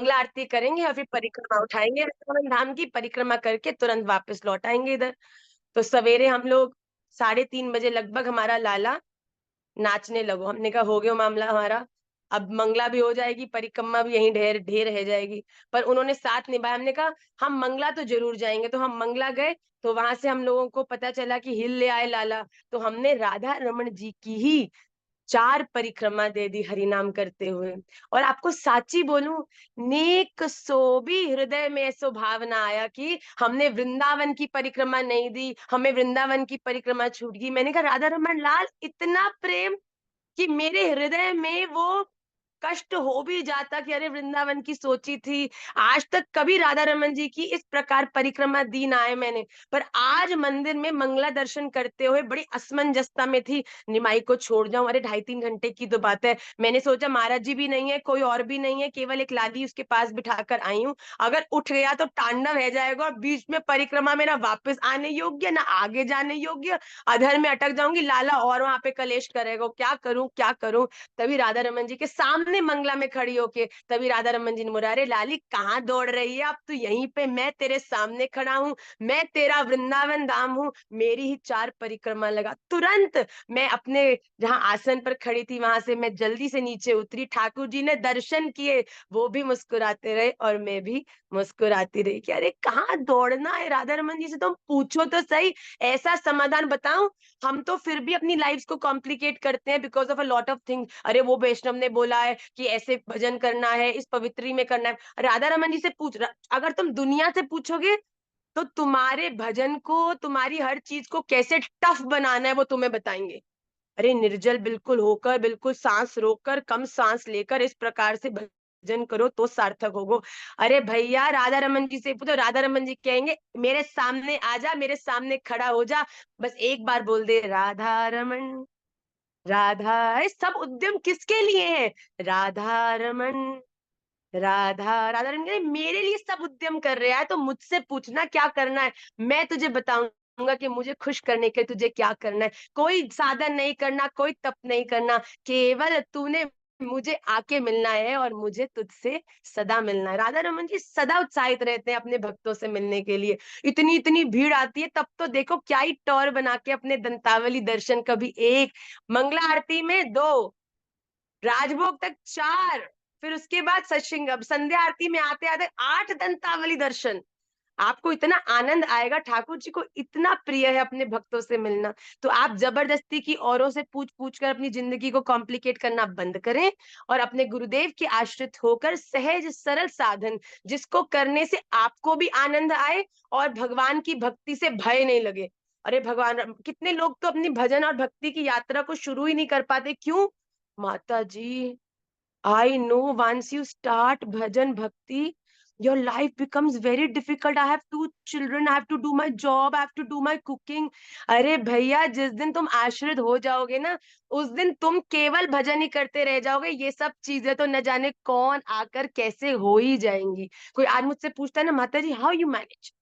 मंगला आरती करेंगे और फिर परिक्रमा उठाएंगे, वृंदावन धाम की परिक्रमा करके तुरंत वापस लौट आएंगे इधर। तो सवेरे हम लोग 3:30 बजे लगभग हमारा लाला नाचने लगो, हमने कहा हो गया मामला हमारा, अब मंगला भी हो जाएगी, परिक्रमा भी यहीं ढेर ढेर रह जाएगी। पर उन्होंने साथ निभाया, हमने कहा हम मंगला तो जरूर जाएंगे, तो हम मंगला गए। तो वहां से हम लोगों को पता चला कि हिल ले आए लाला, तो हमने राधा रमन जी की ही 4 परिक्रमा दे दी हरिनाम करते हुए। और आपको साची बोलूं, नेक सो भी हृदय में ऐसो भावना आया कि हमने वृंदावन की परिक्रमा नहीं दी, हमें वृंदावन की परिक्रमा छूट गई। मैंने कहा राधा रमन लाल, इतना प्रेम कि मेरे हृदय में वो कष्ट हो भी जाता कि अरे वृंदावन की सोची थी। आज तक कभी राधा रमन जी की इस प्रकार परिक्रमा दी ना है मैंने, पर आज मंदिर में मंगला दर्शन करते हुए बड़ी असमंजसता में थी, निमाई को छोड़ जाऊं, अरे 2.5-3 घंटे की तो बात है। मैंने सोचा महाराज जी भी नहीं है, कोई और भी नहीं है, केवल एक लाली उसके पास बिठाकर आई हूँ, अगर उठ गया तो तांडव रह जाएगा और बीच में परिक्रमा में ना वापस आने योग्य ना आगे जाने योग्य, अधर में अटक जाऊंगी, लाला और वहां पे कलेश करेगा, क्या करूं क्या करूं। तभी राधा रमन जी के सामने मंगला में खड़ी होके तभी राधा रमन जी ने बोला, अरे लाली कहाँ दौड़ रही है, अब तो यहीं पे मैं तेरे सामने खड़ा हूँ, मैं तेरा वृंदावन धाम हूँ, मेरी ही 4 परिक्रमा लगा। तुरंत मैं अपने जहाँ आसन पर खड़ी थी वहां से मैं जल्दी से नीचे उतरी, ठाकुर जी ने दर्शन किए, वो भी मुस्कुराते रहे और मैं भी मुस्कुराती रही कि अरे कहाँ दौड़ना है राधा रमन जी से, तुम पूछो तो सही, ऐसा समाधान बताऊं। हम तो फिर भी अपनी लाइफ को कॉम्प्लिकेट करते हैं because of a lot of things, अरे वो वैष्णव ने बोला है कि ऐसे भजन करना है, इस पवित्री में करना है। राधा रमन जी से अगर तुम दुनिया से पूछोगे तो तुम्हारे भजन को, तुम्हारी हर चीज को कैसे टफ बनाना है वो तुम्हें बताएंगे। अरे निर्जल बिल्कुल होकर, बिल्कुल सांस रोककर, कम सांस लेकर इस प्रकार से भजन करो तो सार्थक होगो। अरे भैया राधा रमन जी से पूछो, राधा रमन जी कहेंगे मेरे सामने आ जा, मेरे सामने खड़ा हो जा, बस एक बार बोल दे राधा रमन राधा। ये सब उद्यम किसके लिए है? राधा रमन राधा राधा रमन मेरे लिए सब उद्यम कर रहा है, तो मुझसे पूछना क्या करना है, मैं तुझे बताऊंगा कि मुझे खुश करने के तुझे क्या करना है। कोई साधन नहीं करना, कोई तप नहीं करना, केवल तूने मुझे आके मिलना है और मुझे तुझसे सदा मिलना है। राधा रमन जी सदा उत्साहित रहते हैं अपने भक्तों से मिलने के लिए। इतनी इतनी भीड़ आती है तब तो देखो क्या ही टौर बना के अपने दंतावली दर्शन, कभी एक, मंगला आरती में 2, राजभोग तक 4, फिर उसके बाद सत्संग, संध्या आरती में आते आते 8 दंतावली दर्शन। आपको इतना आनंद आएगा, ठाकुर जी को इतना प्रिय है अपने भक्तों से मिलना। तो आप जबरदस्ती की औरों से पूछ पूछ कर अपनी जिंदगी को कॉम्प्लिकेट करना बंद करें और अपने गुरुदेव के आश्रित होकर सहज सरल साधन जिसको करने से आपको भी आनंद आए और भगवान की भक्ति से भय नहीं लगे। अरे भगवान, कितने लोग तो अपनी भजन और भक्ति की यात्रा को शुरू ही नहीं कर पाते, क्यों? माता जी, I know once you start bhajan bhakti, your life becomes very difficult. I have 2 children, I have to do my job, I have to do my cooking. अरे भैया, जिस दिन तुम आश्रित हो जाओगे ना, उस दिन तुम केवल भजन ही करते रह जाओगे, ये सब चीजें तो न जाने कौन आकर कैसे हो ही जाएंगी। कोई आज मुझसे पूछता है ना, माता जी how you manage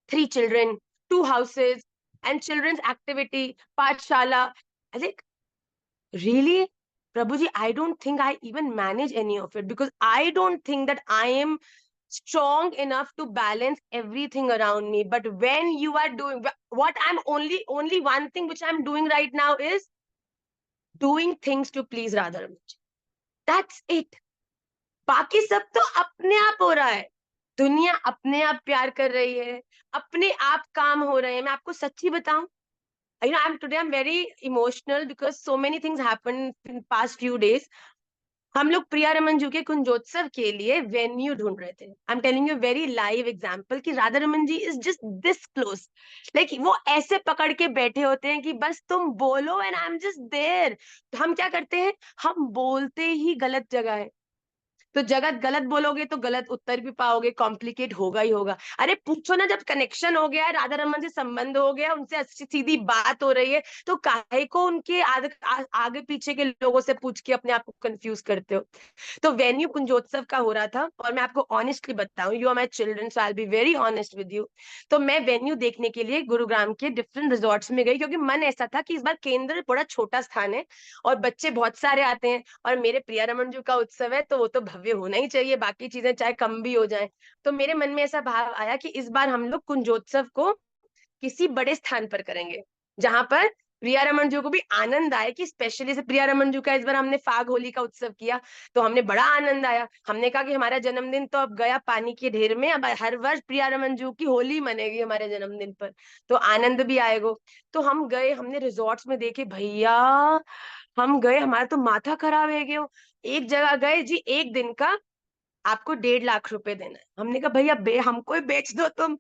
3 children, 2 houses and children's activity, पाठशाला, अरे really, Prabhuji, I don't think I even manage any of it because I don't think that I am strong enough to balance everything around me. But when you are doing what I'm only one thing which I'm doing right now is doing things to please Radharani. That's it. बाकी सब तो अपने आप हो रहा है, दुनिया अपने आप प्यार कर रही है, अपने आप काम हो रहे हैं। मैं आपको सच्ची बताऊं, I'm very emotional because so many things happened in past few days. हम लोग प्रिया रमन जी के कुंजोत्सव के लिए वेन्यू ढूंढ रहे थे। I am telling you very live example कि Radha Raman ji is just this close, like वो ऐसे पकड़ के बैठे होते हैं कि बस तुम बोलो and I am just there. हम क्या करते हैं, हम बोलते ही गलत जगह है, तो जगत गलत बोलोगे तो गलत उत्तर भी पाओगे, कॉम्प्लिकेट होगा ही होगा। अरे पूछो ना, जब कनेक्शन हो गया है, राधा रमन से संबंध हो गया, उनसे अच्छी सीधी बात हो रही है, तो काहे को उनके आगे पीछे के लोगों से पूछ के अपने आप को कंफ्यूज करते हो। तो वेन्यू कुंजोत्सव का हो रहा था और मैं आपको ऑनेस्टली बताऊं, you are my children so I will be very honest with you. तो मैं वेन्यू देखने के लिए गुरुग्राम के डिफरेंट रिजॉर्ट्स में गई, क्योंकि मन ऐसा था कि इस बार केंद्र बड़ा छोटा स्थान है और बच्चे बहुत सारे आते हैं और मेरे प्रिया रमन जी का उत्सव है, तो वो तो भव्य होना ही चाहिए, बाकी चीजें चाहे कम भी हो जाए। तो मेरे मन में ऐसा भाव आया कि इस बार हम लोग कुंजोत्सव को किसी बड़े स्थान पर करेंगे, जहां पर प्रिया रमन जी को भी आनंद आए। कि स्पेशली से प्रिया रमन जी का इस बार हमने फाग होली का उत्सव किया, तो हमने बड़ा आनंद आया। हमने कहा कि हमारा जन्मदिन तो अब गया पानी के ढेर में, अब हर वर्ष प्रिया रमन जी की होली मनेगी हमारे जन्मदिन पर, तो आनंद भी आएगा। तो हम गए, हमने रिजॉर्ट्स में देखे भैया, हम गए, हमारा तो माथा खराब है गया। एक जगह गए जी, एक दिन का आपको 1.5 लाख रुपए देना है। हमने कहा भैया हमको ही बेच दो तुम,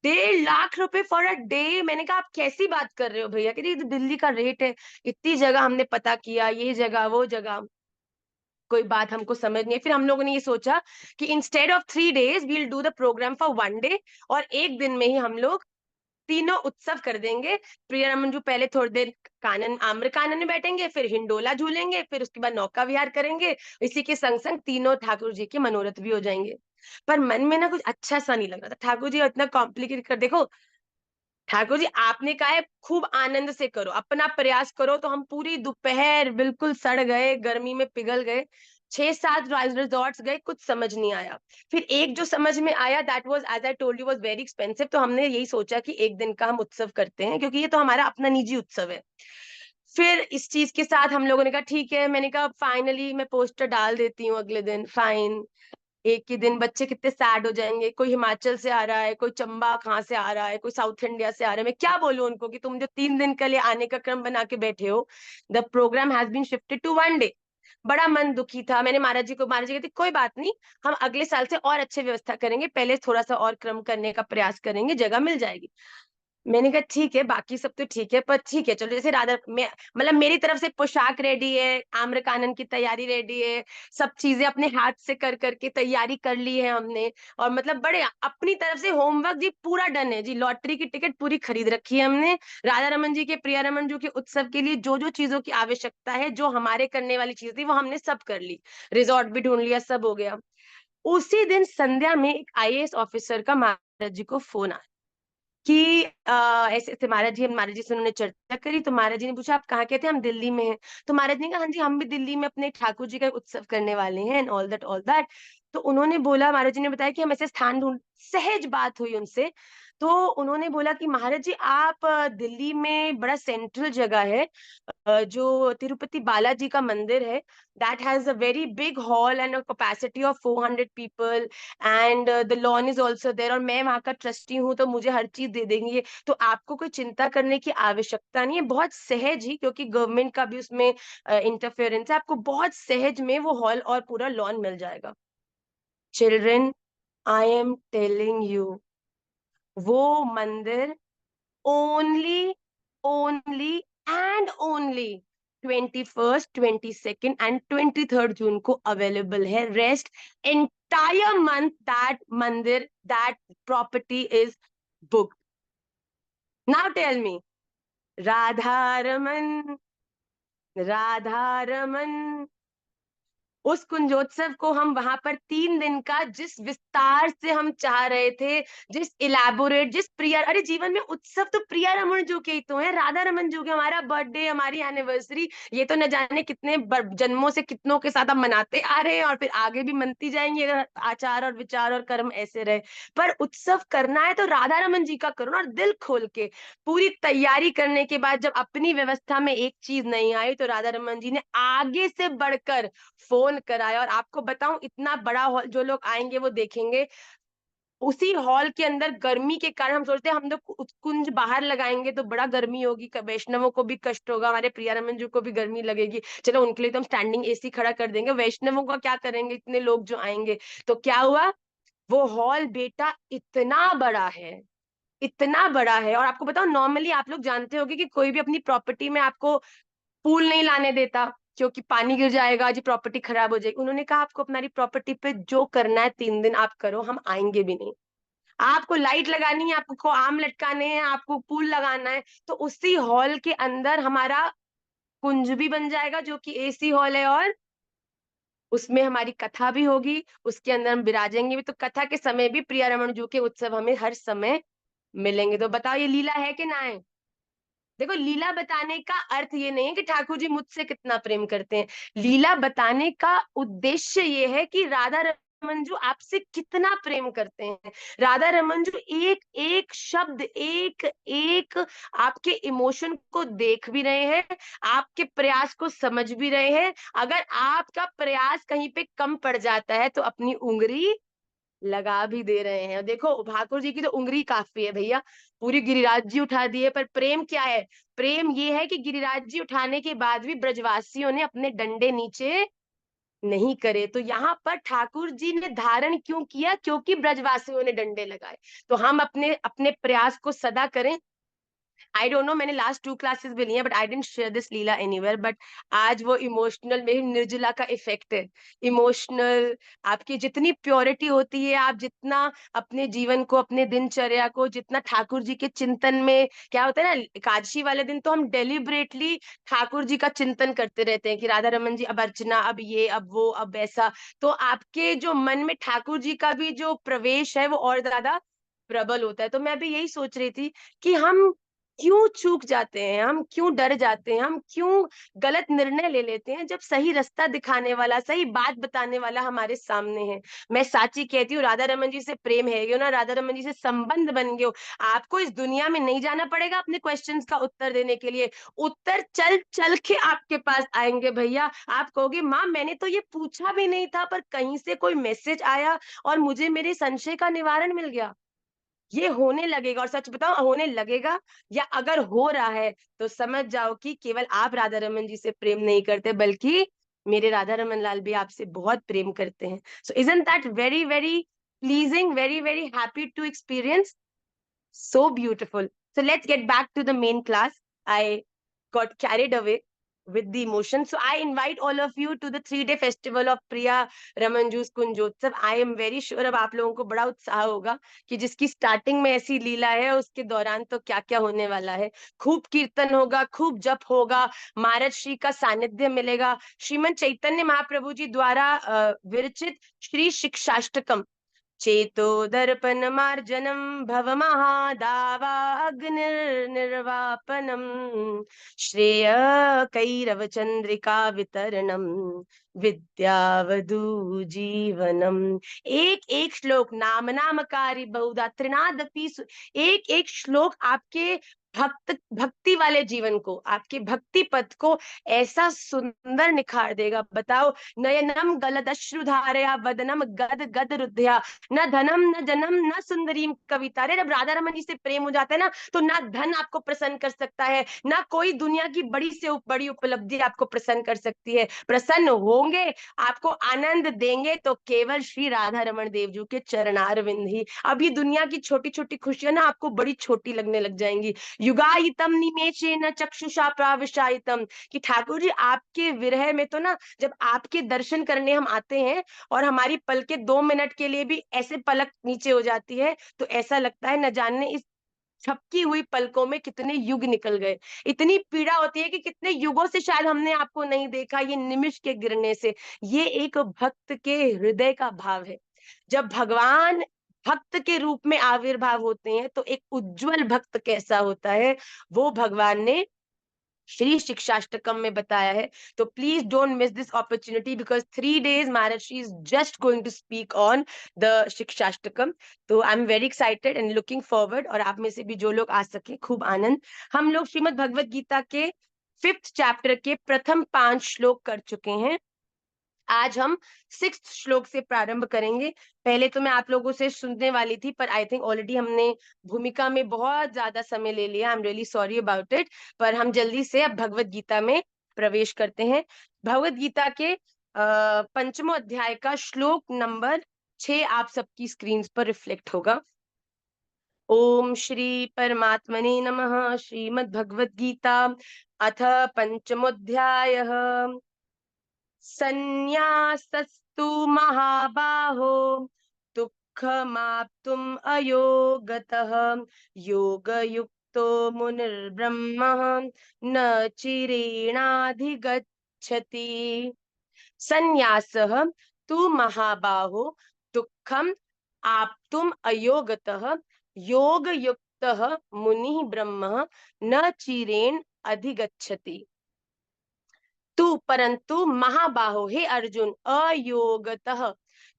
1.5 लाख रुपए फॉर अ डे। मैंने कहा आप कैसी बात कर रहे हो भैया, कि ये तो दिल्ली का रेट है। इतनी जगह हमने पता किया, ये जगह वो जगह, कोई बात हमको समझ नहीं है। फिर हम लोगों ने ये सोचा कि instead of 3 days we'll do the programme for 1 day, और एक दिन में ही हम लोग तीनों उत्सव कर देंगे। प्रिया रमन जी पहले थोड़ी देर कानन आम्र कानन में बैठेंगे, फिर हिंडोला झूलेंगे, फिर उसके बाद नौका विहार करेंगे। इसी के संग संग तीनों ठाकुर जी के मनोरथ भी हो जाएंगे। पर मन में ना कुछ अच्छा सा नहीं लग रहा था। ठाकुर जी इतना कॉम्प्लिकेट कर, देखो ठाकुर जी आपने कहा है खूब आनंद से करो, अपना प्रयास करो, तो हम पूरी दोपहर बिल्कुल सड़ गए, गर्मी में पिघल गए। 6-7 रिजॉर्ट्स गए, कुछ समझ नहीं आया। फिर एक जो समझ में आया, that was as I told you was very expensive. तो हमने यही सोचा कि एक दिन का हम उत्सव करते हैं, क्योंकि ये तो हमारा अपना निजी उत्सव है। फिर इस चीज के साथ हम लोगों ने कहा ठीक है, मैंने कहा फाइनली मैं पोस्टर डाल देती हूँ अगले दिन, फाइन। एक ही दिन बच्चे कितने सैड हो जाएंगे, कोई हिमाचल से आ रहा है, कोई चंबा कहाँ से आ रहा है, कोई साउथ इंडिया से आ रहा है। मैं क्या बोलूं उनको कि तुम जो 3 दिन के लिए आने का क्रम बना के बैठे हो, the programme has been shifted to 1 day। बड़ा मन दुखी था। मैंने महाराज जी कहती कोई बात नहीं, हम अगले साल से और अच्छे व्यवस्था करेंगे, पहले थोड़ा सा और क्रम करने का प्रयास करेंगे, जगह मिल जाएगी। मैंने कहा ठीक है, बाकी सब तो ठीक है, पर ठीक है चलो, जैसे राधा मैं मतलब मेरी तरफ से पोशाक रेडी है, आम्र कानन की तैयारी रेडी है, सब चीजें अपने हाथ से कर करके तैयारी कर ली है हमने। और मतलब बड़े अपनी तरफ से होमवर्क जी पूरा डन है जी, लॉटरी की टिकट पूरी खरीद रखी है हमने। राधा रमन जी के, प्रिया रमन जी के उत्सव के लिए जो जो चीजों की आवश्यकता है, जो हमारे करने वाली चीज थी, वो हमने सब कर ली। रिजॉर्ट भी ढूंढ लिया, सब हो गया। उसी दिन संध्या में एक आईएएस ऑफिसर का महाराज जी को फोन आया कि ऐसे ऐसे महाराज जी से उन्होंने चर्चा करी। तो महाराज जी ने पूछा आप कहाँ के थे, हम दिल्ली में हैं। तो महाराज ने कहा हाँ जी, हम भी दिल्ली में अपने ठाकुर जी का उत्सव करने वाले हैं, and all that all that. तो उन्होंने बोला, महाराज जी ने बताया कि हम ऐसे स्थान ढूंढ, सहज बात हुई उनसे। तो उन्होंने बोला कि महाराज जी आप दिल्ली में बड़ा सेंट्रल जगह है, जो तिरुपति बालाजी का मंदिर है, that has a very big hall and a capacity of 400 people, and the lawn is also there, और मैं वहां का ट्रस्टी हूँ, तो मुझे हर चीज दे देंगे। तो आपको कोई चिंता करने की आवश्यकता नहीं है, बहुत सहज ही, क्योंकि गवर्नमेंट का भी उसमें इंटरफेरेंस है, आपको बहुत सहज में वो हॉल और पूरा लॉन मिल जाएगा। Children, I am telling you, वो मंदिर only, only and only 21st, 22nd and 23rd जून को अवेलेबल है। Rest entire month that mandir, that property is booked. Now tell me, Radha Raman, Radha Raman, उस कुंजोत्सव को हम वहां पर 3 दिन का जिस विस्तार से हम चाह रहे थे, जिस इलेबोरेट, जिस प्रिया, अरे जीवन में उत्सव तो प्रिया रमन जो के ही तो है, राधा रमन जो के, हमारा बर्थडे, हमारी एनिवर्सरी, ये तो न जाने कितने जन्मों से कितनों के साथ हम मनाते आ रहे हैं, और फिर आगे भी मनती जाएंगे अगर आचार और विचार और कर्म ऐसे रहे। पर उत्सव करना है तो राधा रमन जी का करो ना, और दिल खोल के। पूरी तैयारी करने के बाद जब अपनी व्यवस्था में एक चीज नहीं आई, तो राधा रमन जी ने आगे से बढ़कर फोन कराया। और आपको बताऊं, इतना बड़ा हॉल, जो लोग आएंगे वो देखेंगे, उसी हॉल के अंदर गर्मी के कारण हम सोचते हैं हम लोग कुंज बाहर लगाएंगे तो बड़ा गर्मी होगी, वैष्णवों को भी कष्ट होगा, हमारे प्रियारमन जी को भी गर्मी लगेगी, चलो उनके लिए तो हम स्टैंडिंग एसी खड़ा कर देंगे, वैष्णवों का क्या करेंगे, इतने लोग जो आएंगे। तो क्या हुआ, वो हॉल बेटा इतना बड़ा है, इतना बड़ा है। और आपको बताओ, नॉर्मली आप लोग जानते होंगे कि कोई भी अपनी प्रॉपर्टी में आपको पूल नहीं लाने देता, क्योंकि पानी गिर जाएगा जी, प्रॉपर्टी खराब हो जाएगी। उन्होंने कहा आपको अपनी प्रॉपर्टी पे जो करना है 3 दिन आप करो, हम आएंगे भी नहीं। आपको लाइट लगानी है, आपको आम लटकाने हैं, आपको पूल लगाना है, तो उसी हॉल के अंदर हमारा कुंज भी बन जाएगा, जो कि एसी हॉल है, और उसमें हमारी कथा भी होगी, उसके अंदर हम विराजेंगे भी। तो कथा के समय भी प्रिया रमन जू के उत्सव हमें हर समय मिलेंगे। तो बताओ ये लीला है कि ना है? देखो, लीला बताने का अर्थ ये नहीं है कि ठाकुर जी मुझसे कितना प्रेम करते हैं। लीला बताने का उद्देश्य ये है कि राधा रमन जो आपसे कितना प्रेम करते हैं। राधा रमन जो एक एक शब्द, एक एक आपके इमोशन को देख भी रहे हैं, आपके प्रयास को समझ भी रहे हैं। अगर आपका प्रयास कहीं पे कम पड़ जाता है तो अपनी उंगली लगा भी दे रहे हैं। देखो, ठाकुर जी की तो उंगली काफी है भैया, पूरी गिरिराज जी उठा दिए। पर प्रेम क्या है? प्रेम ये है कि गिरिराज जी उठाने के बाद भी ब्रजवासियों ने अपने डंडे नीचे नहीं करे। तो यहाँ पर ठाकुर जी ने धारण क्यों किया? क्योंकि ब्रजवासियों ने डंडे लगाए। तो हम अपने अपने प्रयास को सदा करें। आई डोंट नो, मैंने लास्ट 2 क्लासेस भी ली है, but I didn't share this leela anywhere. But आज वो इमोशनल, मेरी निर्जला का इफेक्ट है। इमोशनल, आपकी जितनी प्योरिटी होती है, आप जितना अपने जीवन को, अपने दिनचर्या को जितना ठाकुर जी के चिंतन में, क्या होता है ना, एकादशी वाले दिन तो हम डेलिबरेटली ठाकुर जी का चिंतन करते रहते हैं कि राधा रमन जी अब अर्चना, अब ये, अब वो, अब ऐसा। तो आपके जो मन में ठाकुर जी का भी जो प्रवेश है वो और ज्यादा प्रबल होता है। तो मैं भी यही सोच रही थी कि हम क्यों चूक जाते हैं, हम क्यों डर जाते हैं, हम क्यों गलत निर्णय ले लेते हैं, जब सही रास्ता दिखाने वाला, सही बात बताने वाला हमारे सामने है। मैं साची कहती हूँ, राधा रमन जी से प्रेम है गयो ना, राधा रमन जी से संबंध बन गयो, आपको इस दुनिया में नहीं जाना पड़ेगा अपने क्वेश्चंस का उत्तर देने के लिए। उत्तर चल चल के आपके पास आएंगे भैया। आप कहोगे, माँ मैंने तो ये पूछा भी नहीं था, पर कहीं से कोई मैसेज आया और मुझे मेरे संशय का निवारण मिल गया। ये होने लगेगा, और सच बताओ होने लगेगा, या अगर हो रहा है तो समझ जाओ कि केवल आप राधा रमन जी से प्रेम नहीं करते, बल्कि मेरे राधा रमन लाल भी आपसे बहुत प्रेम करते हैं। So isn't that very very pleasing, very very happy to experience, so beautiful. So let's get back to the main class. I got carried away with the emotion. So I invite all of you to the 3-day festival of Priya Ramanju's Kunjotsav. I am very sure अब आप लोगों को बड़ा उत्साह होगा कि जिसकी starting में ऐसी लीला है, उसके दौरान तो क्या क्या होने वाला है। खूब कीर्तन होगा, खूब जप होगा, महाराज श्री का सानिध्य मिलेगा। श्रीमद चैतन्य महाप्रभु जी द्वारा विरचित श्री शिक्षाष्टकम, चेतो दर्पण मार्जनम भव महादावाग्निर्वापनम, श्रेय कैरव चंद्रिका वितरणम, विद्यावधू जीवनम। एक एक श्लोक, नाम नामकारी बहुधा त्रिनादपि एक एक श्लोक आपके भक्ति वाले जीवन को, आपके भक्ति पथ को ऐसा सुंदर निखार देगा। बताओ, नयनम गलदश्रुधारया वदनम गद गद रुद्धया, न धनम न जनम न सुंदरीम कविता। अरे जब राधा रमन जी से प्रेम हो जाता है ना, तो ना धन आपको प्रसन्न कर सकता है, ना कोई दुनिया की बड़ी से बड़ी उपलब्धि आपको प्रसन्न कर सकती है। प्रसन्न होंगे, आपको आनंद देंगे तो केवल श्री राधा रमन देव जी के चरणारविंद ही। अब ये दुनिया की छोटी छोटी खुशियां ना आपको बड़ी छोटी लगने लग जाएंगी। युगायितम निमेषेन चक्षुषा प्राविशायितम, कि ठाकुर जी आपके विरह में तो ना, जब आपके दर्शन करने हम आते हैं और हमारी पलकें 2 मिनट के लिए भी ऐसे पलक नीचे हो जाती है, तो ऐसा लगता है न जाने इस छपकी हुई पलकों में कितने युग निकल गए। इतनी पीड़ा होती है कि कितने युगों से शायद हमने आपको नहीं देखा, ये निमिष के गिरने से। ये एक भक्त के हृदय का भाव है। जब भगवान भक्त के रूप में आविर्भाव होते हैं तो एक उज्जवल भक्त कैसा होता है, वो भगवान ने श्री शिक्षाष्टकम में बताया है। तो please don't miss this opportunity, because 3 days Maharashtri is just going to speak on the Shikshashtakam. तो I am very excited and looking forward, और आप में से भी जो लोग आ सके, खूब आनंद। हम लोग श्रीमद भगवत गीता के 5th चैप्टर के प्रथम 5 श्लोक कर चुके हैं। आज हम 6th श्लोक से प्रारंभ करेंगे। पहले तो मैं आप लोगों से सुनने वाली थी, पर आई थिंक ऑलरेडी हमने भूमिका में बहुत ज्यादा समय ले लिया। I am really sorry about it. पर हम जल्दी से अब भगवत गीता में प्रवेश करते हैं। भगवत गीता के पंचमो अध्याय का श्लोक नंबर 6 आप सबकी स्क्रीन पर रिफ्लेक्ट होगा। ओम श्री परमात्मने नमः। श्रीमद् भगवत गीता अथ पंचमोऽध्यायः। संन्यासस्तु महाबाहो दुःखमाप्तुम् अयोगतः, योगयुक्तो मुनिर्ब्रह्म न चिरेणाधिगच्छति। संन्यासः तु महाबाहो दुःखम् आप्तुम् अयोगतः, योगयुक्त युक्तः मुनिः ब्रह्म न चिरेण अधिगच्छति। तू परंतु महाबाहो, हे अर्जुन, अयोगतः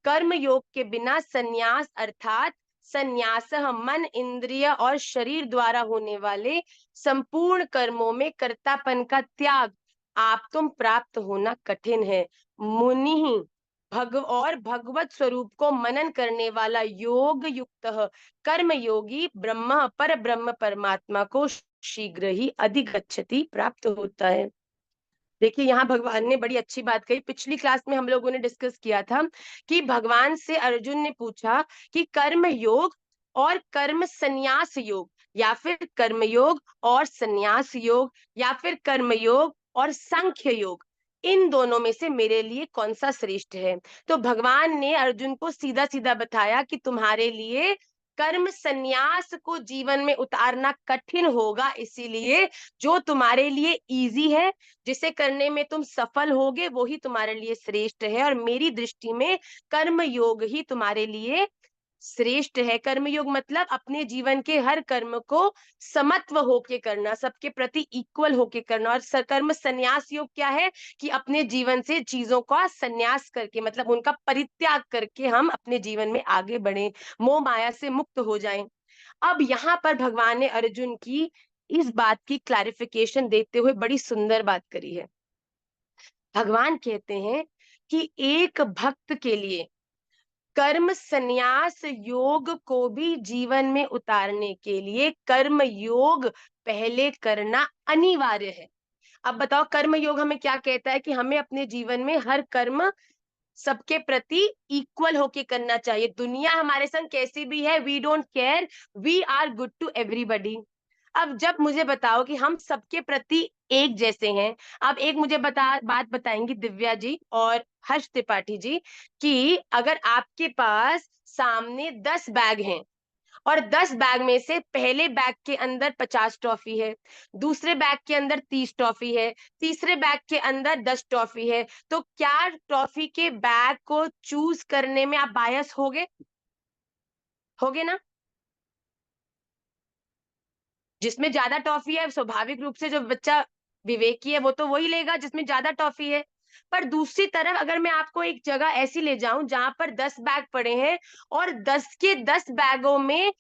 कर्म योग के बिना संन्यास अर्थात संन्यास मन इंद्रिय और शरीर द्वारा होने वाले संपूर्ण कर्मों में कर्तापन का त्याग आप तुम प्राप्त होना कठिन है। मुनि और भगवत स्वरूप को मनन करने वाला योग युक्त कर्म योगी ब्रह्म पर ब्रह्म परमात्मा को शीघ्र ही अधिगच्छति प्राप्त होता है। देखिए यहाँ भगवान ने बड़ी अच्छी बात कही। पिछली क्लास में हम लोगों ने डिस्कस किया था कि भगवान से अर्जुन ने पूछा कि कर्म योग और कर्म संन्यास योग, या फिर कर्म योग और संन्यास योग, या फिर कर्म योग और सांख्य योग, इन दोनों में से मेरे लिए कौन सा श्रेष्ठ है। तो भगवान ने अर्जुन को सीधा सीधा बताया कि तुम्हारे लिए कर्म संन्यास को जीवन में उतारना कठिन होगा, इसीलिए जो तुम्हारे लिए इजी है, जिसे करने में तुम सफल होगे, वो ही तुम्हारे लिए श्रेष्ठ है। और मेरी दृष्टि में कर्म योग ही तुम्हारे लिए श्रेष्ठ है। कर्म योग मतलब अपने जीवन के हर कर्म को समत्व होके करना, सबके प्रति इक्वल होके करना। और कर्म संन्यास योग क्या है कि अपने जीवन से चीजों का संन्यास करके, मतलब उनका परित्याग करके हम अपने जीवन में आगे बढ़े, मोह माया से मुक्त हो जाएं। अब यहाँ पर भगवान ने अर्जुन की इस बात की क्लैरिफिकेशन देते हुए बड़ी सुंदर बात करी है। भगवान कहते हैं कि एक भक्त के लिए कर्म संन्यास योग को भी जीवन में उतारने के लिए कर्म योग पहले करना अनिवार्य है। अब बताओ, कर्म योग हमें क्या कहता है कि हमें अपने जीवन में हर कर्म सबके प्रति इक्वल होके करना चाहिए। दुनिया हमारे संग कैसी भी है, we don't care, we are good to everybody. अब जब मुझे बताओ कि हम सबके प्रति एक जैसे हैं, अब एक मुझे बात बताएंगी दिव्या जी और हर्ष त्रिपाठी जी कि अगर आपके पास सामने 10 बैग हैं और 10 बैग में से पहले बैग के अंदर 50 टॉफी है, दूसरे बैग के अंदर 30 टॉफी है, तीसरे बैग के अंदर 10 टॉफी है, तो क्या टॉफी के बैग को चूज करने में आप बायस होगे ना? जिसमें ज्यादा टॉफी है, स्वाभाविक रूप से जो बच्चा विवेकी है वो तो वही लेगा जिसमें ज्यादा टॉफी है। पर दूसरी तरफ अगर मैं आपको एक जगह ऐसी ले जाऊं जहां पर 10 बैग पड़े हैं और 10 के 10 बैगों में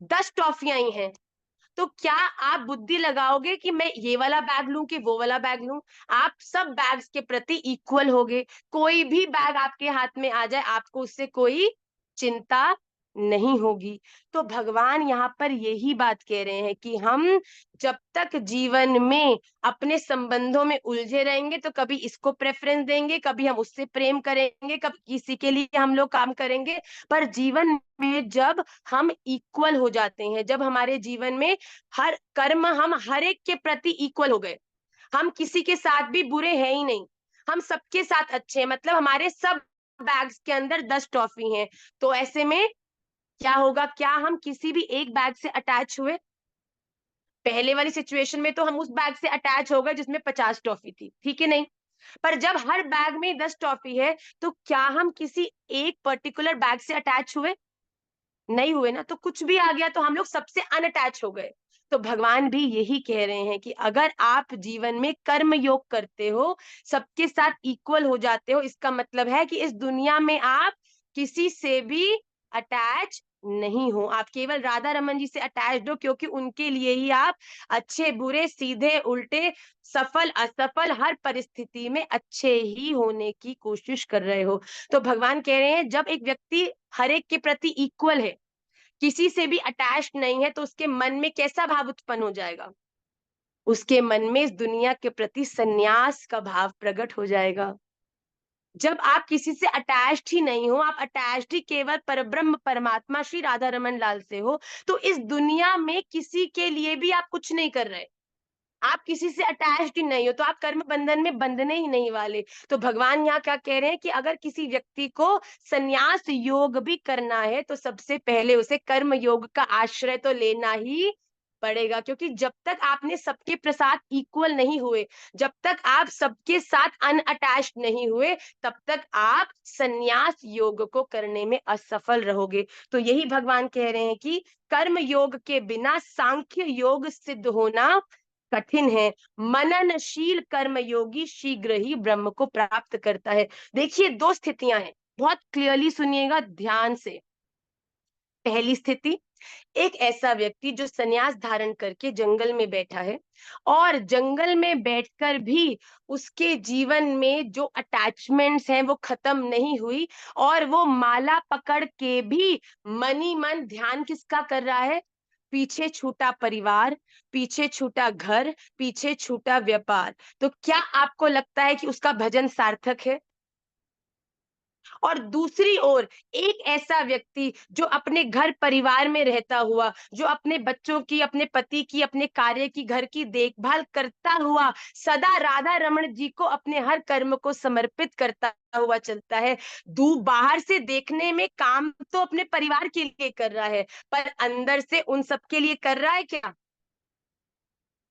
10 टॉफियां ही हैं, तो क्या आप बुद्धि लगाओगे कि मैं ये वाला बैग लूं कि वो वाला बैग लूं? आप सब बैग्स के प्रति इक्वल होगे। कोई भी बैग आपके हाथ में आ जाए, आपको उससे कोई चिंता नहीं होगी। तो भगवान यहाँ पर यही बात कह रहे हैं कि हम जब तक जीवन में अपने संबंधों में उलझे रहेंगे तो कभी इसको प्रेफरेंस देंगे, कभी हम उससे प्रेम करेंगे, कभी किसी के लिए हम लोग काम करेंगे। पर जीवन में जब हम इक्वल हो जाते हैं, जब हमारे जीवन में हर कर्म हम हर एक के प्रति इक्वल हो गए, हम किसी के साथ भी बुरे हैं ही नहीं, हम सबके साथ अच्छे हैं, मतलब हमारे सब बैग्स के अंदर 10 टॉफी हैं, तो ऐसे में क्या होगा? क्या हम किसी भी एक बैग से अटैच हुए? पहले वाली सिचुएशन में तो हम उस बैग से अटैच हो गए जिसमें 50 टॉफी थी, ठीक है नहीं? पर जब हर बैग में 10 टॉफी है, तो क्या हम किसी एक पर्टिकुलर बैग से अटैच हुए? नहीं हुए ना। तो कुछ भी आ गया तो हम लोग सबसे अनअटैच हो गए। तो भगवान भी यही कह रहे हैं कि अगर आप जीवन में कर्म योग करते हो, सबके साथ इक्वल हो जाते हो, इसका मतलब है कि इस दुनिया में आप किसी से भी अटैच नहीं हो। आप केवल राधा रमन जी से अटैच्ड हो, क्योंकि उनके लिए ही आप अच्छे बुरे सीधे उल्टे सफल असफल हर परिस्थिति में अच्छे ही होने की कोशिश कर रहे हो। तो भगवान कह रहे हैं जब एक व्यक्ति हर एक के प्रति इक्वल है, किसी से भी अटैच नहीं है, तो उसके मन में कैसा भाव उत्पन्न हो जाएगा? उसके मन में इस दुनिया के प्रति संन्यास का भाव प्रकट हो जाएगा। जब आप किसी से अटैच्ड ही नहीं हो, आप अटैच्ड ही केवल परब्रह्म परमात्मा श्री राधा रमन लाल से हो, तो इस दुनिया में किसी के लिए भी आप कुछ नहीं कर रहे, आप किसी से अटैच्ड ही नहीं हो, तो आप कर्म बंधन में बंधने ही नहीं वाले। तो भगवान यहाँ क्या कह रहे हैं कि अगर किसी व्यक्ति को संन्यास योग भी करना है, तो सबसे पहले उसे कर्म योग का आश्रय तो लेना ही पड़ेगा, क्योंकि जब तक आपने सबके प्रसाद इक्वल नहीं हुए, जब तक आप सबके साथ अनअटैच्ड नहीं हुए, तब तक आप संन्यास योग को करने में असफल रहोगे। तो यही भगवान कह रहे हैं कि कर्म योग के बिना सांख्य योग सिद्ध होना कठिन है। मननशील कर्म योगी शीघ्र ही ब्रह्म को प्राप्त करता है। देखिए, दो स्थितियां हैं, बहुत क्लियरली सुनिएगा ध्यान से। पहली स्थिति, एक ऐसा व्यक्ति जो संन्यास धारण करके जंगल में बैठा है, और जंगल में बैठकर भी उसके जीवन में जो अटैचमेंट्स हैं वो खत्म नहीं हुई, और वो माला पकड़ के भी मनी मन ध्यान किसका कर रहा है? पीछे छूटा परिवार, पीछे छूटा घर, पीछे छूटा व्यापार। तो क्या आपको लगता है कि उसका भजन सार्थक है? और दूसरी ओर एक ऐसा व्यक्ति जो अपने घर परिवार में रहता हुआ, जो अपने बच्चों की, अपने पति की, अपने कार्य की, घर की देखभाल करता हुआ सदा राधा रमण जी को अपने हर कर्म को समर्पित करता हुआ चलता है। दू बाहर से देखने में काम तो अपने परिवार के लिए कर रहा है, पर अंदर से उन सबके लिए कर रहा है क्या?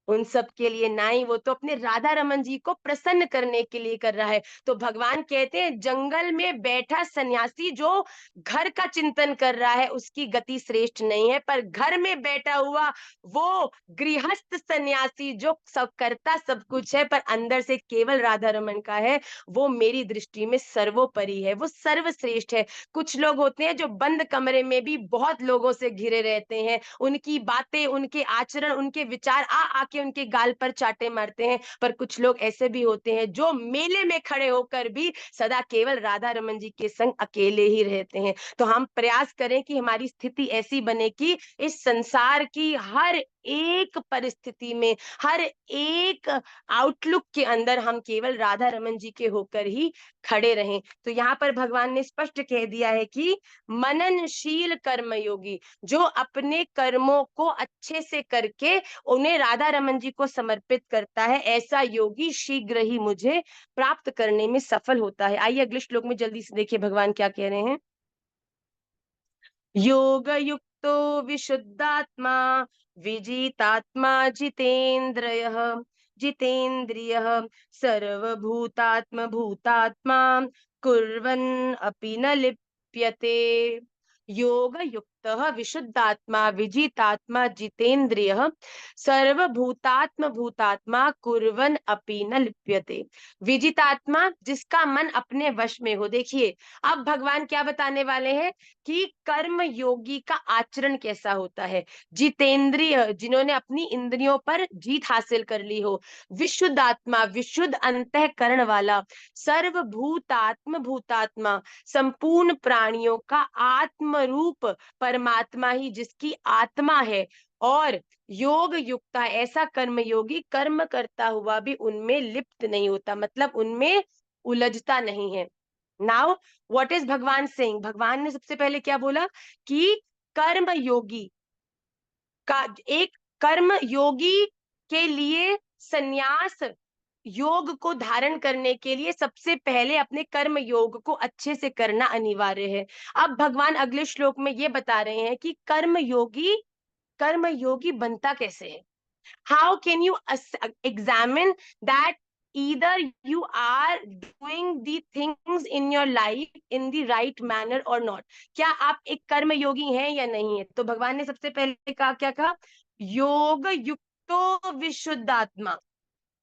उन सब के लिए नहीं, वो तो अपने राधा रमन जी को प्रसन्न करने के लिए कर रहा है। तो भगवान कहते हैं जंगल में बैठा सन्यासी जो घर का चिंतन कर रहा है उसकी गति श्रेष्ठ नहीं है, पर घर में बैठा हुआ वो गृहस्थ सन्यासी जो सब करता सब कुछ है पर अंदर से केवल राधा रमन का है, वो मेरी दृष्टि में सर्वोपरि है, वो सर्वश्रेष्ठ है। कुछ लोग होते हैं जो बंद कमरे में भी बहुत लोगों से घिरे रहते हैं, उनकी बातें, उनके आचरण, उनके विचार आ आके उनके गाल पर चाटे मारते हैं, पर कुछ लोग ऐसे भी होते हैं जो मेले में खड़े होकर भी सदा केवल राधा रमन जी के संग अकेले ही रहते हैं। तो हम प्रयास करें कि हमारी स्थिति ऐसी बने कि इस संसार की हर एक परिस्थिति में, हर एक आउटलुक के अंदर हम केवल राधा रमन जी के होकर ही खड़े रहें। तो यहाँ पर भगवान ने स्पष्ट कह दिया है कि मननशील कर्मयोगी, जो अपने कर्मों को अच्छे से करके उन्हें राधा रमन जी को समर्पित करता है, ऐसा योगी शीघ्र ही मुझे प्राप्त करने में सफल होता है। आइए अगले श्लोक में जल्दी से देखिए भगवान क्या कह रहे हैं। योग युक्तो विशुद्धात्मा विजितात्मा जितेन्द्रियः जितेन्द्रियः सर्वभूतात्म भूतात्मा कुर्वन् अपि न लिप्यते। योग युक्तः विशुद्धात्मा विजितात्मा जितेन्द्रियः सर्वभूतात्म भूतात्मा कुर्वन् अपि न लिप्यते। विजितात्मा, जिसका मन अपने वश में हो। देखिए, अब भगवान क्या बताने वाले हैं कि कर्म योगी का आचरण कैसा होता है। जितेंद्रिय, जिन्होंने अपनी इंद्रियों पर जीत हासिल कर ली हो। विशुद्ध आत्मा, विशुद्ध अंतःकरण वाला। सर्वभूतात्म भूतात्मा, संपूर्ण प्राणियों का आत्म रूप परमात्मा ही जिसकी आत्मा है। और योग युक्ता, ऐसा कर्म योगी कर्म करता हुआ भी उनमें लिप्त नहीं होता, मतलब उनमें उलझता नहीं है। नाउ व्हाट इज भगवान सिंह? भगवान ने सबसे पहले क्या बोला कि कर्म योगी का, एक कर्म योगी के लिए संन्यास योग को धारण करने के लिए सबसे पहले अपने कर्म योग को अच्छे से करना अनिवार्य है। अब भगवान अगले श्लोक में ये बता रहे हैं कि कर्म योगी बनता कैसे है। How can you examine that either you are doing the things in your life in the right manner or not? क्या आप एक कर्म योगी हैं या नहीं है? तो भगवान ने सबसे पहले कहा, क्या कहा? योग युक्तो विशुद्धात्मा,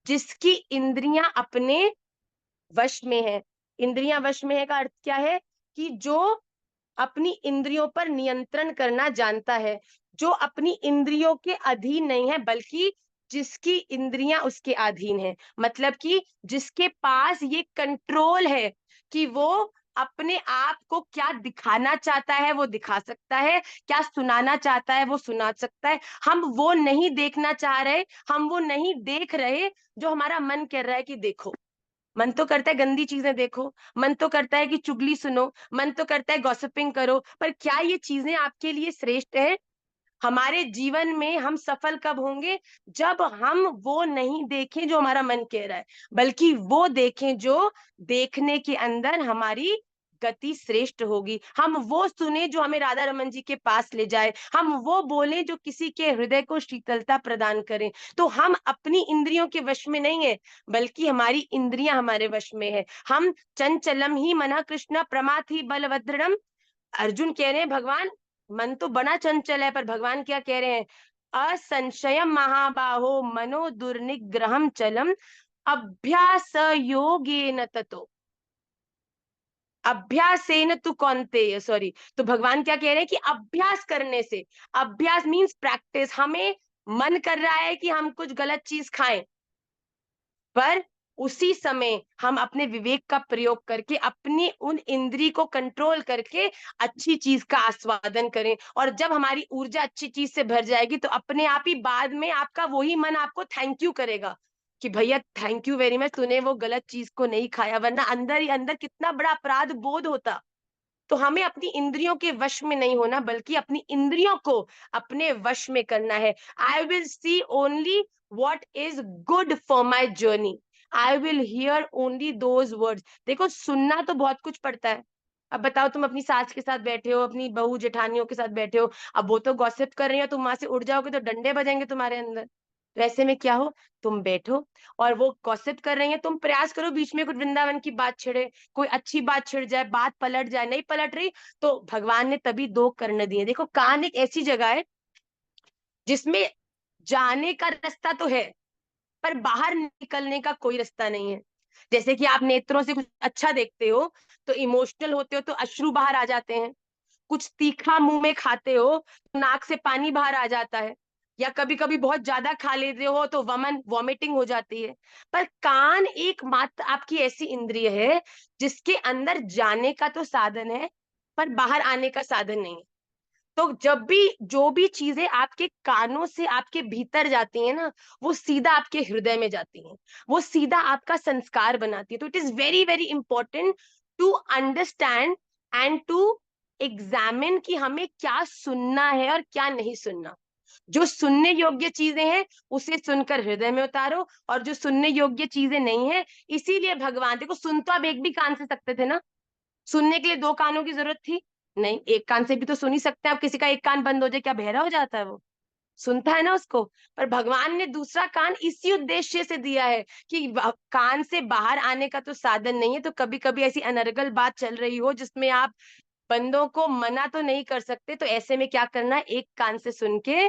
जिसकी इंद्रियां अपने वश में है। इंद्रियां वश में है का अर्थ क्या है? कि जो अपनी इंद्रियों पर नियंत्रण करना जानता है, जो अपनी इंद्रियों के अधीन नहीं है, बल्कि जिसकी इंद्रियां उसके अधीन है। मतलब कि जिसके पास ये कंट्रोल है कि वो अपने आप को क्या दिखाना चाहता है वो दिखा सकता है, क्या सुनाना चाहता है वो सुना सकता है। हम वो नहीं देखना चाह रहे, हम वो नहीं देख रहे जो हमारा मन कह रहा है कि देखो। मन तो करता है गंदी चीजें देखो, मन तो करता है कि चुगली सुनो, मन तो करता है गॉसिपिंग करो, पर क्या ये चीजें आपके लिए श्रेष्ठ है? हमारे जीवन में हम सफल कब होंगे? जब हम वो नहीं देखें जो हमारा मन कह रहा है, बल्कि वो देखें जो देखने के अंदर हमारी गति श्रेष्ठ होगी। हम वो सुने जो हमें राधा रमन जी के पास ले जाए, हम वो बोले जो किसी के हृदय को शीतलता प्रदान करें। तो हम अपनी इंद्रियों के वश में नहीं है, बल्कि हमारी इंद्रियां हमारे वश में है। हम चंचलम ही मना कृष्ण प्रमाथि बलभद्रम। अर्जुन कह रहे हैं भगवान मन तो बड़ा चंचल है, पर भगवान क्या कह रहे हैं? असंशयम महाबाहो मनो दुर्निग्रहम चलम अभ्यास योगेन ततो। अभ्यासेन तु कौन्तेय, सॉरी, तो भगवान क्या कह रहे हैं कि अभ्यास करने से, अभ्यास मीन्स प्रैक्टिस। हमें मन कर रहा है कि हम कुछ गलत चीज खाएं, पर उसी समय हम अपने विवेक का प्रयोग करके अपनी उन इंद्री को कंट्रोल करके अच्छी चीज का आस्वादन करें। और जब हमारी ऊर्जा अच्छी चीज से भर जाएगी तो अपने आप ही बाद में आपका वही मन आपको थैंक यू करेगा कि भैया थैंक यू वेरी मच, तूने वो गलत चीज को नहीं खाया, वरना अंदर ही अंदर कितना बड़ा अपराध बोध होता। तो हमें अपनी इंद्रियों के वश में नहीं होना, बल्कि अपनी इंद्रियों को अपने वश में करना है। I will see only what is good for my journey, I will hear only those words. देखो सुनना तो बहुत कुछ पड़ता है। अब बताओ, तुम अपनी सास के साथ बैठे हो, अपनी बहू जेठानियों के साथ बैठे हो, अब वो तो गॉसिप कर रही है, तुम वहां से उठ जाओगे तो डंडे बजेंगे तुम्हारे अंदर। तो ऐसे में क्या हो, तुम बैठो, और वो गॉसिप कर रही है, तुम प्रयास करो बीच में कुछ वृंदावन की बात छिड़े, कोई अच्छी बात छिड़ जाए, बात पलट जाए। नहीं पलट रही तो भगवान ने तभी दो कर्ण दिए। देखो कान एक ऐसी जगह है जिसमें जाने का रास्ता तो है, पर बाहर निकलने का कोई रास्ता नहीं है। जैसे कि आप नेत्रों से कुछ अच्छा देखते हो तो इमोशनल होते हो तो अश्रु बाहर आ जाते हैं, कुछ तीखा मुंह में खाते हो तो नाक से पानी बाहर आ जाता है, या कभी कभी बहुत ज्यादा खा लेते हो तो वमन वॉमिटिंग हो जाती है। पर कान एक मात्र आपकी ऐसी इंद्रिय है जिसके अंदर जाने का तो साधन है, पर बाहर आने का साधन नहीं है। तो जब भी जो भी चीजें आपके कानों से आपके भीतर जाती हैं ना, वो सीधा आपके हृदय में जाती हैं, वो सीधा आपका संस्कार बनाती है। तो it is very very important to understand and to examine कि हमें क्या सुनना है और क्या नहीं सुनना। जो सुनने योग्य चीजें हैं उसे सुनकर हृदय में उतारो, और जो सुनने योग्य चीजें नहीं है, इसीलिए भगवान, देखो सुन तो आप एक भी कान से सकते थे ना, सुनने के लिए दो कानों की जरूरत थी? नहीं, एक कान से भी तो सुन ही सकते हैं। अब किसी का एक कान बंद हो जाए क्या बहरा हो जाता है? वो सुनता है ना उसको। पर भगवान ने दूसरा कान इसी उद्देश्य से दिया है कि कान से बाहर आने का तो साधन नहीं है, तो कभी कभी ऐसी अनर्गल बात चल रही हो जिसमें आप बंदों को मना तो नहीं कर सकते, तो ऐसे में क्या करना है, एक कान से सुन के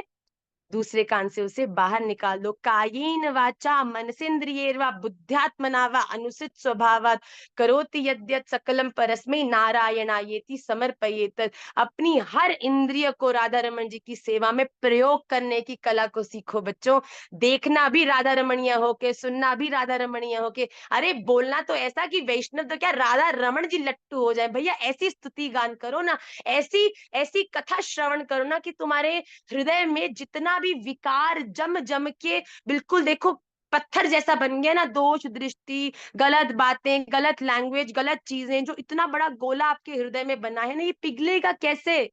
दूसरे कान से उसे बाहर निकाल दो। कायेन वाचा मनसेन्द्रियैर्वा बुद्ध्यात्मना वा अनुचित स्वभावात् करोति यद्यत् सकलम परस्मै नारायणायेति समर्पयेत। अपनी हर इंद्रिय को राधा रमन जी की सेवा में प्रयोग करने की कला को सीखो बच्चों। देखना भी राधा रमणीय होके, सुनना भी राधा रमणीय होके, अरे बोलना तो ऐसा कि वैष्णव तो क्या राधा रमन जी लट्टू हो जाए भैया। ऐसी स्तुति गान करो ना, ऐसी ऐसी कथा श्रवण करो ना कि तुम्हारे हृदय में जितना भी विकार जम जम के बिल्कुल देखो पत्थर जैसा बन गया ना, दोष दृष्टि, गलत बातें, गलत लैंग्वेज, गलत चीजें, जो इतना बड़ा गोला आपके हृदय में बना है ना, ये पिघलेगा कैसे?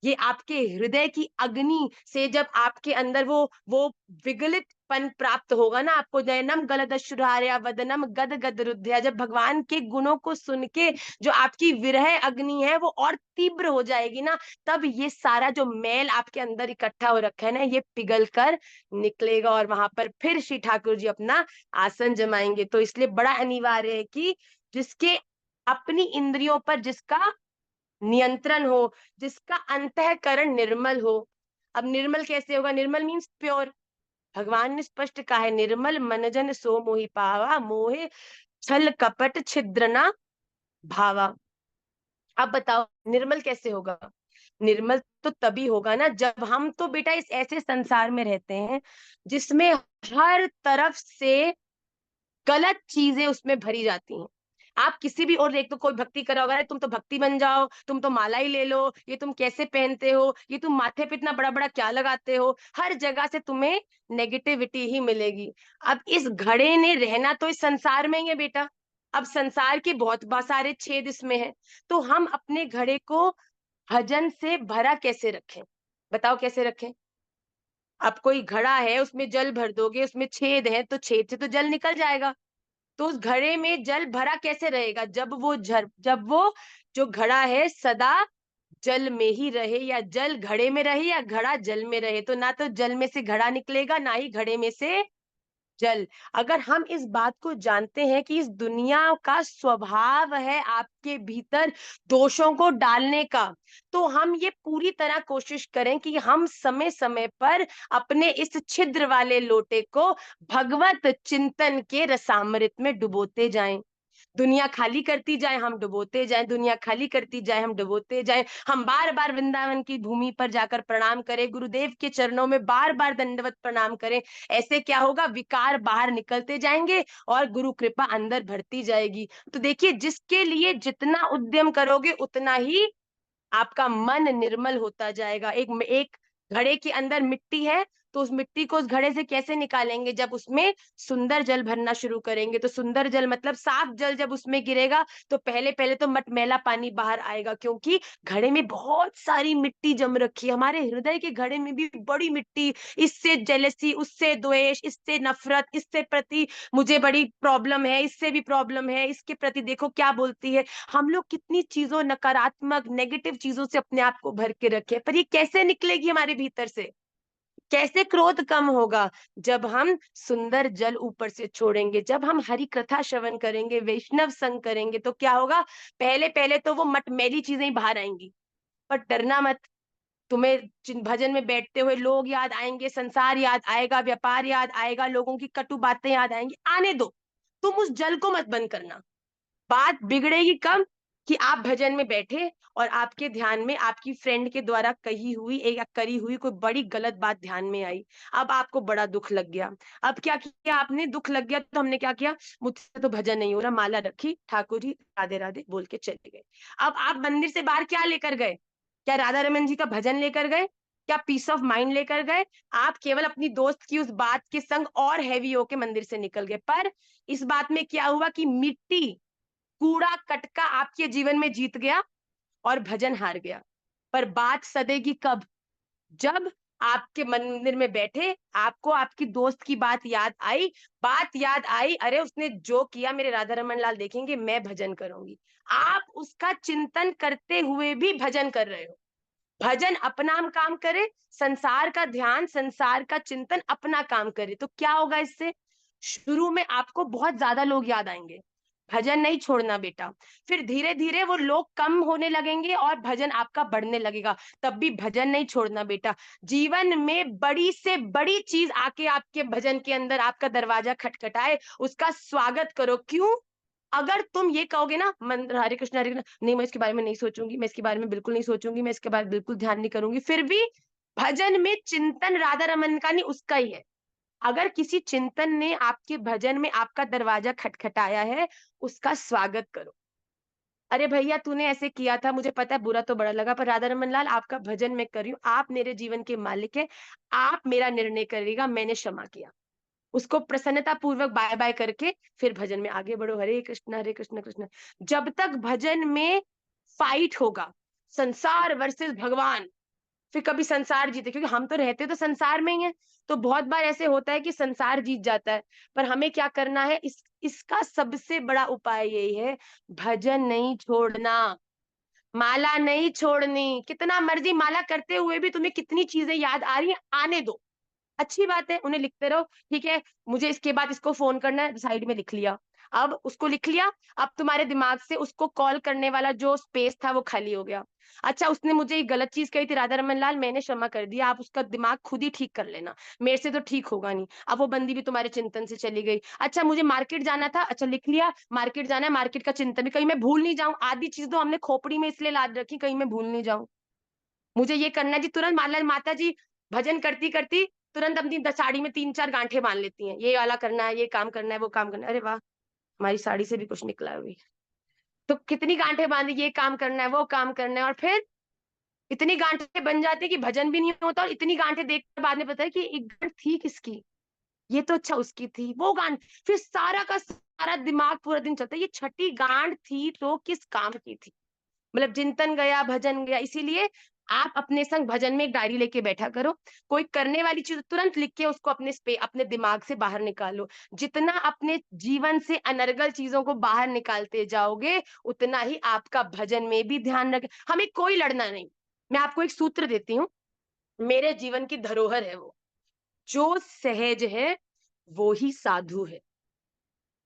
ये आपके हृदय की अग्नि से जब आपके अंदर वो विगलितपन प्राप्त होगा ना आपको, नयनम गलदश्रुहार्या वदनम गद गद रुद्धया, जब भगवान के गुणों को सुन के जो आपकी विरह अग्नि है वो और तीव्र हो जाएगी ना, तब ये सारा जो मैल आपके अंदर इकट्ठा हो रखा है ना, ये पिघल कर निकलेगा, और वहां पर फिर श्री ठाकुर जी अपना आसन जमाएंगे। तो इसलिए बड़ा अनिवार्य है कि जिसके अपनी इंद्रियों पर जिसका नियंत्रण हो, जिसका अंतःकरण निर्मल हो। अब निर्मल कैसे होगा? निर्मल मीन्स प्योर। भगवान ने स्पष्ट कहा है, निर्मल मनजन सो मोहि पावा, मोहे छल कपट छिद्र ना भावा। अब बताओ निर्मल कैसे होगा? निर्मल तो तभी होगा ना जब हम तो बेटा इस ऐसे संसार में रहते हैं जिसमें हर तरफ से गलत चीजें उसमें भरी जाती हैं। आप किसी भी और देख, तो कोई भक्ति कर रहा होगा, अरे तुम तो भक्ति बन जाओ, तुम तो माला ही ले लो, ये तुम कैसे पहनते हो, ये तुम माथे पे इतना बड़ा बड़ा क्या लगाते हो, हर जगह से तुम्हें नेगेटिविटी ही मिलेगी। अब इस घड़े ने रहना तो इस संसार में ही है बेटा। अब संसार के बहुत बहुत सारे छेद इसमें है, तो हम अपने घड़े को भजन से भरा कैसे रखें? बताओ कैसे रखें? अब कोई घड़ा है उसमें जल भर दोगे, उसमें छेद है तो छेद से तो जल निकल जाएगा। तो उस घड़े में जल भरा कैसे रहेगा? जब वो जो घड़ा है सदा जल में ही रहे, या जल घड़े में रहे, या घड़ा जल में रहे। तो ना तो जल में से घड़ा निकलेगा, ना ही घड़े में से जल। अगर हम इस बात को जानते हैं कि इस दुनिया का स्वभाव है आपके भीतर दोषों को डालने का, तो हम ये पूरी तरह कोशिश करें कि हम समय समय पर अपने इस छिद्र वाले लोटे को भगवत चिंतन के रसामृत में डुबोते जाएं। दुनिया खाली करती जाए, हम डुबोते जाएं, दुनिया खाली करती जाए, हम डुबोते जाएं। हम बार बार वृंदावन की भूमि पर जाकर प्रणाम करें, गुरुदेव के चरणों में बार बार दंडवत प्रणाम करें। ऐसे क्या होगा? विकार बाहर निकलते जाएंगे और गुरु कृपा अंदर भरती जाएगी। तो देखिए, जिसके लिए जितना उद्यम करोगे उतना ही आपका मन निर्मल होता जाएगा। एक घड़े के अंदर मिट्टी है, तो उस मिट्टी को उस घड़े से कैसे निकालेंगे? जब उसमें सुंदर जल भरना शुरू करेंगे। तो सुंदर जल मतलब साफ जल जब उसमें गिरेगा, तो पहले पहले तो मटमैला पानी बाहर आएगा, क्योंकि घड़े में बहुत सारी मिट्टी जम रखी है। हमारे हृदय के घड़े में भी बड़ी मिट्टी, इससे जेलसी, उससे द्वेष, इससे नफरत, इससे प्रति मुझे बड़ी प्रॉब्लम है, इससे भी प्रॉब्लम है, इसके प्रति देखो क्या बोलती है। हम लोग कितनी चीजों, नकारात्मक नेगेटिव चीजों से अपने आप को भर के रखे, पर ये कैसे निकलेगी हमारे भीतर से? कैसे क्रोध कम होगा? जब हम सुंदर जल ऊपर से छोड़ेंगे, जब हम हरि कथा श्रवण करेंगे, वैष्णव संग करेंगे, तो क्या होगा? पहले पहले तो वो मटमैली चीजें ही बाहर आएंगी, पर डरना मत। तुम्हें भजन में बैठते हुए लोग याद आएंगे, संसार याद आएगा, व्यापार याद आएगा, लोगों की कटु बातें याद आएंगी, आने दो। तुम उस जल को मत बंद करना। बात बिगड़ेगी कब? कि आप भजन में बैठे और आपके ध्यान में आपकी फ्रेंड के द्वारा कही हुई या करी हुई कोई बड़ी गलत बात ध्यान में आई। अब आपको बड़ा दुख लग गया। अब क्या किया आपने? दुख लग गया तो हमने क्या किया? मुझसे तो भजन नहीं हो रहा, माला रखी, ठाकुर जी राधे राधे बोल के चले गए। अब आप मंदिर से बाहर क्या लेकर गए? क्या राधा रमन जी का भजन लेकर गए? क्या पीस ऑफ माइंड लेकर गए? आप केवल अपनी दोस्त की उस बात के संग और हैवी होके मंदिर से निकल गए। पर इस बात में क्या हुआ कि मिट्टी, कूड़ा कटका आपके जीवन में जीत गया और भजन हार गया। पर बात सदेगी कब? जब आपके मंदिर में बैठे आपको आपकी दोस्त की बात याद आई, अरे उसने जो किया मेरे राधा रमन लाल देखेंगे, मैं भजन करूंगी। आप उसका चिंतन करते हुए भी भजन कर रहे हो। भजन अपना काम करे, संसार का ध्यान, संसार का चिंतन अपना काम करे, तो क्या होगा इससे? शुरू में आपको बहुत ज्यादा लोग याद आएंगे। भजन नहीं छोड़ना बेटा। फिर धीरे धीरे वो लोग कम होने लगेंगे और भजन आपका बढ़ने लगेगा। तब भी भजन नहीं छोड़ना बेटा। जीवन में बड़ी से बड़ी चीज आके आपके भजन के अंदर आपका दरवाजा खटखटाए, उसका स्वागत करो। क्यों? अगर तुम ये कहोगे ना, मंत्र हरे कृष्ण हरे कृष्ण, नहीं मैं इसके बारे में नहीं सोचूंगी, मैं इसके बारे में बिल्कुल नहीं सोचूंगी, मैं इसके बारे में बिल्कुल ध्यान नहीं करूंगी, फिर भी भजन में चिंतन राधा रमन का नहीं, उसका ही है। अगर किसी चिंतन ने आपके भजन में आपका दरवाजा खटखटाया है, उसका स्वागत करो। अरे भैया तूने ऐसे किया था, मुझे पता है बुरा तो बड़ा लगा, पर राधा रमन लाल आपका भजन मैं कर रही हूँ, आप मेरे जीवन के मालिक है, आप मेरा निर्णय करिएगा, मैंने क्षमा किया। उसको प्रसन्नता पूर्वक बाय बाय करके फिर भजन में आगे बढ़ो। हरे कृष्ण कृष्ण। जब तक भजन में फाइट होगा, संसार वर्सेस भगवान, फिर कभी संसार जीते, क्योंकि हम तो रहते तो संसार में ही है। तो बहुत बार ऐसे होता है कि संसार जीत जाता है। पर हमें क्या करना है? इसका सबसे बड़ा उपाय यही है, भजन नहीं छोड़ना, माला नहीं छोड़नी। कितना मर्जी माला करते हुए भी तुम्हें कितनी चीजें याद आ रही है, आने दो, अच्छी बात है, उन्हें लिखते रहो। ठीक है, मुझे इसके बाद इसको फोन करना है, साइड में लिख लिया। अब उसको लिख लिया, अब तुम्हारे दिमाग से उसको कॉल करने वाला जो स्पेस था वो खाली हो गया। अच्छा, उसने मुझे ये गलत चीज कही थी राधा रमन लाल, मैंने क्षमा कर दिया, आप उसका दिमाग खुद ही ठीक कर लेना, मेरे से तो ठीक होगा नहीं। अब वो बंदी भी तुम्हारे चिंतन से चली गई। अच्छा, मुझे मार्केट जाना था, अच्छा लिख लिया, मार्केट जाना है, मार्केट का चिंतन भी, कहीं मैं भूल नहीं जाऊं। आधी चीज तो हमने खोपड़ी में इसलिए लाद रखी, कहीं मैं भूल नहीं जाऊं। मुझे ये करना है जी, तुरंत मान लो माता जी भजन करती करती तुरंत अपनी साड़ी में 3-4 गांठे बांध लेती हैं, ये वाला करना है, ये काम करना है, वो काम करना है। अरे वाह, हमारी साड़ी से भी कुछ निकला है अभी। तो कितनी गांठे बांधी, ये काम करना है, वो काम करना है, और फिर इतनी गांठे बन जाती है कि भजन भी नहीं होता। और इतनी गांठे देखकर बाद में पता है कि एक गांठ थी किसकी, ये तो अच्छा उसकी थी वो गांठ। फिर सारा का सारा दिमाग पूरा दिन चलता है, ये छठी गांठ थी तो किस काम की थी। मतलब चिंतन गया, भजन गया। इसीलिए आप अपने संग भजन में एक डायरी लेके बैठा करो। कोई करने वाली चीज तुरंत लिख के उसको अपने दिमाग से बाहर निकालो। जितना अपने जीवन से अनर्गल चीजों को बाहर निकालते जाओगे, उतना ही आपका भजन में भी ध्यान रखे। हमें कोई लड़ना नहीं। मैं आपको एक सूत्र देती हूँ, मेरे जीवन की धरोहर है वो, जो सहज है वो ही साधु है।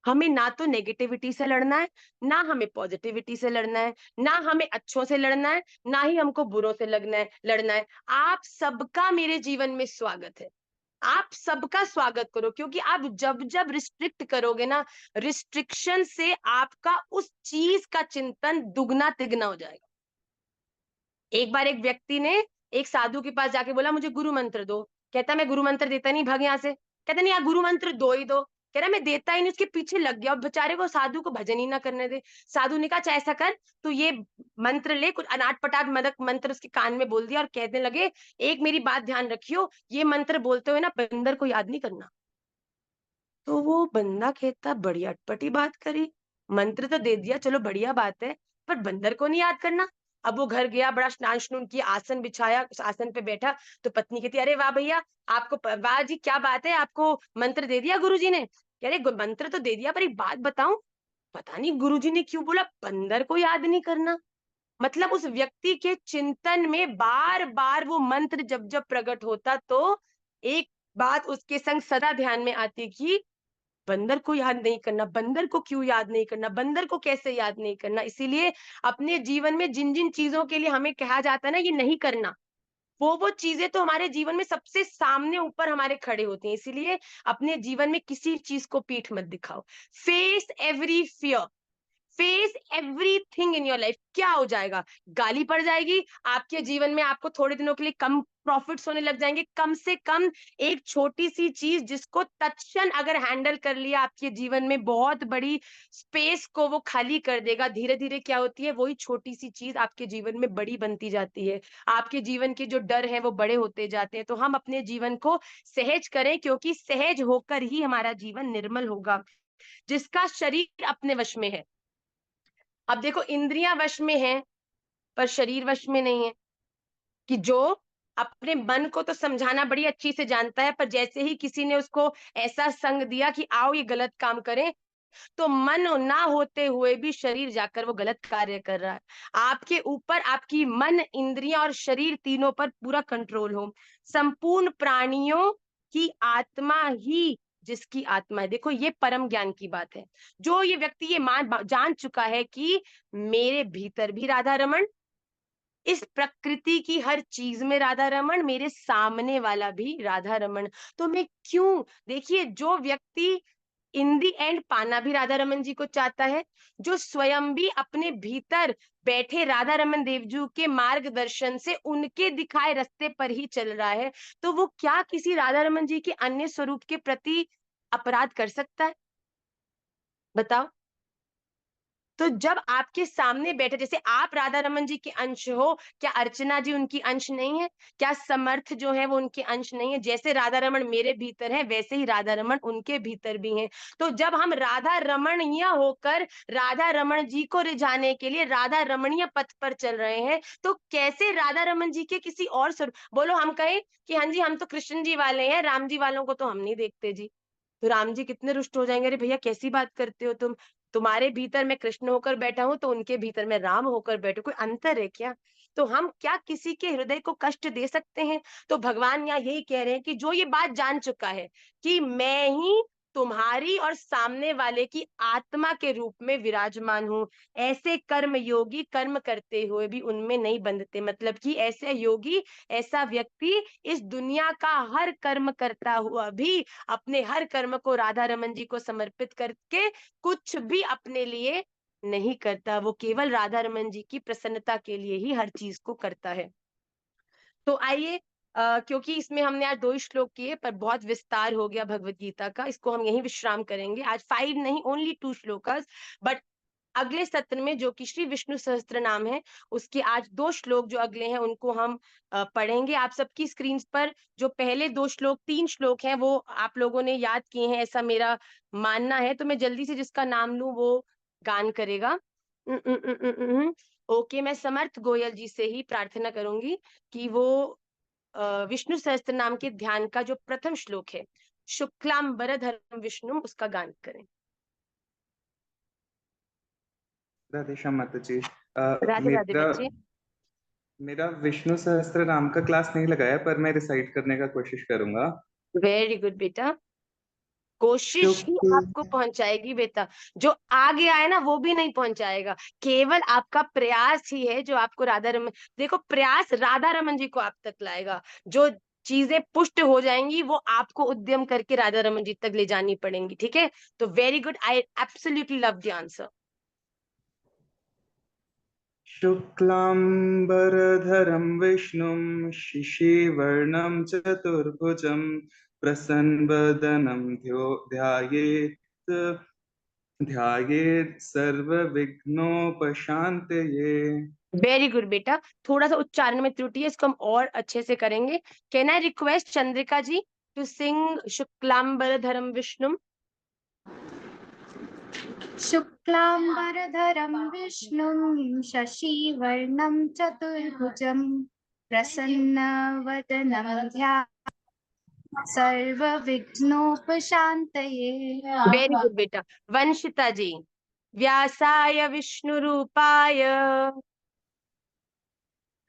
हमें ना तो नेगेटिविटी से लड़ना है, ना हमें पॉजिटिविटी से लड़ना है, ना हमें अच्छों से लड़ना है, ना ही हमको बुरों से लड़ना है। आप सबका मेरे जीवन में स्वागत है। आप सबका स्वागत करो, क्योंकि आप जब जब रिस्ट्रिक्ट करोगे ना, रिस्ट्रिक्शन से आपका उस चीज का चिंतन दुगना तिगना हो जाएगा। एक बार एक व्यक्ति ने एक साधु के पास जाके बोला, मुझे गुरु मंत्र दो। कहता, मैं गुरु मंत्र देता नहीं, भाग यहाँ से। कहता, नहीं, यार गुरु मंत्र दो ही दो। कह रहा, मैं देता ही नहीं। उसके पीछे लग गया और बेचारे को, साधु को भजन ही ना करने दे। साधु ने कहा, अच्छा ऐसा कर, तू ये मंत्र ले। कुछ अनाट पटाट मदक मंत्र उसके कान में बोल दिया और कहने लगे, एक मेरी बात ध्यान रखियो, ये मंत्र बोलते हुए ना बंदर को याद नहीं करना। तो वो बंदा कहता, बड़ी अटपटी बात करी, मंत्र तो दे दिया, चलो बढ़िया बात है, पर बंदर को नहीं याद करना। अब वो घर गया, बड़ा स्नान स्नून किया, आसन बिछाया, उस आसन पे बैठा। तो पत्नी कहती, अरे वाह भैया, वाह जी, क्या बात है, आपको मंत्र दे दिया गुरुजी ने? कह रहे, मंत्र तो दे दिया, पर एक बात बताऊं, पता नहीं गुरुजी ने क्यों बोला बंदर को याद नहीं करना। मतलब उस व्यक्ति के चिंतन में बार बार वो मंत्र जब जब प्रकट होता, तो एक बात उसके संग सदा ध्यान में आती कि बंदर को याद नहीं करना, बंदर को क्यों याद नहीं करना, बंदर को कैसे याद नहीं करना। इसीलिए अपने जीवन में जिन जिन चीजों के लिए हमें कहा जाता है ना ये नहीं करना, वो चीजें तो हमारे जीवन में सबसे सामने ऊपर हमारे खड़े होती हैं। इसीलिए अपने जीवन में किसी चीज को पीठ मत दिखाओ। Face every fear, face everything in your life. क्या हो जाएगा? गाली पड़ जाएगी आपके जीवन में, आपको थोड़े दिनों के लिए कम प्रॉफिट्स होने लग जाएंगे। कम से कम एक छोटी सी चीज जिसको तत्क्षण अगर हैंडल कर लिया, आपके जीवन में बहुत बड़ी स्पेस को वो खाली कर देगा। धीरे धीरे क्या होती है, वही छोटी सी चीज आपके जीवन में बड़ी बनती जाती है। आपके जीवन के जो डर है वो बड़े होते जाते हैं। तो हम अपने जीवन को सहज करें, क्योंकि सहज होकर ही हमारा जीवन निर्मल होगा। जिसका शरीर अपने वश में है, अब देखो, इंद्रियां वश में है पर शरीर वश में नहीं है। कि जो अपने मन को तो समझाना बड़ी अच्छी से जानता है, पर जैसे ही किसी ने उसको ऐसा संग दिया कि आओ ये गलत काम करें, तो मन ना होते हुए भी शरीर जाकर वो गलत कार्य कर रहा है। आपके ऊपर आपकी मन, इंद्रियां और शरीर तीनों पर पूरा कंट्रोल हो। संपूर्ण प्राणियों की आत्मा ही जिसकी आत्मा है। देखो, ये परम ज्ञान की बात है। जो ये व्यक्ति ये जान चुका है कि मेरे भीतर भी राधा रमन, इस प्रकृति की हर चीज में राधा रमन, मेरे सामने वाला भी राधा रमन, तो मैं क्यों। देखिए, जो व्यक्ति इन दी एंड पाना भी राधा रमन जी को चाहता है, जो स्वयं भी अपने भीतर बैठे राधा रमन देवजू के मार्गदर्शन से उनके दिखाए रास्ते पर ही चल रहा है, तो वो क्या किसी राधा रमन जी के अन्य स्वरूप के प्रति अपराध कर सकता है? बताओ। तो जब आपके सामने बैठे, जैसे आप राधा रमन जी के अंश हो, क्या अर्चना जी उनकी अंश नहीं है? क्या समर्थ जो है वो उनके अंश नहीं है? जैसे राधा रमन मेरे भीतर है, वैसे ही राधा रमन उनके भीतर भी हैं। तो जब हम राधा रमणीय होकर राधा रमन जी को रिझाने के लिए राधा रमणीय पथ पर चल रहे हैं, तो कैसे राधा रमन जी के किसी और स्वरूप, बोलो हम कहें कि हाँ जी हम तो कृष्ण जी वाले हैं, राम जी वालों को तो हम नहीं देखते जी, तो राम जी कितने रुष्ट हो जाएंगे, अरे भैया कैसी बात करते हो तुम, तुम्हारे भीतर मैं कृष्ण होकर बैठा हूं, तो उनके भीतर मैं राम होकर बैठू, कोई अंतर है क्या? तो हम क्या किसी के हृदय को कष्ट दे सकते हैं? तो भगवान यहाँ यही कह रहे हैं कि जो ये बात जान चुका है कि मैं ही तुम्हारी और सामने वाले की आत्मा के रूप में विराजमान हूं, ऐसे कर्म योगी कर्म करते हुए भी उनमें नहीं बंधते। मतलब कि ऐसे योगी, ऐसा व्यक्ति इस दुनिया का हर कर्म करता हुआ भी अपने हर कर्म को राधा रमन जी को समर्पित करके कुछ भी अपने लिए नहीं करता। वो केवल राधा रमन जी की प्रसन्नता के लिए ही हर चीज को करता है। तो आइए, क्योंकि इसमें हमने आज 2 ही श्लोक किए, पर बहुत विस्तार हो गया भगवत गीता का, इसको हम यहीं विश्राम करेंगे। आज 5 नहीं, ओनली 2 श्लोकास। बट अगले सत्र में, जो कि श्री विष्णु सहस्त्र नाम है, उसके आज 2 श्लोक जो अगले हैं उनको हम पढ़ेंगे। आप सबकी स्क्रीन पर जो पहले 2 श्लोक, 3 श्लोक हैं, वो आप लोगों ने याद किए हैं, ऐसा मेरा मानना है। तो मैं जल्दी से जिसका नाम लूं वो गान करेगा। ओके, मैं समर्थ गोयल जी से ही प्रार्थना करूंगी कि वो विष्णु सहस्त्र नाम के ध्यान का जो प्रथम श्लोक है, शुक्लांबरधरम विष्णु, उसका गान करें। राधे श्याम माता जी। राधे राधे मेरा बच्चे। मेरा विष्णु सहस्त्र नाम का क्लास नहीं लगाया, पर मैं रिसाइट करने का कोशिश करूंगा। वेरी गुड बेटा, कोशिश ही शुक्ल आपको पहुंचाएगी बेटा। जो आ गया है ना वो भी नहीं पहुंचाएगा, केवल आपका प्रयास ही है जो आपको राधा रमन, देखो प्रयास राधा रमन जी को आप तक लाएगा। जो चीजें पुष्ट हो जाएंगी वो आपको उद्यम करके राधा रमन जी तक ले जानी पड़ेंगी, ठीक है? तो very good, I absolutely love the answer. शुक्लांबरधरं विष्णुं शिशिवर्णं चतुर्भुजं प्रसन्नवदनं ध्यायेत् ध्यायेत् सर्वविघ्नोपशान्तये। वेरी गुड बेटा, थोड़ा सा उच्चारण में त्रुटि है, इसको हम और अच्छे से करेंगे। Can I request Chandrika ji to sing शुक्लांबरधरम विष्णु? शुक्लांबरधरं विष्णुं शशिवर्णं चतुर्भुजं प्रसन्नवदनं ध्यायेत् सर्वविघ्नोपशान्तये। वेरी गुड बेटा। वंशिता जी, व्यासाय विष्णु रूपाय,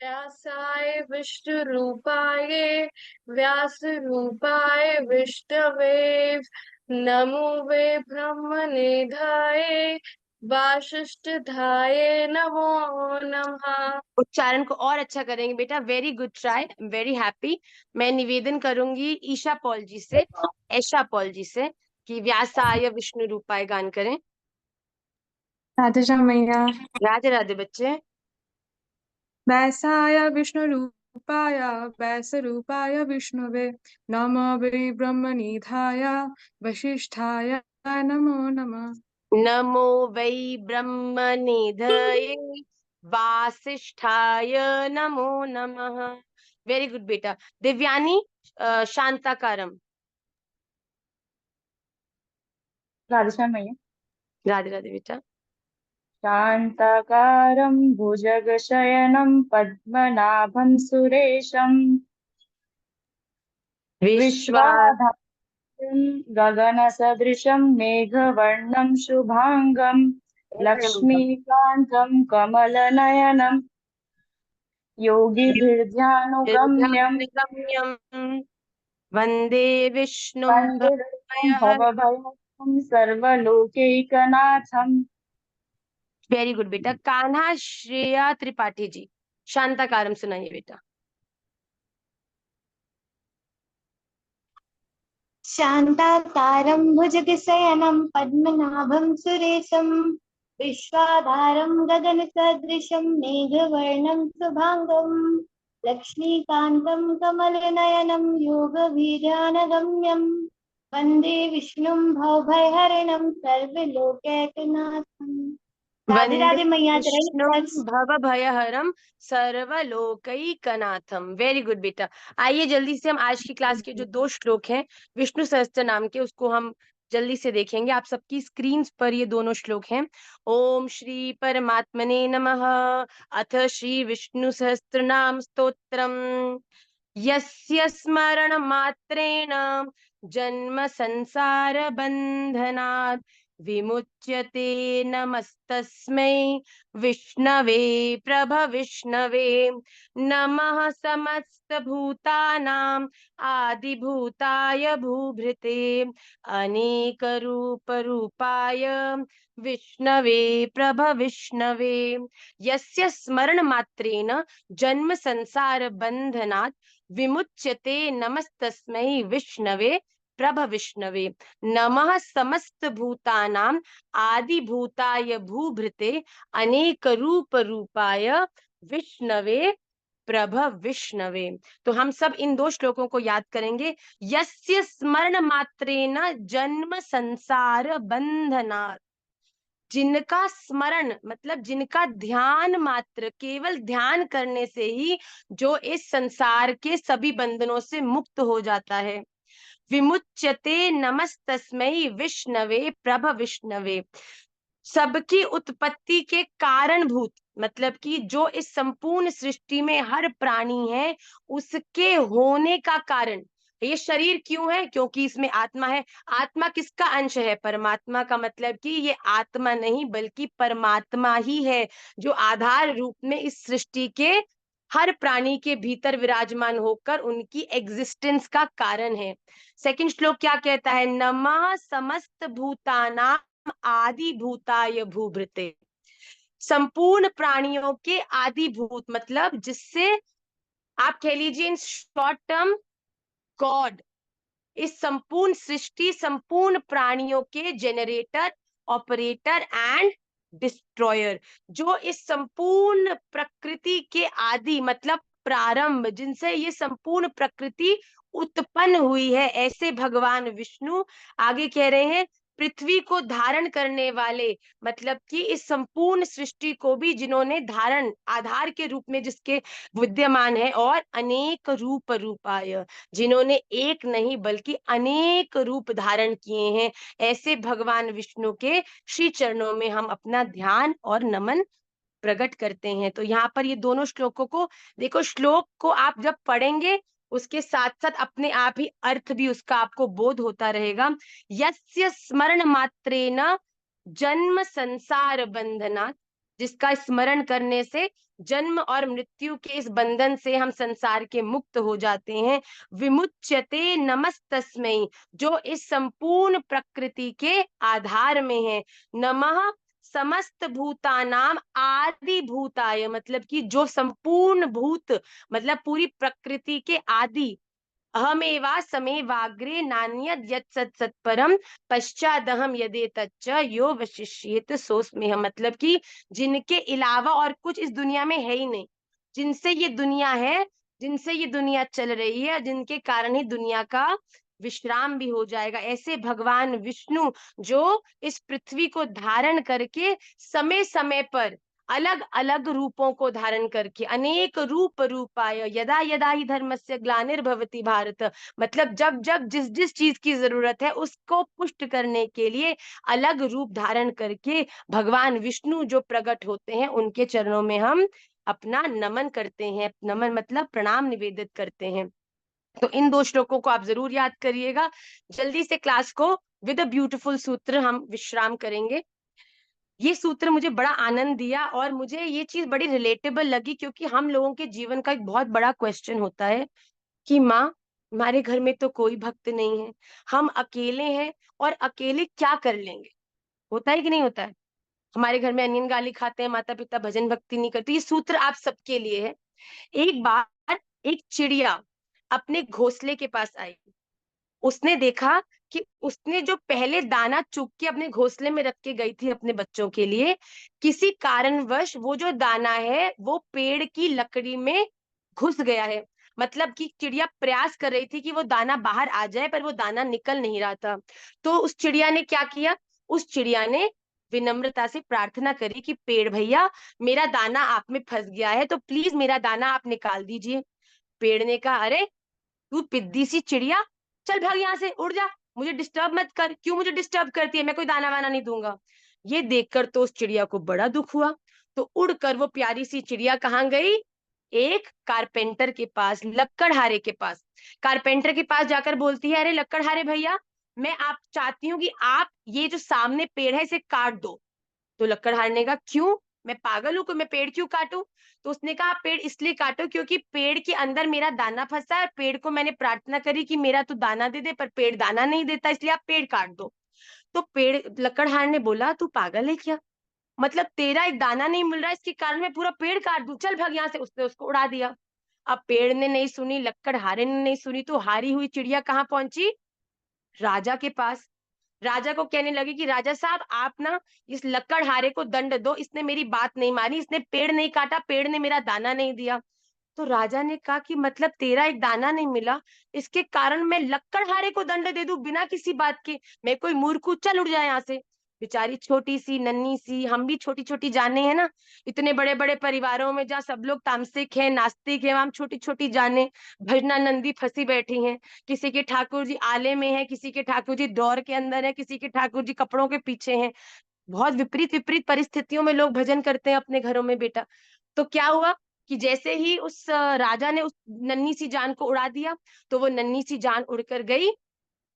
व्यासाय विष्णुरूपाय व्यासरूपाय विष्णवे नमो वे ब्रह्मनिधाय वासिष्ठधाय नमो नमः। उच्चारण को और अच्छा करेंगे बेटा, very good try, very happy. मैं निवेदन करूंगी ईशा पॉल जी से, ऐशा पॉल जी से, कि व्यासाय विष्णु रूपाय गान करें। राधे श्याम मैया। राधे राधे बच्चे। व्यासाय विष्णुरूपाय व्यासरूपाय विष्णुवे नमो वै ब्रह्मनिधाय वसिष्ठाय नमो नमः। नमो वै ब्रह्मनिधये वासिष्ठाय नमो नमः। वेरी गुड बेटा। दिव्यानी, शांताकारम। राधे श्याम मैया। राधे राधे बेटा। शान्ताकारं भुजगशयनं पद्मनाभं सुरेशं विश्वा विश्वाधारं गगनसदृशं मेघवर्णं शुभांगं लक्ष्मीकान्तं कमलनयनं योगिभिर्ध्यानुगम्यं गम्यम वंदे विष्णुं वन्दे भवभयहरं। भवभयहरं सर्वलोकैकनाथम्। वेरी गुड बेटा। कान्हा श्रेया त्रिपाठी जी, शांताकारम सुनाइए बेटा। शान्ताकारं भुजगशयनं पद्मनाभं सुरेशं विश्वाधारं गगनसदृशं मेघवर्णं शुभांगं लक्ष्मीकान्तं कमलनयनं योगवीर्यानगम्यं वन्दे विष्णुं भवभयहरिणं सर्वलोकैकनाथम्। राधे वंदे राधे मैया विष्णुं तेरा भवभयहरं सर्वलोकैकनाथम। वेरी गुड बेटा। आइए जल्दी से हम आज की क्लास के जो 2 श्लोक हैं विष्णु सहस्त्र नाम के, उसको हम जल्दी से देखेंगे। आप सबकी स्क्रीन पर ये दोनों श्लोक हैं। ओम श्री परमात्मने नमः। अथ श्री विष्णु सहस्त्र नाम स्तोत्रम। यस्य स्मरण मात्रेण जन्म संसार बंधनात् विमुच्यते। नमस्तस्मै विष्णवे प्रभविष्णवे। नमः समस्तभूतानां आदिभूताय भूभृते अनेकरूपरूपाय विष्णवे प्रभविष्णवे। यस्य स्मरण मात्रेण जन्म संसार बंधनात् विमुच्यते। नमस्तस्मै विष्णवे प्रभविष्णवे। नमः समस्त भूतानां आदि भूताय भूभृते अनेक रूप रूपाय विष्णवे प्रभ विष्णवे। तो हम सब इन 2 श्लोकों को याद करेंगे। यस्य स्मरण मात्रेण जन्म संसार बंधनात्, जिनका स्मरण मतलब जिनका ध्यान मात्र, केवल ध्यान करने से ही जो इस संसार के सभी बंधनों से मुक्त हो जाता है। विमुच्यते। नमस्तस्मै विष्णवे प्रभ विष्णवे। सबकी उत्पत्ति के कारणभूत मतलब कि जो इस संपूर्ण सृष्टि में हर प्राणी है उसके होने का कारण। ये शरीर क्यों है? क्योंकि इसमें आत्मा है। आत्मा किसका अंश है? परमात्मा का। मतलब कि ये आत्मा नहीं बल्कि परमात्मा ही है जो आधार रूप में इस सृष्टि के हर प्राणी के भीतर विराजमान होकर उनकी एग्जिस्टेंस का कारण है। सेकंड श्लोक क्या कहता है? नमः समस्त भूतानां आदि भूताय भूभृते। संपूर्ण प्राणियों के आदि भूत, मतलब जिससे आप कह लीजिए इन शॉर्ट टर्म गॉड, इस संपूर्ण सृष्टि संपूर्ण प्राणियों के जेनरेटर, ऑपरेटर एंड डिस्ट्रॉयर, जो इस संपूर्ण प्रकृति के आदि मतलब प्रारंभ, जिनसे ये संपूर्ण प्रकृति उत्पन्न हुई है, ऐसे भगवान विष्णु आगे कह रहे हैं पृथ्वी को धारण करने वाले, मतलब कि इस संपूर्ण सृष्टि को भी जिन्होंने धारण आधार के रूप में जिसके विद्यमान है, और अनेक रूप रूपाय, जिन्होंने एक नहीं बल्कि अनेक रूप धारण किए हैं, ऐसे भगवान विष्णु के श्री चरणों में हम अपना ध्यान और नमन प्रकट करते हैं। तो यहाँ पर ये दोनों श्लोकों को देखो, श्लोक को आप जब पढ़ेंगे उसके साथ साथ अपने आप ही अर्थ भी उसका आपको बोध होता रहेगा। यस्य स्मरण मात्रेण जन्म संसार बंधनात्, जिसका स्मरण करने से जन्म और मृत्यु के इस बंधन से हम संसार के मुक्त हो जाते हैं। विमुच्यते नमस्तस्मै, जो इस संपूर्ण प्रकृति के आधार में है। नमः समस्त भूतानां आदि भूताय, मतलब कि जो संपूर्ण भूत मतलब पूरी प्रकृति के आदि, अहमेवा समेवाग्रे नान्यद यत् सत् सत्परम पश्चादहम यदेतच्च यो वशिष्येत सोऽस्म्यहम्, मतलब कि जिनके अलावा और कुछ इस दुनिया में है ही नहीं, जिनसे ये दुनिया है, जिनसे ये दुनिया चल रही है, जिनके कारण ही दुनिया का विश्राम भी हो जाएगा, ऐसे भगवान विष्णु जो इस पृथ्वी को धारण करके समय समय पर अलग अलग रूपों को धारण करके, अनेक रूप रूपाय यदा यदा ही धर्मस्य ग्लानिर्भवति भारत, मतलब जब जब जिस जिस चीज की जरूरत है उसको पुष्ट करने के लिए अलग रूप धारण करके भगवान विष्णु जो प्रकट होते हैं, उनके चरणों में हम अपना नमन करते हैं। नमन मतलब प्रणाम निवेदित करते हैं। तो इन दो श्लोकों को आप जरूर याद करिएगा। जल्दी से क्लास को विद अ ब्यूटीफुल सूत्र हम विश्राम करेंगे। ये सूत्र मुझे बड़ा आनंद दिया और मुझे ये चीज बड़ी रिलेटेबल लगी, क्योंकि हम लोगों के जीवन का एक बहुत बड़ा क्वेश्चन होता है कि माँ, हमारे घर में तो कोई भक्त नहीं है, हम अकेले हैं और अकेले क्या कर लेंगे। होता है कि नहीं होता है? हमारे घर में अनियन गाली खाते हैं, माता पिता भजन भक्ति नहीं करते। ये सूत्र आप सबके लिए है। एक बार एक चिड़िया अपने घोंसले के पास आई। उसने देखा कि उसने जो पहले दाना चुग के अपने घोंसले में रख के गई थी अपने बच्चों के लिए, किसी कारणवश वो जो दाना है वो पेड़ की लकड़ी में घुस गया है। मतलब कि चिड़िया प्रयास कर रही थी कि वो दाना बाहर आ जाए, पर वो दाना निकल नहीं रहा था। तो उस चिड़िया ने क्या किया? उस चिड़िया ने विनम्रता से प्रार्थना करी कि पेड़ भैया, मेरा दाना आप में फंस गया है, तो प्लीज मेरा दाना आप निकाल दीजिए। पेड़ ने कहा, अरे तू पिद्दी सी चिड़िया, चल भाग यहाँ से, उड़ जा, मुझे डिस्टर्ब मत कर। क्यों मुझे डिस्टर्ब करती है? मैं कोई दाना वाना नहीं दूंगा। ये देखकर तो उस चिड़िया को बड़ा दुख हुआ। तो उड़कर वो प्यारी सी चिड़िया कहाँ गई? एक कारपेंटर के पास, लक्कड़हारे के पास। कारपेंटर के पास जाकर बोलती है, अरे लक्कड़हारे भैया, मैं आप चाहती हूँ कि आप ये जो सामने पेड़ है इसे काट दो। तो लक्कड़हारे ने कहा, क्यों, मैं पागल हूं कि मैं पेड़ क्यों काटूं? तो उसने कहा, पेड़ इसलिए काटो क्योंकि पेड़ के अंदर मेरा दाना फंसा है, पेड़ को मैंने प्रार्थना करी कि मेरा तो दाना दे दे, पर पेड़ दाना नहीं देता, इसलिए आप पेड़ काट दो। तो पेड़ लकड़हार ने बोला, तू पागल है क्या? मतलब तेरा एक दाना नहीं मिल रहा है, इसके कारण मैं पूरा पेड़ काट दूं, चल भाग यहाँ से। उसने उसको उड़ा दिया। अब पेड़ ने नहीं सुनी, लकड़हारे ने नहीं सुनी, तो हारी हुई चिड़िया कहाँ पहुंची? राजा के पास। राजा को कहने लगी कि राजा साहब, आप ना इस लकड़हारे को दंड दो, इसने मेरी बात नहीं मानी, इसने पेड़ नहीं काटा, पेड़ ने मेरा दाना नहीं दिया। तो राजा ने कहा कि मतलब तेरा एक दाना नहीं मिला, इसके कारण मैं लक्कड़हारे को दंड दे दूं बिना किसी बात के? मैं कोई मूर्ख हूं? चल उड़ जाए यहाँ से। बेचारी छोटी सी नन्ही सी, हम भी छोटी छोटी जाने हैं ना, इतने बड़े बड़े परिवारों में जहाँ सब लोग तामसिक हैं, नास्तिक हैं, हम छोटी छोटी जाने भजनानंदी फंसी बैठी हैं। किसी के ठाकुर जी आले में है, किसी के ठाकुर जी डोर के अंदर है, किसी के ठाकुर जी कपड़ों के पीछे हैं। बहुत विपरीत विपरीत परिस्थितियों में लोग भजन करते हैं अपने घरों में बेटा। तो क्या हुआ कि जैसे ही उस राजा ने उस नन्ही सी जान को उड़ा दिया, तो वो नन्ही सी जान उड़कर गई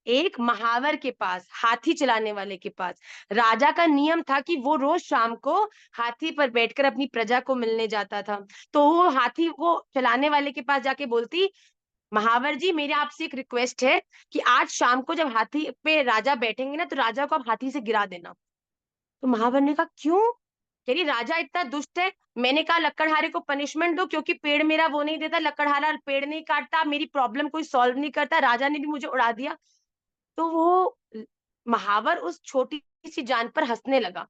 एक महावर के पास, हाथी चलाने वाले के पास। राजा का नियम था कि वो रोज शाम को हाथी पर बैठकर अपनी प्रजा को मिलने जाता था। तो वो हाथी को चलाने वाले के पास जाके बोलती, महावर जी मेरी आपसे एक रिक्वेस्ट है कि आज शाम को जब हाथी पे राजा बैठेंगे ना, तो राजा को आप हाथी से गिरा देना। तो महावर ने कहा क्यों? कह रही राजा इतना दुष्ट है, मैंने कहा लकड़हारे को पनिशमेंट दो, क्योंकि पेड़ मेरा वो नहीं देता, लकड़हारा पेड़ नहीं काटता, मेरी प्रॉब्लम कोई सॉल्व नहीं करता, राजा ने भी मुझे उड़ा दिया। तो वो महावर उस छोटी सी जान पर हंसने लगा,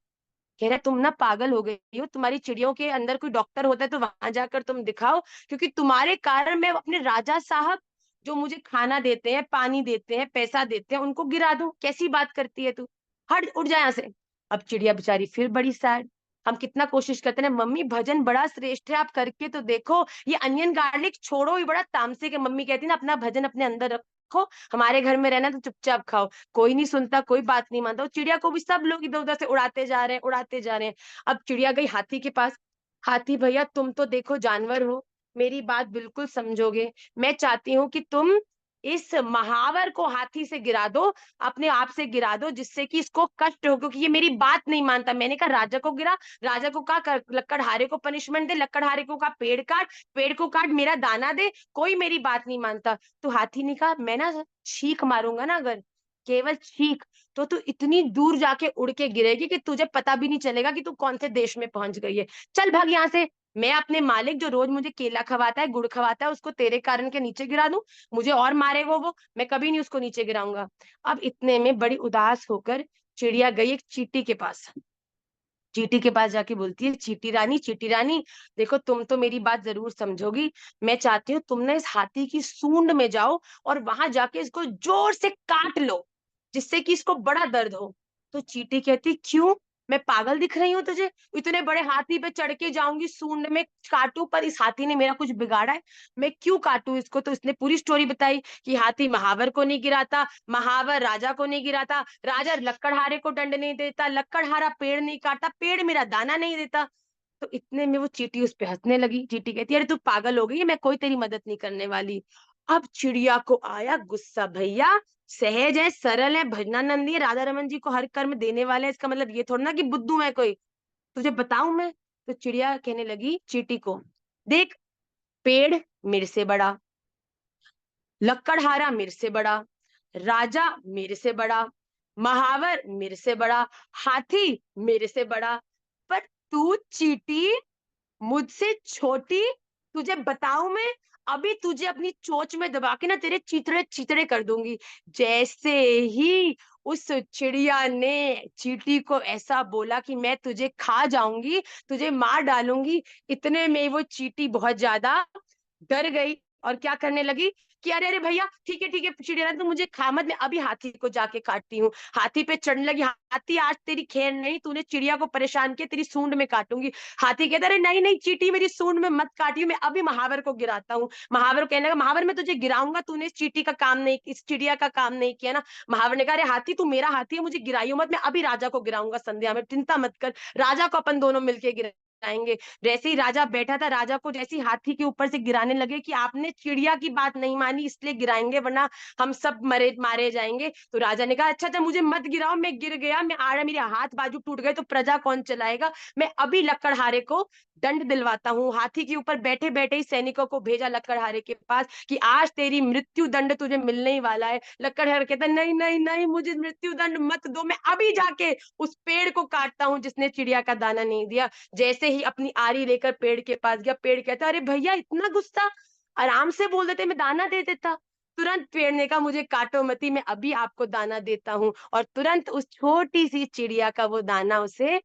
कह रहा तुम ना पागल हो गई हो, तुम्हारी चिड़ियों के अंदर कोई डॉक्टर होता है तो वहां जाकर तुम दिखाओ, क्योंकि तुम्हारे कारण मैं अपने राजा साहब जो मुझे खाना देते हैं, पानी देते हैं, पैसा देते हैं, उनको गिरा दूं? कैसी बात करती है तू, हट उड़ जा यहाँ से। अब चिड़िया बेचारी फिर बड़ी सैड। हम कितना कोशिश करते हैं ना, मम्मी भजन बड़ा श्रेष्ठ है, आप करके तो देखो, ये अनियन गार्लिक छोड़ो, ये बड़ा तामसिक है। मम्मी कहती ना अपना भजन अपने अंदर रखो, हमारे घर में रहना तो चुपचाप खाओ। कोई नहीं सुनता, कोई बात नहीं मानता। चिड़िया को भी सब लोग इधर उधर से उड़ाते जा रहे हैं, उड़ाते जा रहे हैं। अब चिड़िया गई हाथी के पास, हाथी भैया तुम तो देखो जानवर हो, मेरी बात बिल्कुल समझोगे। मैं चाहती हूँ कि तुम इस महावर को हाथी से गिरा दो, अपने आप से गिरा दो, जिससे कि इसको कष्ट हो, क्योंकि ये मेरी बात नहीं मानता। मैंने कहा राजा को गिरा, राजा को कहा लकड़हारे को पनिशमेंट दे, लकड़हारे को कहा पेड़ काट, पेड़ को काट मेरा दाना दे, कोई मेरी बात नहीं मानता। तो हाथी ने कहा मैं ना छींक मारूंगा ना, अगर केवल छींक, तो तू इतनी दूर जाके उड़ के गिरेगी कि तुझे पता भी नहीं चलेगा कि तू कौन से देश में पहुंच गई है। चल भाग यहाँ से, मैं अपने मालिक जो रोज मुझे केला खवाता है, गुड़ खवाता है, उसको तेरे कारण के नीचे गिरा दूं? मुझे और मारेगा वो, मैं कभी नहीं उसको नीचे गिराऊंगा। अब इतने में बड़ी उदास होकर चिड़िया गई एक चींटी के पास। चींटी के पास जाके बोलती है, चींटी रानी देखो, तुम तो मेरी बात जरूर समझोगी। मैं चाहती हूँ तुम ना इस हाथी की सूंड में जाओ और वहां जाके इसको जोर से काट लो, जिससे कि इसको बड़ा दर्द हो। तो चींटी कहती क्यों, मैं पागल दिख रही हूँ तुझे? इतने बड़े हाथी पे चढ़ के जाऊंगी, सूंड में काटू? पर इस हाथी ने मेरा कुछ बिगाड़ा है, मैं क्यों काटू इसको? तो इसने पूरी स्टोरी बताई कि हाथी महावर को नहीं गिराता, महावर राजा को नहीं गिराता, राजा लकड़हारे को दंड नहीं देता, लकड़हारा पेड़ नहीं काटता, पेड़ मेरा दाना नहीं देता। तो इतने में वो चींटी उस पे हंसने लगी। चींटी कहती है अरे तू पागल हो गई है, मैं कोई तेरी मदद नहीं करने वाली। अब चिड़िया को आया गुस्सा, भैया सहज है, सरल है, भजनानंदी है, राधा रमन जी को हर कर्म देने वाले हैं, इसका मतलब ये थोड़ा ना कि बुद्धू है कोई, तुझे बताऊं मैं? तो चिड़िया कहने लगी चींटी को, देख पेड़ मेरे से बड़ा, लकड़हारा मेरे से बड़ा, राजा मेरे से बड़ा, महावर मेरे से बड़ा, हाथी मेरे से बड़ा, पर तू चींटी मुझसे छोटी। तुझे बताऊं मैं, अभी तुझे अपनी चोंच में दबा के ना तेरे चितड़े चितड़े कर दूंगी। जैसे ही उस चिड़िया ने चींटी को ऐसा बोला कि मैं तुझे खा जाऊंगी, तुझे मार डालूंगी, इतने में वो चींटी बहुत ज्यादा डर गई और क्या करने लगी कि अरे अरे भैया ठीक है चिड़िया तो मुझे खा मत, मैं अभी हाथी को जाके काटती हूँ। हाथी पे चढ़ने लगी, हाथी आज तेरी खैर नहीं, तूने चिड़िया को परेशान किया, तेरी सूंड में काटूंगी। हाथी कहता अरे नहीं नहीं चींटी मेरी सूंड में मत काटियो, मैं अभी महावर को गिराता हूँ। महावर कहने लगा महावर मैं तुझे गिराऊंगा, तूने इस चींटी का काम नहीं, इस चिड़िया का काम नहीं किया ना। महावर ने कहा अरे हाथी तू मेरा हाथी है, मुझे गिराइयो मत, मैं अभी राजा को गिराऊंगा संध्या में, चिंता मत कर, राजा को अपन दोनों मिलके गिराएंगे। जैसे ही राजा बैठा था, राजा को जैसे ही हाथी के ऊपर से गिराने लगे कि आपने चिड़िया की बात नहीं मानी इसलिए गिराएंगे, वरना हम सब मारे जाएंगे। तो राजा ने कहा अच्छा मुझे मत गिराओ, मैं गिर गया, मैं आ रहा, मेरे हाथ बाजू टूट गए तो प्रजा कौन चलाएगा, मैं अभी लकड़हारे को दंड दिलवाता हूँ। हाथी के ऊपर बैठे बैठे ही सैनिकों को भेजा लकड़हारे के पास कि आज तेरी मृत्यु दंड तुझे मिलने ही वाला है। लकड़हारा कहता नहीं नहीं नहीं मुझे मृत्यु दंड मत दो, मैं अभी जाके उस पेड़ को काटता हूँ जिसने चिड़िया का दाना नहीं दिया। जैसे ही अपनी आरी लेकर पेड़ के पास गया, पेड़ कहता अरे भैया इतना गुस्सा, आराम से बोल देते मैं दाना दे देता। तुरंत पेड़ ने कहा मुझे काटो मती, मैं अभी आपको दाना देता हूँ। और तुरंत उस छोटी सी चिड़िया का वो दाना उसे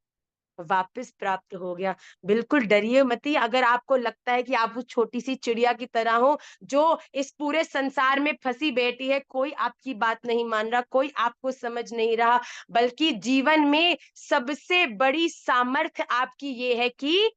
वापस प्राप्त हो गया। बिल्कुल डरिए मती, अगर आपको लगता है कि आप उस छोटी सी चिड़िया की तरह हो जो इस पूरे संसार में फंसी बैठी है, कोई आपकी बात नहीं मान रहा, कोई आपको समझ नहीं रहा, बल्कि जीवन में सबसे बड़ी सामर्थ्य आपकी ये है कि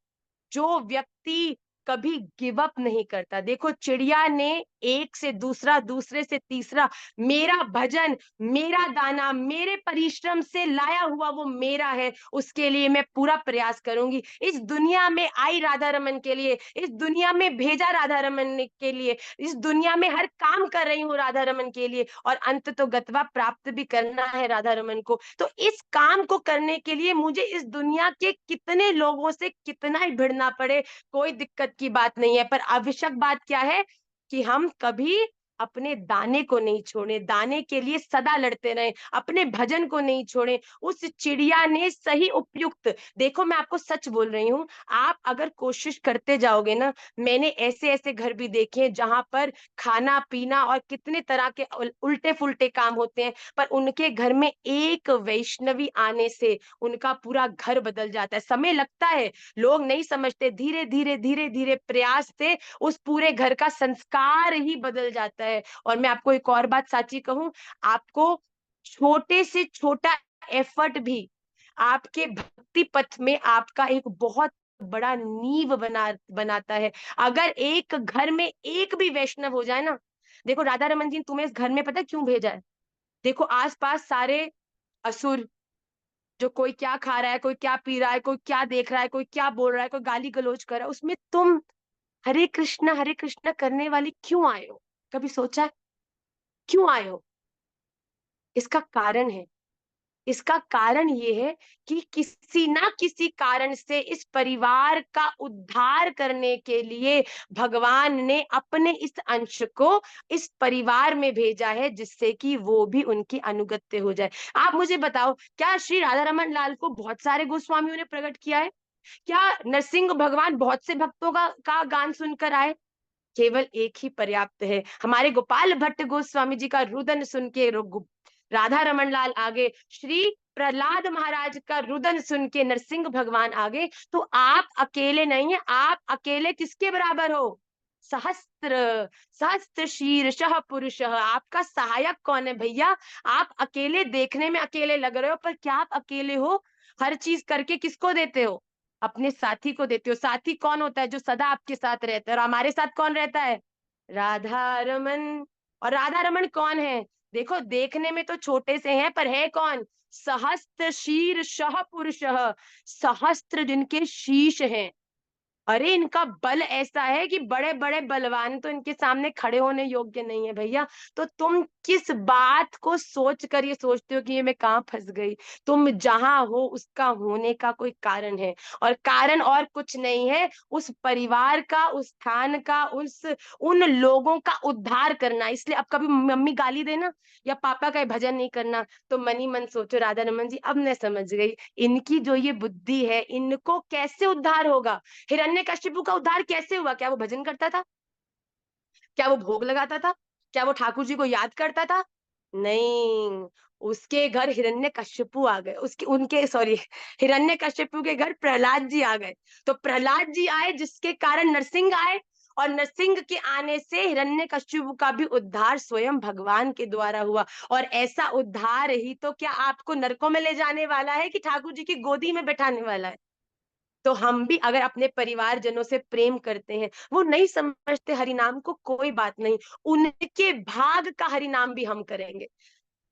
जो व्यक्ति कभी गिव अप नहीं करता। देखो चिड़िया ने एक से दूसरा, दूसरे से तीसरा, मेरा भजन, मेरा दाना, मेरे परिश्रम से लाया हुआ वो मेरा है, उसके लिए मैं पूरा प्रयास करूंगी। इस दुनिया में आई राधा रमन के लिए, इस दुनिया में भेजा राधा रमन के लिए, इस दुनिया में हर काम कर रही हूँ राधा रमन के लिए, और अंत तो गत्वा प्राप्त भी करना है राधा रमन को। तो इस काम को करने के लिए मुझे इस दुनिया के कितने लोगों से कितना ही भिड़ना पड़े, कोई दिक्कत की बात नहीं है। पर आवश्यक बात क्या है कि हम कभी अपने दाने को नहीं छोड़े, दाने के लिए सदा लड़ते रहे, अपने भजन को नहीं छोड़े। उस चिड़िया ने सही उपयुक्त, देखो मैं आपको सच बोल रही हूँ, आप अगर कोशिश करते जाओगे ना, मैंने ऐसे ऐसे घर भी देखे हैं जहां पर खाना पीना और कितने तरह के उल्टे फुल्टे काम होते हैं, पर उनके घर में एक वैष्णवी आने से उनका पूरा घर बदल जाता है। समय लगता है, लोग नहीं समझते, धीरे धीरे धीरे धीरे प्रयास से उस पूरे घर का संस्कार ही बदल जाता है। और मैं आपको एक और बात साची कहूं, आपको छोटे से छोटा एफर्ट भी आपके भक्ति पथ में आपका एक बहुत बड़ा नींव बनाता है। अगर एक घर में एक भी वैष्णव हो जाए ना, देखो राधा रमन जी ने तुम्हें इस घर में पता है क्यों भेजा है? देखो आसपास सारे असुर, जो कोई क्या खा रहा है, कोई क्या पी रहा है, कोई क्या देख रहा है, कोई क्या बोल रहा है, कोई गाली गलौज कर रहा है, उसमें तुम हरे कृष्णा करने वाली क्यों आए हो? कभी सोचा है क्यों आए हो? इसका कारण है, इसका कारण ये है कि किसी ना किसी कारण से इस परिवार का उद्धार करने के लिए भगवान ने अपने इस अंश को इस परिवार में भेजा है, जिससे कि वो भी उनकी अनुगत्य हो जाए। आप मुझे बताओ, क्या श्री राधा रमन लाल को बहुत सारे गोस्वामियों ने प्रकट किया है? क्या नरसिंह भगवान बहुत से भक्तों का गान सुनकर आए? केवल एक ही पर्याप्त है। हमारे गोपाल भट्ट गोस्वामी जी का रुदन सुन के राधा रमन लाल आगे, श्री प्रहलाद महाराज का रुदन सुन के नरसिंह भगवान आगे। तो आप अकेले नहीं है, आप अकेले किसके बराबर हो? सहस्त्र सहस्त्र शीर्षः पुरुषः, आपका सहायक कौन है भैया? आप अकेले देखने में अकेले लग रहे हो, पर क्या आप अकेले हो? हर चीज करके किसको देते हो? अपने साथी को देते हो। साथी कौन होता है? जो सदा आपके साथ रहता है। और हमारे साथ कौन रहता है? राधा रमन। और राधा रमन कौन है? देखो देखने में तो छोटे से हैं, पर है कौन? सहस्त्र शीर्षः पुरुषः, सहस्त्र जिनके शीश हैं। अरे इनका बल ऐसा है कि बड़े बड़े बलवान तो इनके सामने खड़े होने योग्य नहीं है भैया। तो तुम किस बात को सोच कर ये सोचते हो कि ये मैं कहाँ फंस गई? तुम जहां हो उसका होने का कोई कारण है, और कारण और कुछ नहीं है, उस परिवार का, उस स्थान का, उन लोगों का उद्धार करना। इसलिए अब कभी मम्मी गाली देना या पापा का भजन नहीं करना, तो मन ही मन सोचो राधा रमन जी अब मैं समझ गई, इनकी जो ये बुद्धि है, इनको कैसे उद्धार होगा। हिरण्यकशिपु का उद्धार कैसे हुआ? क्या वो भजन करता था? क्या वो भोग लगाता था? क्या वो ठाकुर जी को याद करता था? नहीं, उसके घर हिरण्यकशिपु आ गए, उसके उनके सॉरी हिरण्यकशिपु के घर प्रहलाद जी आ गए। तो प्रहलाद जी आए जिसके कारण नरसिंह आए, और नरसिंह के आने से हिरण्यकशिपु का भी उद्धार स्वयं भगवान के द्वारा हुआ। और ऐसा उद्धार ही तो क्या आपको नरकों में ले जाने वाला है कि ठाकुर जी की गोदी में बैठाने वाला है? तो हम भी अगर अपने परिवारजनों से प्रेम करते हैं, वो नहीं समझते हरिनाम को, कोई बात नहीं, उनके भाग का हरिनाम भी हम करेंगे।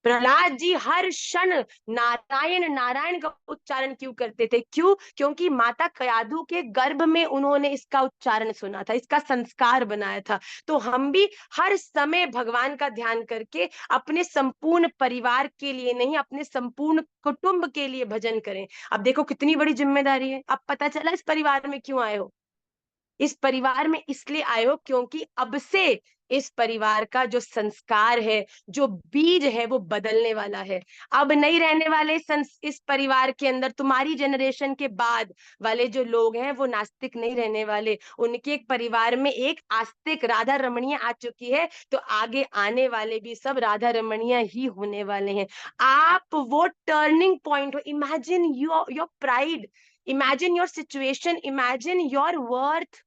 प्रहलाद जी हर क्षण नारायण नारायण का उच्चारण क्यों करते थे? क्यों? क्योंकि माता कयाधु के गर्भ में उन्होंने इसका उच्चारण सुना था, इसका संस्कार बनाया था। तो हम भी हर समय भगवान का ध्यान करके अपने संपूर्ण परिवार के लिए नहीं, अपने संपूर्ण कुटुंब के लिए भजन करें। अब देखो कितनी बड़ी जिम्मेदारी है। अब पता चला इस परिवार में क्यों आए हो? इस परिवार में इसलिए आए हो क्योंकि अब से इस परिवार का जो संस्कार है, जो बीज है, वो बदलने वाला है। अब नहीं रहने वाले इस परिवार के अंदर, तुम्हारी जनरेशन के बाद वाले जो लोग हैं वो नास्तिक नहीं रहने वाले। उनके एक परिवार में एक आस्तिक राधा रमणीय आ चुकी है, तो आगे आने वाले भी सब राधा रमणीय ही होने वाले हैं। आप वो टर्निंग पॉइंट हो। Imagine your pride, imagine your situation, imagine your worth.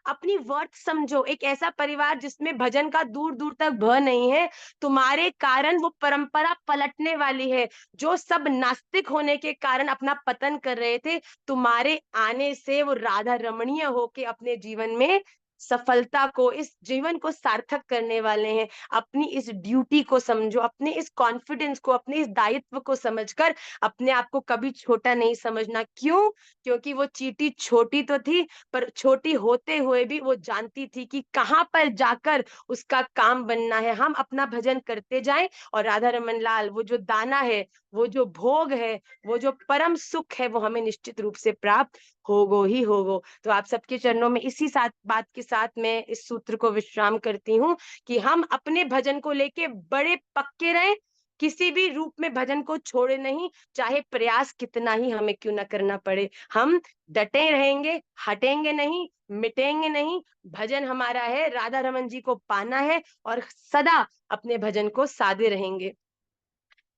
अपनी वर्थ समझो। एक ऐसा परिवार जिसमें भजन का दूर दूर तक भय नहीं है, तुम्हारे कारण वो परंपरा पलटने वाली है। जो सब नास्तिक होने के कारण अपना पतन कर रहे थे, तुम्हारे आने से वो राधा रमणीय होके अपने जीवन में सफलता को, इस जीवन को सार्थक करने वाले हैं। अपनी इस ड्यूटी को समझो, अपने इस कॉन्फिडेंस को, अपने इस दायित्व को समझकर अपने आप को कभी छोटा नहीं समझना। क्यों? क्योंकि वो चींटी छोटी तो थी, पर छोटी होते हुए भी वो जानती थी कि कहाँ पर जाकर उसका काम बनना है। हम अपना भजन करते जाएं और राधा रमन लाल, वो जो दाना है, वो जो भोग है, वो जो परम सुख है, वो हमें निश्चित रूप से प्राप्त होगो ही होगो। तो आप सबके चरणों में इसी साथ बात के साथ मैं इस सूत्र को विश्राम करती हूँ कि हम अपने भजन को लेके बड़े पक्के रहें, किसी भी रूप में भजन को छोड़े नहीं, चाहे प्रयास कितना ही हमें क्यों ना करना पड़े। हम डटे रहेंगे, हटेंगे नहीं, मिटेंगे नहीं। भजन हमारा है, राधा रमन जी को पाना है और सदा अपने भजन को साधे रहेंगे।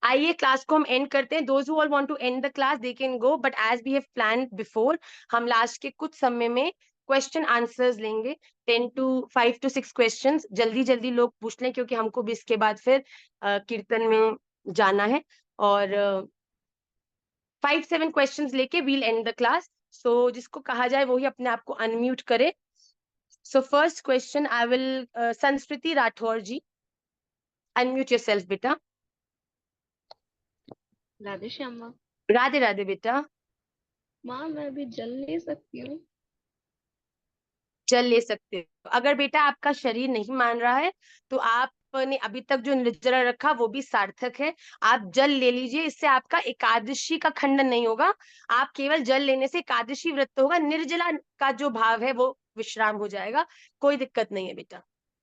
आइए क्लास को हम एंड करते हैं। Those who all want to end the class they can go, but as we have planned before, हम लास्ट के कुछ समय में क्वेश्चन आंसर्स लेंगे। 5 to 6 क्वेश्चंस जल्दी जल्दी लोग पूछ लें, क्योंकि हमको भी इसके बाद फिर कीर्तन में जाना है। और 5-7 क्वेश्चंस लेके वील एंड द क्लास। सो जिसको कहा जाए वही अपने आप को अनम्यूट करे। So first question I will, संस्कृति राठौर जी, अनम्यूट योरसेल्फ बेटा। राधे श्याम माँ। राधे राधे बेटा। माँ मैं अभी जल ले सकती हूँ? जल ले सकते हो। अगर बेटा आपका शरीर नहीं मान रहा है तो आपने अभी तक जो निर्जला रखा वो भी सार्थक है। आप जल ले लीजिए, इससे आपका एकादशी का खंडन नहीं होगा। आप केवल जल लेने से एकादशी व्रत तो होगा, निर्जला का जो भाव है वो विश्राम हो जाएगा। कोई दिक्कत नहीं है बेटा।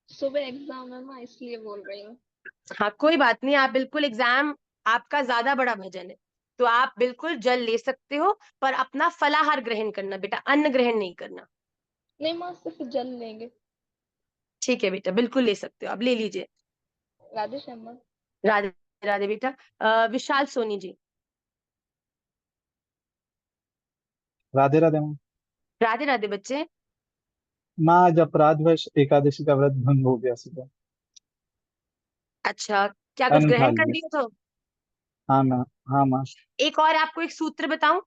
सुबह एग्जाम है माँ, इसलिए बोल रही हूँ। हाँ कोई बात नहीं, आप बिल्कुल, एग्जाम आपका ज्यादा बड़ा भजन है तो आप बिल्कुल जल ले सकते हो, पर अपना फलाहार ग्रहण करना बेटा, अन्न ग्रहण नहीं करना। नहीं माँ, सिर्फ जल लेंगे। ठीक है बेटा, बिल्कुल ले सकते हो, आप ले लीजिए। राधे श्याम माँ। राधे राधे बेटा। विशाल सोनी जी। राधे राधे माँ। राधे राधे बच्चे। माँ आज अपराधवश एकादशी का व्रत भंग हो गया सुबह। अच्छा, क्या कुछ अन्न खा ग्रहण कर लिया। लिया तो? हाँ माँ। हाँ माँ। एक और आपको एक सूत्र बताऊं,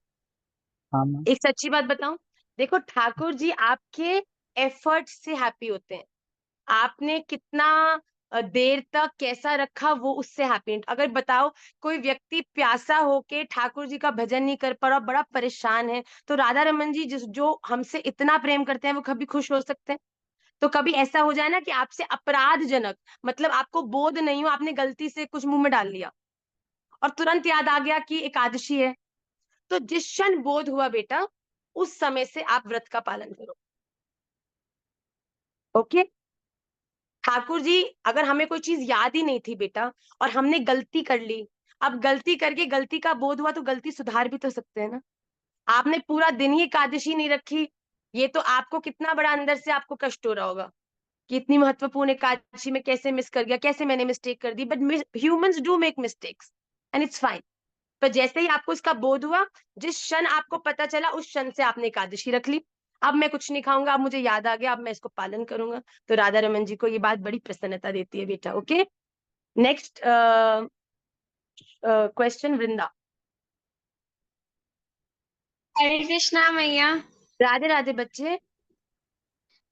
हाँ माँ। एक सच्ची बात बताऊं। देखो ठाकुर जी आपके एफर्ट से हैप्पी होते हैं। आपने कितना देर तक कैसा रखा वो उससे हैप्पी। अगर बताओ कोई व्यक्ति प्यासा होके ठाकुर जी का भजन नहीं कर पा रहा, बड़ा परेशान है, तो राधा रमन जी जिस जो हमसे इतना प्रेम करते हैं वो कभी खुश हो सकते हैं? तो कभी ऐसा हो जाए ना कि आपसे अपराधजनक, मतलब आपको बोध नहीं हो, आपने गलती से कुछ मुंह में डाल लिया और तुरंत याद आ गया कि एकादशी है, तो जिस क्षण बोध हुआ बेटा, उस समय से आप व्रत का पालन करो। ओके? ठाकुर जी, अगर हमें कोई चीज याद ही नहीं थी बेटा और हमने गलती कर ली, अब गलती करके गलती का बोध हुआ तो गलती सुधार भी तो सकते हैं ना। आपने पूरा दिन ही एकादशी नहीं रखी, ये तो आपको कितना बड़ा अंदर से आपको कष्ट हो रहा होगा कि इतनी महत्वपूर्ण एकादशी में कैसे मिस कर गया, कैसे मैंने मिस्टेक कर दी। But humans do make mistakes and it's fine. पर जैसे ही आपको इसका बोध हुआ, जिस क्षण आपको पता चला, उस क्षण से आपने एकादशी रख ली। अब मैं कुछ नहीं खाऊंगा, अब मुझे याद आ गया, अब मैं इसको पालन करूंगा। तो राधा रमन जी को ये बात बड़ी प्रसन्नता देती है बेटा। ओके, नेक्स्ट क्वेश्चन वृंदा। हरे कृष्णा मैया। राधे राधे बच्चे।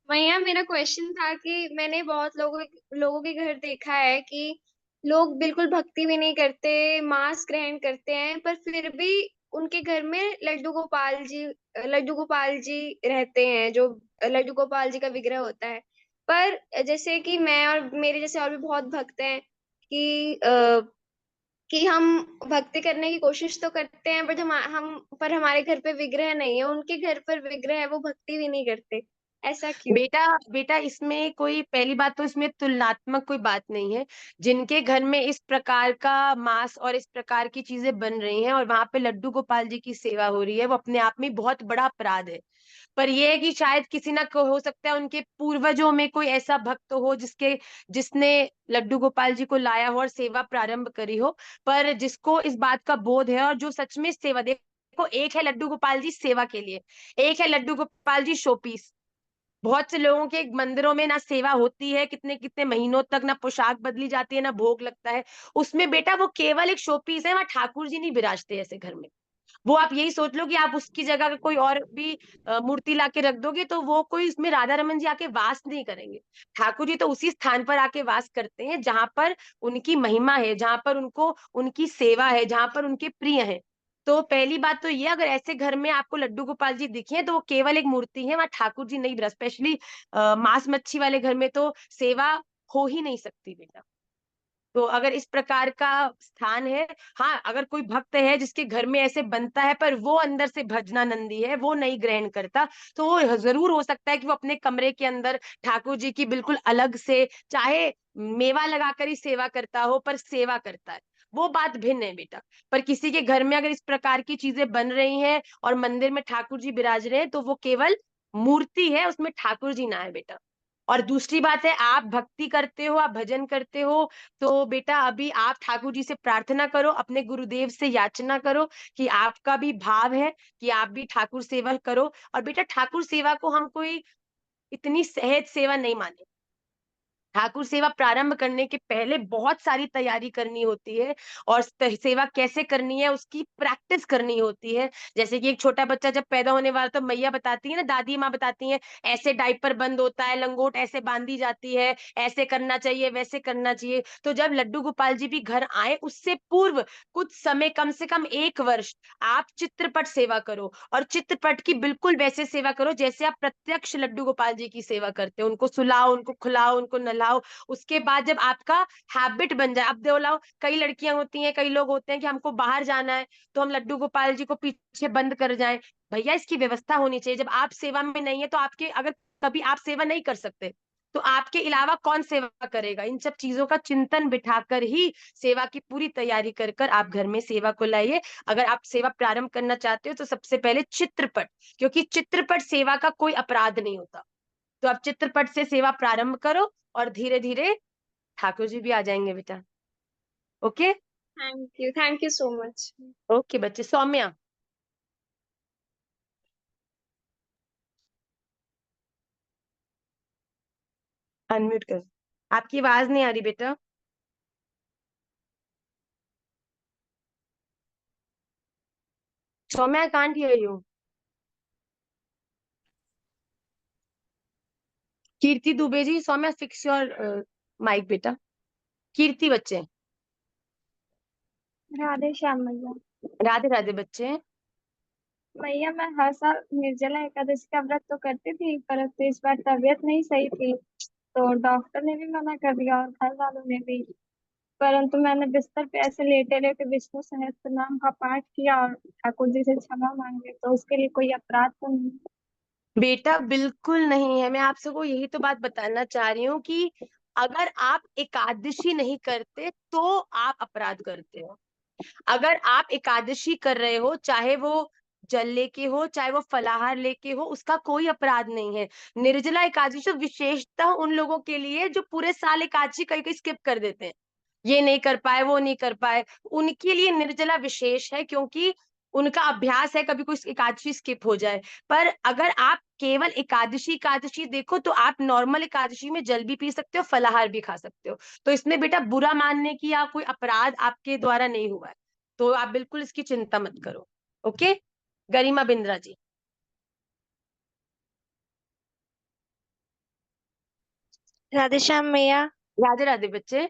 मैया मेरा क्वेश्चन था कि मैंने बहुत लोगों के घर देखा है कि लोग बिल्कुल भक्ति भी नहीं करते, मांस ग्रहण करते हैं, पर फिर भी उनके घर में लड्डू गोपाल जी रहते हैं, जो लड्डू गोपाल जी का विग्रह होता है। पर जैसे कि मैं और मेरे जैसे और भी बहुत भक्त हैं कि हम भक्ति करने की कोशिश तो करते हैं, बट पर हमारे घर पे विग्रह नहीं है, उनके घर पर विग्रह है, वो भक्ति भी नहीं करते। ऐसा क्यों? बेटा बेटा इसमें कोई, पहली बात तो इसमें तुलनात्मक कोई बात नहीं है। जिनके घर में इस प्रकार का मांस और इस प्रकार की चीजें बन रही हैं और वहां पे लड्डू गोपाल जी की सेवा हो रही है, वो अपने आप में बहुत बड़ा अपराध है। पर यह है कि शायद किसी ना को हो सकता है उनके पूर्वजों में कोई ऐसा भक्त हो जिसने लड्डू गोपाल जी को लाया हो और सेवा प्रारंभ करी हो। पर जिसको इस बात का बोध है और जो सच में सेवा, देखो एक है लड्डू गोपाल जी सेवा के लिए, एक है लड्डू गोपाल जी शोपीस। बहुत से लोगों के मंदिरों में ना सेवा होती है कितने कितने महीनों तक, ना पोशाक बदली जाती है, ना भोग लगता है, उसमें बेटा वो केवल एक शो पीस है, वहां ठाकुर जी नहीं विराजते ऐसे घर में। वो आप यही सोच लो कि आप उसकी जगह अगर कोई और भी मूर्ति लाके रख दोगे तो वो कोई इसमें राधा रमन जी आके वास नहीं करेंगे। ठाकुर जी तो उसी स्थान पर आके वास करते हैं जहां पर उनकी महिमा है, जहां पर उनको उनकी सेवा है, जहां पर उनके प्रिय है। तो पहली बात तो ये, अगर ऐसे घर में आपको लड्डू गोपाल जी दिखे तो वो केवल एक मूर्ति है, वहां ठाकुर जी नहीं, स्पेशली मांस मच्छी वाले घर में तो सेवा हो ही नहीं सकती बेटा। तो अगर इस प्रकार का स्थान है, हाँ अगर कोई भक्त है जिसके घर में ऐसे बनता है पर वो अंदर से भजनानंदी है, वो नहीं ग्रहण करता, तो वो जरूर हो सकता है कि वो अपने कमरे के अंदर ठाकुर जी की बिल्कुल अलग से, चाहे मेवा लगाकर ही सेवा करता हो, पर सेवा करता है, वो बात भिन्न है बेटा। पर किसी के घर में अगर इस प्रकार की चीजें बन रही हैं और मंदिर में ठाकुर जी विराज रहे हैं तो वो केवल मूर्ति है, उसमें ठाकुर जी ना है बेटा। और दूसरी बात है, आप भक्ति करते हो, आप भजन करते हो, तो बेटा अभी आप ठाकुर जी से प्रार्थना करो, अपने गुरुदेव से याचना करो कि आपका भी भाव है कि आप भी ठाकुर सेवा करो। और बेटा ठाकुर सेवा को हम कोई इतनी सहज सेवा नहीं माने। ठाकुर सेवा प्रारंभ करने के पहले बहुत सारी तैयारी करनी होती है, और सेवा कैसे करनी है उसकी प्रैक्टिस करनी होती है। जैसे कि एक छोटा बच्चा जब पैदा होने वाला तो मैया बताती है ना, दादी माँ बताती है, ऐसे डायपर बंद होता है, लंगोट ऐसे बांधी जाती है, ऐसे करना चाहिए, वैसे करना चाहिए। तो जब लड्डू गोपाल जी भी घर आए उससे पूर्व कुछ समय, कम से कम 1 वर्ष, आप चित्रपट सेवा करो, और चित्रपट की बिल्कुल वैसे सेवा करो जैसे आप प्रत्यक्ष लड्डू गोपाल जी की सेवा करते हो। उनको सुलाओ, उनको खिलाओ, उनको नहलाओ। उसके बाद जब आपका हैबिट बन जाए, अब देखो लाओ, कई लड़कियां होती हैं, कई लोग होते हैं कि हमको बाहर जाना है तो हम लड्डू गोपाल जी को पीछे बंद कर जाएं। भैया इसकी व्यवस्था होनी चाहिए। जब आप सेवा में नहीं है तो आपके, अगर कभी आप सेवा नहीं कर सकते तो आपके अलावा कौन सेवा करेगा? इन सब चीजों का चिंतन बिठाकर ही सेवा की पूरी तैयारी कर कर आप घर में सेवा को लाइए। अगर आप सेवा प्रारंभ करना चाहते हो तो सबसे पहले चित्रपट, क्योंकि चित्रपट सेवा का कोई अपराध नहीं होता। तो आप चित्रपट से सेवा प्रारंभ करो और धीरे धीरे ठाकुर जी भी आ जाएंगे बेटा। Okay thank you so much. Okay बच्चे। सौम्या, अनम्यूट कर, आपकी आवाज नहीं आ रही बेटा। Saumya, I can't hear you. Kirti Dubey ji, Saumya fix your mic बेटा। कीर्ति बच्चे। राधे श्याम मैया। राधे राधे बच्चे। मैया मैं हर साल निर्जला एकादशी का व्रत तो करती थी, परंतु इस बार तबीयत नहीं सही थी तो डॉक्टर ने भी मना कर दिया और घर वालों ने भी। परंतु मैंने बिस्तर पे ऐसे लेटे लेटे विष्णु सहस्त्र नाम का पाठ किया और ठाकुर जी से क्षमा मांगे, तो उसके लिए कोई अपराध तो नहीं? बेटा बिल्कुल नहीं है। मैं आप सबको यही तो बात बताना चाह रही हूँ कि अगर आप एकादशी नहीं करते तो आप अपराध करते हो। अगर आप एकादशी कर रहे हो, चाहे वो जल लेके हो, चाहे वो फलाहार लेके हो, उसका कोई अपराध नहीं है। निर्जला एकादशी तो विशेषतः उन लोगों के लिए जो पूरे साल एकादशी कहीं कहीं स्किप कर देते हैं, ये नहीं कर पाए, वो नहीं कर पाए, उनके लिए निर्जला विशेष है, क्योंकि उनका अभ्यास है कभी कोई एकादशी स्किप हो जाए। पर अगर आप केवल एकादशी एकादशी देखो तो आप नॉर्मल एकादशी में जल भी पी सकते हो, फलाहार भी खा सकते हो। तो इसमें बेटा बुरा मानने की या कोई अपराध आपके द्वारा नहीं हुआ है, तो आप बिल्कुल इसकी चिंता मत करो। ओके। गरिमा बिंद्रा जी। राधे श्याम मैया। राधे राधे बच्चे।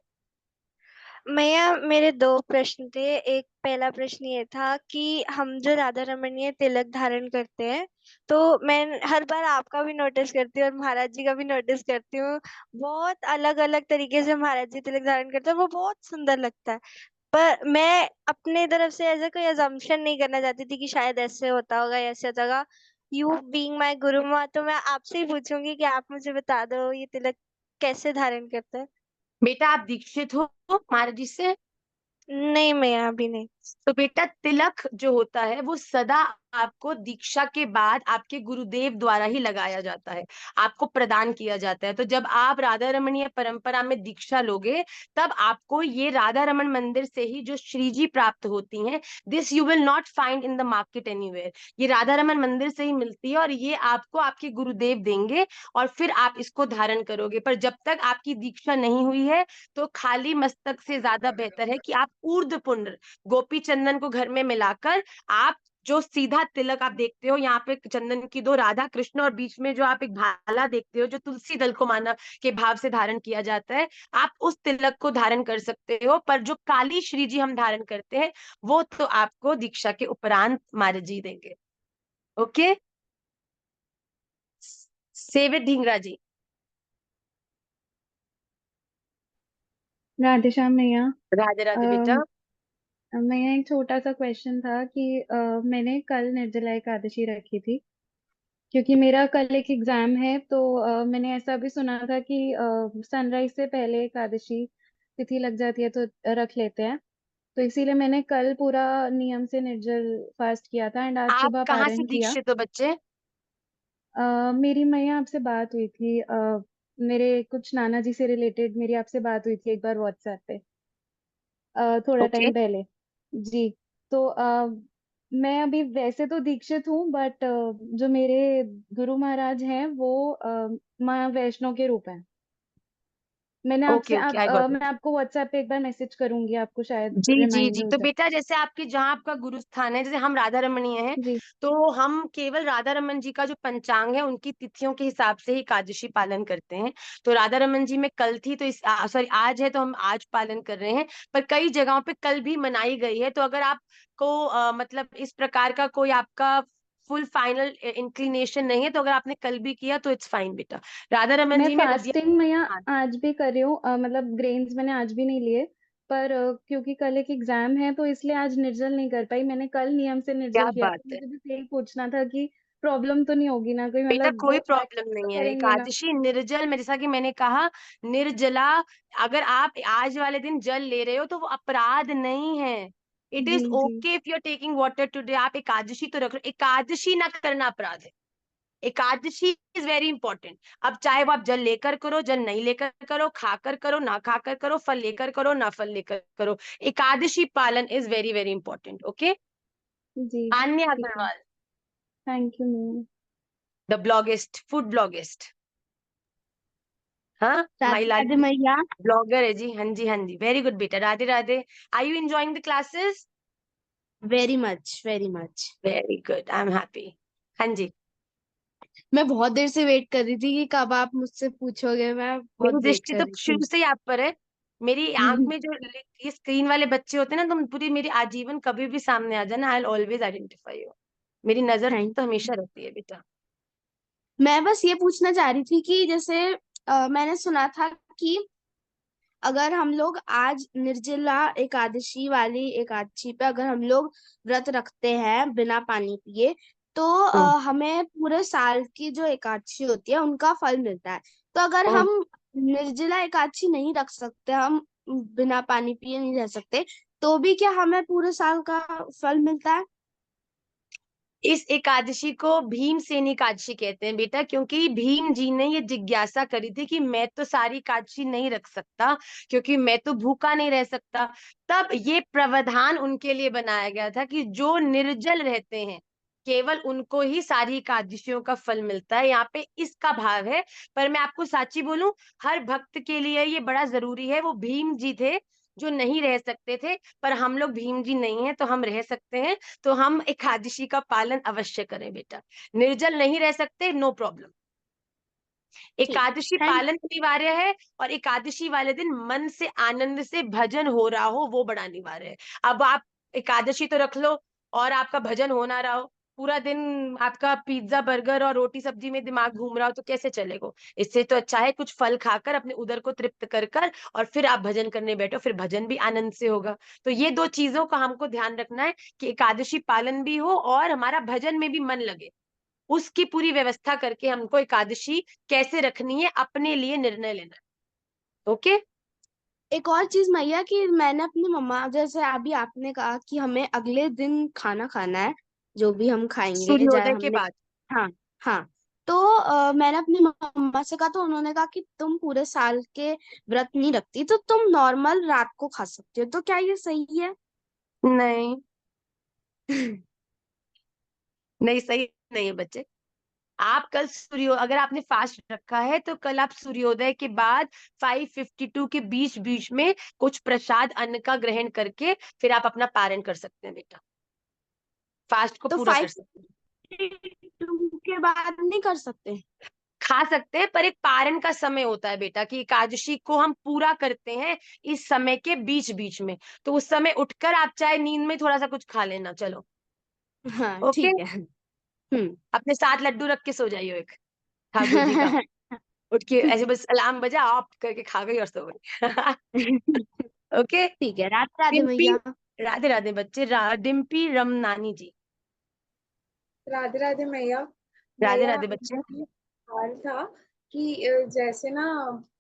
मैया मेरे 2 प्रश्न थे। एक पहला प्रश्न ये था कि हम जो राधा रमणीय तिलक धारण करते हैं, तो मैं हर बार आपका भी नोटिस करती हूँ और महाराज जी का भी नोटिस करती हूँ, बहुत अलग अलग तरीके से महाराज जी तिलक धारण करते हैं, वो बहुत सुंदर लगता है। पर मैं अपने तरफ से ऐसा कोई अजम्पशन नहीं करना चाहती थी कि शायद ऐसे होता होगा या ऐसे होता होगा। यू बीइंग माय गुरु माँ, तो मैं आपसे ही पूछूंगी कि आप मुझे बता दो ये तिलक कैसे धारण करते हैं। बेटा आप दीक्षित हो महाराज जी से? नहीं मैया अभी नहीं। तो बेटा तिलक जो होता है वो सदा आपको दीक्षा के बाद आपके गुरुदेव द्वारा ही लगाया जाता है, आपको प्रदान किया जाता है। तो जब आप राधा रमणीय परंपरा में दीक्षा लोगे तब आपको ये राधा रमन मंदिर से ही जो श्री जी प्राप्त होती हैं, this you will not find in the market anywhere. ये राधा रमन मंदिर से ही मिलती है और ये आपको आपके गुरुदेव देंगे और फिर आप इसको धारण करोगे। पर जब तक आपकी दीक्षा नहीं हुई है तो खाली मस्तक से ज्यादा बेहतर है कि आप ऊर्ध्व पुंड्र गोपी गोपी चंदन को घर में मिलाकर आप जो सीधा तिलक आप देखते हो, यहाँ पे चंदन की 2 राधा कृष्ण और बीच में जो आप एक भाला देखते हो जो तुलसी दल को माना के भाव से धारण किया जाता है, आप उस तिलक को धारण कर सकते हो। पर जो काली श्री जी हम धारण करते हैं वो तो आपको दीक्षा के उपरांत मारे जी देंगे। ओके, सेव इट ढींगरा जी। राधे श्याम मैया। राधे राधे बेटा। मैया एक छोटा सा क्वेश्चन था कि मैंने कल निर्जला एकादशी रखी थी क्योंकि मेरा कल एक एग्जाम है, तो मैंने ऐसा भी सुना था कि सनराइज से पहले एकादशी तिथि लग जाती है तो रख लेते हैं, तो इसीलिए मैंने कल पूरा नियम से निर्जल फास्ट किया था एंड आज आप सुबह कहाँ से पारण किया। दीक्षित हो बच्चे? मेरी मैया आपसे बात हुई थी, मेरे कुछ नाना जी से रिलेटेड मेरी आपसे बात हुई थी एक बार व्हाट्सएप पे, थोड़ा ओके टाइम पहले। जी। तो मैं अभी वैसे तो दीक्षित हूँ, बट जो मेरे गुरु महाराज हैं वो माँ वैष्णो के रूप हैं। मैंने ओके आपसे ओके, आई गॉट मैं इट। आपको व्हाट्सएप पे एक बार मैसेज करूंगी, आपको शायद जी जी रिमाइंड जी, हो तो जाए। बेटा जैसे आपके जहाँ आपका गुरु स्थान है, जैसे हम राधा रमणीय हैं, जी तो हम केवल राधा रमन जी का जो पंचांग है उनकी तिथियों के हिसाब से ही एकादशी पालन करते हैं। तो राधा रमन जी में कल थी तो इस सॉरी आज है तो हम आज पालन कर रहे हैं, पर कई जगहों पे कल भी मनाई गई है। तो अगर आपको मतलब इस प्रकार का कोई आपका फुल फाइनल इंक्लिनेशन नहीं है, तो अगर आपने कल भी किया तो इट्स फाइन बेटा। राधा रमन मैं जी में फास्टिंग मैया हाँ, आज भी कर रही हूँ, मतलब ग्रेन्स मैंने आज भी नहीं लिए, पर क्योंकि कल एक एग्जाम है तो इसलिए आज निर्जल नहीं कर पाई। मैंने कल नियम से क्या निर्जल किया, बात तो है मुझे बस यही पूछना था कि प्रॉब्लम तो नहीं होगी ना कोई, बेटा, मतलब कोई जो प्रॉब्लम तो नहीं है। करेंगे ना। एकादशी निर्जल में जैसा कि मैंने कहा, निर्जला, अगर आप आज वाले दिन जल ले रहे हो तो वो अपराध नहीं है। इट जी इज जी okay if you are taking water today. आप एकादशी तो रख रहे हो, एकादशी ना करना अपराध है। Ekadashi is very important. अब चाहे वो आप जल लेकर करो, जल नहीं लेकर करो, खाकर करो, ना खाकर करो, फल लेकर करो, ना फल लेकर करो, एकादशी पालन is very very important. Okay. जी आन्या ठीक है। Agarwal, thank you ma'am. The bloggist, food bloggist. हाँ, माई राधे राधे लाडली मैया। ब्लॉगर है जी। हाँ जी हाँ जी, वेरी गुड बेटा। Radhe Radhe. Are you enjoying the classes? Very much very much. Very good, I am happy. हाँ जी, मैं बहुत देर से वेट कर रही थी कि कब आप मुझसे पूछोगे, मैं बहुत मेरी वेट दृष्टि कर तो रही थी। शुरू से ही आप पर है। मेरी आंख में जो ये स्क्रीन वाले बच्चे होते हैं ना, तुम पूरी मेरी आजीवन कभी भी सामने आ जाना, I will always identify you. मेरी नजर थैंक तो हमेशा रहती है बेटा। मैं बस ये पूछना चाह रही थी कि जैसे मैंने सुना था कि अगर हम लोग आज निर्जला एकादशी वाली एकादशी पे अगर हम लोग व्रत रखते हैं बिना पानी पिए, तो हम्म। हमें पूरे साल की जो एकादशी होती है उनका फल मिलता है। तो अगर हम्म। हम निर्जला एकादशी नहीं रख सकते, हम बिना पानी पिए नहीं रह सकते, तो भी क्या हमें पूरे साल का फल मिलता है? इस एकादशी को भीमसेनी एकादशी कहते हैं बेटा, क्योंकि भीम जी ने ये जिज्ञासा करी थी कि मैं तो सारी एकादशी नहीं रख सकता क्योंकि मैं तो भूखा नहीं रह सकता। तब ये प्रावधान उनके लिए बनाया गया था कि जो निर्जल रहते हैं केवल उनको ही सारी एकादशियों का फल मिलता है। यहाँ पे इसका भाव है। पर मैं आपको साची बोलूं, हर भक्त के लिए ये बड़ा जरूरी है। वो भीम जी थे जो नहीं रह सकते थे, पर हम लोग भीम जी नहीं है तो हम रह सकते हैं। तो हम एकादशी का पालन अवश्य करें बेटा। निर्जल नहीं रह सकते, नो प्रॉब्लम। ठीक। एकादशी थैंक पालन अनिवार्य है, और एकादशी वाले दिन मन से आनंद से भजन हो रहा हो वो बड़ा अनिवार्य है। अब आप एकादशी तो रख लो और आपका भजन हो ना रहा हो, पूरा दिन आपका पिज्जा बर्गर और रोटी सब्जी में दिमाग घूम रहा हो, तो कैसे चलेगा? इससे तो अच्छा है कुछ फल खाकर अपने उदर को तृप्त कर कर और फिर आप भजन करने बैठो, फिर भजन भी आनंद से होगा। तो ये 2 चीजों का हमको ध्यान रखना है कि एकादशी पालन भी हो और हमारा भजन में भी मन लगे। उसकी पूरी व्यवस्था करके हमको एकादशी कैसे रखनी है अपने लिए निर्णय लेना है। ओके। एक और चीज मैया कि मैंने अपनी मम्मा, जैसे अभी आपने कहा कि हमें अगले दिन खाना खाना है, जो भी हम खाएंगे चाहे सूर्योदय के हमने। बाद। हाँ हाँ। तो मैंने अपनी मम्मा से कहा तो उन्होंने कहा कि तुम पूरे साल के व्रत नहीं रखती तो तुम नॉर्मल रात को खा सकती हो, तो क्या ये सही है? नहीं, नहीं सही नहीं है बच्चे। आप कल अगर आपने फास्ट रखा है तो कल आप सूर्योदय के बाद 5:52 के बीच बीच में कुछ प्रसाद अन्न का ग्रहण करके फिर आप अपना पारण कर सकते हैं बेटा, फास्ट को तो पूरा कर सकते हैं। 5:52 के बाद नहीं कर सकते? खा सकते हैं, पर एक पारण का समय होता है बेटा कि एकादशी को हम पूरा करते हैं इस समय के बीच बीच में, तो उस समय उठकर आप चाहे नींद में थोड़ा सा कुछ खा लेना। चलो हाँ ओके। ठीक है। अपने 7 लड्डू रख के सो जाइयो एक ठाकुर जी का, उठ के ऐसे बस अलार्म बजा ऑफ करके खा गई और सो गई। ओके। ठीक है, राधे राधे डिम्पी, भैया। राधे राधे बच्चे। डिम्पी रमनानी जी। राधे राधे मैया। राधे मैया राधे बच्चे। ये हाल था कि जैसे ना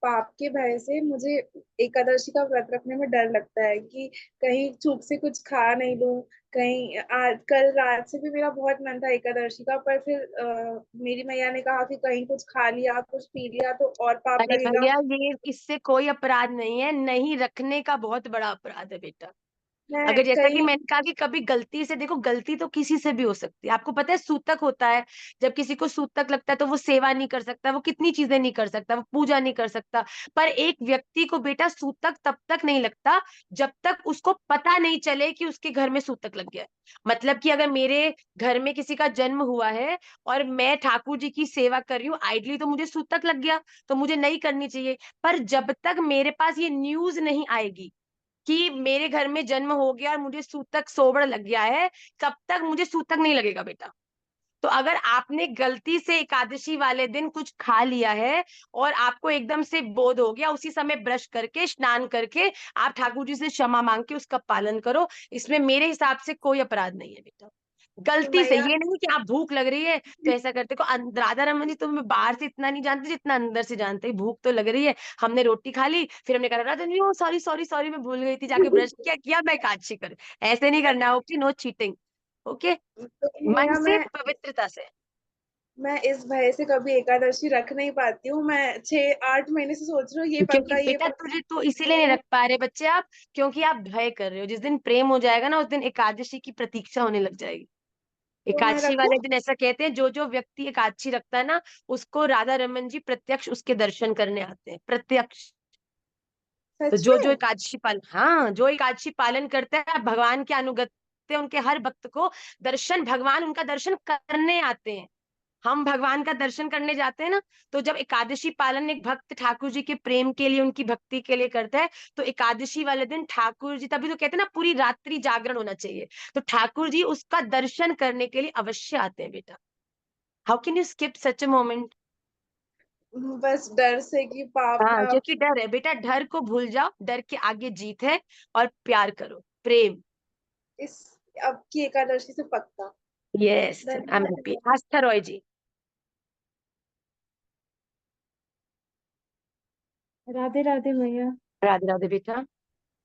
पाप के भय से मुझे एकादशी का व्रत रखने में डर लगता है कि कहीं चूक से कुछ खा नहीं लूं। कहीं आज कल रात से भी मेरा बहुत मन था एकादशी का, पर फिर मेरी मैया ने कहा कि कहीं कुछ खा लिया कुछ पी लिया तो और पाप अरे लगेगा। भैया ये इससे कोई अपराध नहीं है, नहीं रखने का बहुत बड़ा अपराध है बेटा। मैं अगर जैसा कि कहीं मैंने कहा कि कभी गलती से, देखो गलती तो किसी से भी हो सकती है। आपको पता है सूतक होता है, जब किसी को सूतक लगता है तो वो सेवा नहीं कर सकता, वो कितनी चीजें नहीं कर सकता, वो पूजा नहीं कर सकता। पर एक व्यक्ति को बेटा सूतक तब तक नहीं लगता जब तक उसको पता नहीं चले कि उसके घर में सूतक लग गया है। मतलब कि अगर मेरे घर में किसी का जन्म हुआ है और मैं ठाकुर जी की सेवा कर रही हूँ, आइडली तो मुझे सूतक लग गया, तो मुझे नहीं करनी चाहिए। पर जब तक मेरे पास ये न्यूज नहीं आएगी कि मेरे घर में जन्म हो गया और मुझे सूतक सोबड़ लग गया है, तब तक मुझे सूतक नहीं लगेगा बेटा। तो अगर आपने गलती से एकादशी वाले दिन कुछ खा लिया है और आपको एकदम से बोध हो गया, उसी समय ब्रश करके स्नान करके आप ठाकुर जी से क्षमा मांग के उसका पालन करो। इसमें मेरे हिसाब से कोई अपराध नहीं है बेटा। तो गलती से, मैया ये नहीं कि आप भूख लग रही है तो ऐसा करते को। राधा रमन जी तुम्हें बाहर से इतना नहीं जानते जितना अंदर से जानते हैं। भूख तो लग रही है, हमने रोटी खा ली, फिर हमने कहा राधा जी ओ सॉरी सॉरी सॉरी मैं भूल गई थी, जाके ब्रश किया मैं एकादशी कर। ऐसे नहीं करना, ओके, नो चीटिंग, ओके, तो मन मैया से पवित्रता से। मैं इस भय से कभी एकादशी रख नहीं पाती हूँ। मैं 6-8 महीने से सोच रही हूँ ये क्योंकि पक्का ये बेटा तुझे तो इसीलिए नहीं पक्का। रख पा रहे बच्चे आप, क्योंकि आप भय कर रहे हो। जिस दिन प्रेम हो जाएगा ना, उस दिन एकादशी की प्रतीक्षा होने लग जाएगी। तो मैं एकादशी रखूं? वाले दिन ऐसा कहते हैं, जो जो व्यक्ति एकादशी रखता है ना, उसको राधा रमन जी प्रत्यक्ष उसके दर्शन करने आते हैं, प्रत्यक्ष। तो सच जो जो में? एकादशी पालन, हाँ, जो एकादशी पालन करते हैं भगवान के अनुगत हैं, उनके हर भक्त को दर्शन, भगवान उनका दर्शन करने आते हैं। हम भगवान का दर्शन करने जाते हैं ना, तो जब एकादशी पालन एक भक्त ठाकुर जी के प्रेम के लिए, उनकी भक्ति के लिए करता है, तो एकादशी वाले दिन ठाकुर जी, तभी तो कहते हैं ना पूरी रात्रि जागरण होना चाहिए, तो ठाकुर जी उसका दर्शन करने के लिए अवश्य आते हैं बेटा। How can you skip such a moment? बस डर से कि पाप हाँ, ना। क्योंकि डर है बेटा, डर को भूल जाओ, डर के आगे जीत है, और प्यार करो, प्रेम। इस अब की एकादशी से पक्का। यस, आई एम धन्यवाद हैप्पी। मैया। आस्था रॉय जी। राधे राधे भैया। राधे राधे बेटा।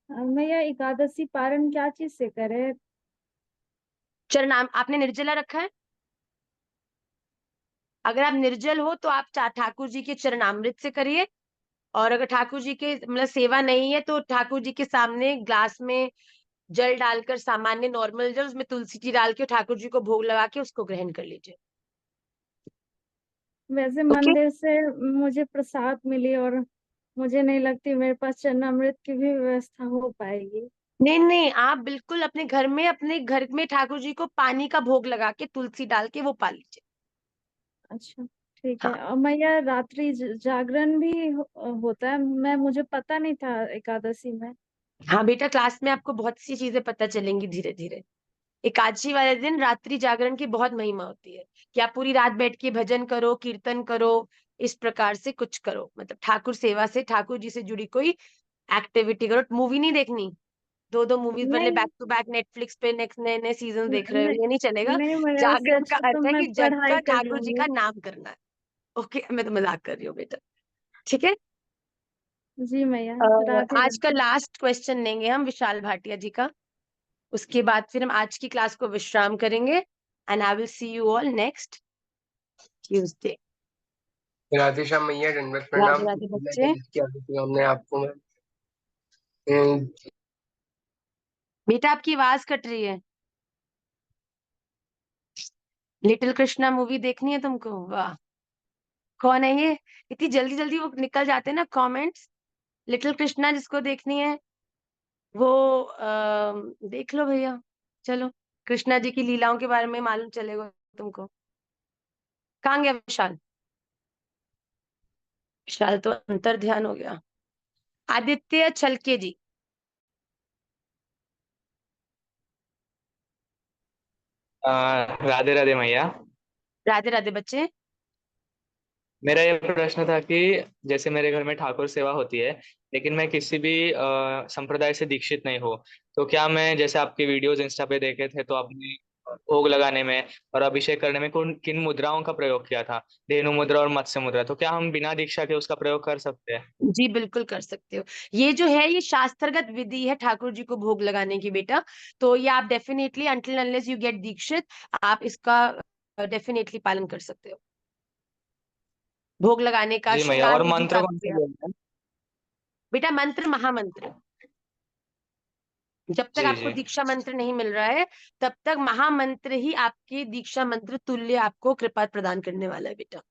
भैया एकादशी पारण क्या चीज से करे? चरनाम आपने निर्जला रखा है? अगर आप निर्जल हो तो आप ठाकुर जी के चरणामृत से करिए। और अगर ठाकुर जी के मतलब सेवा नहीं है तो ठाकुर जी के सामने ग्लास में जल डालकर, सामान्य नॉर्मल जल, उसमें तुलसी जी डाल के ठाकुर जी को भोग लगा के उसको ग्रहण कर लीजिए। वैसे ओके। मंदिर से मुझे प्रसाद मिली और मुझे नहीं लगती मेरे पास चरणामृत की भी व्यवस्था हो पाएगी। नहीं नहीं, आप बिल्कुल अपने घर में ठाकुर जी को पानी का भोग लगा के तुलसी डाल के वो पा लीजिए। अच्छा ठीक है। हाँ और भैया रात्रि जागरण भी होता है? मुझे पता नहीं था एकादशी में। हाँ बेटा, क्लास में आपको बहुत सी चीजें पता चलेंगी धीरे धीरे। एकादशी वाले दिन रात्रि जागरण की बहुत महिमा होती है कि आप पूरी रात बैठ के भजन करो, कीर्तन करो, इस प्रकार से कुछ करो, मतलब ठाकुर सेवा से, ठाकुर जी से जुड़ी कोई एक्टिविटी करो। मूवी नहीं देखनी, दो दो मूवीज मतलब नहीं बैक टू बैक नेटफ्लिक्स पे नेक्स्ट नए नए सीजन देख रहे हो, नहीं, ये नहीं चलेगा। नहीं भैया उससे जागरण का अच्छा तो अर्थ है मैं कि जग पढ़ाई का कर ठाकुर जी लूंगी। का नाम करना है। ओके, मैं तो मजाक कर रही हूँ बेटा, ठीक है। जी भैया। राधे आज का राधे। लास्ट क्वेश्चन लेंगे हम विशाल भाटिया जी का, उसके बाद फिर हम आज की क्लास को विश्राम करेंगे। And I will see you all next Tuesday. Radhe Shyam मैया, दंडवत राधे प्रणाम। राधे मैं बच्चे। हेल्प किया थी हमने आपको मैम। बेटा आपकी आवाज कट रही है। लिटिल कृष्णा मूवी देखनी है तुमको? वाह, कौन है ये? इतनी जल्दी जल्दी वो निकल जाते हैं ना कमेंट्स। लिटिल कृष्णा जिसको देखनी है वो देख लो भैया। चलो, कृष्णा जी की लीलाओं के बारे में मालूम चलेगा तुमको। कहाँ गया विशाल? विशाल तो अंतर ध्यान हो गया। आदित्य छलके जी। राधे राधे मैया। राधे राधे बच्चे। मेरा ये प्रश्न था कि जैसे मेरे घर में ठाकुर सेवा होती है, लेकिन मैं किसी भी संप्रदाय से दीक्षित नहीं हूँ, तो क्या मैं, जैसे आपके वीडियोस इंस्टा पे देखे थे, तो आपने भोग लगाने में और अभिषेक करने में किन मुद्राओं का प्रयोग किया था, धेनु मुद्रा और मत्स्य मुद्रा, तो क्या हम बिना दीक्षा के उसका प्रयोग कर सकते हैं? जी बिल्कुल कर सकते हो। ये जो है ये शास्त्रगत विधि है ठाकुर जी को भोग लगाने की बेटा। तो ये आप definitely until unless you get दीक्षित आप इसका डेफिनेटली पालन कर सकते हो। भोग लगाने का जी मैया। श्रृंगार और विधि मंत्र का कौन से बोलना है? बेटा मंत्र महामंत्र। जब तक जी आपको जी। दीक्षा मंत्र नहीं मिल रहा है तब तक महामंत्र ही आपके दीक्षा मंत्र तुल्य आपको कृपा प्रदान करने वाला है बेटा।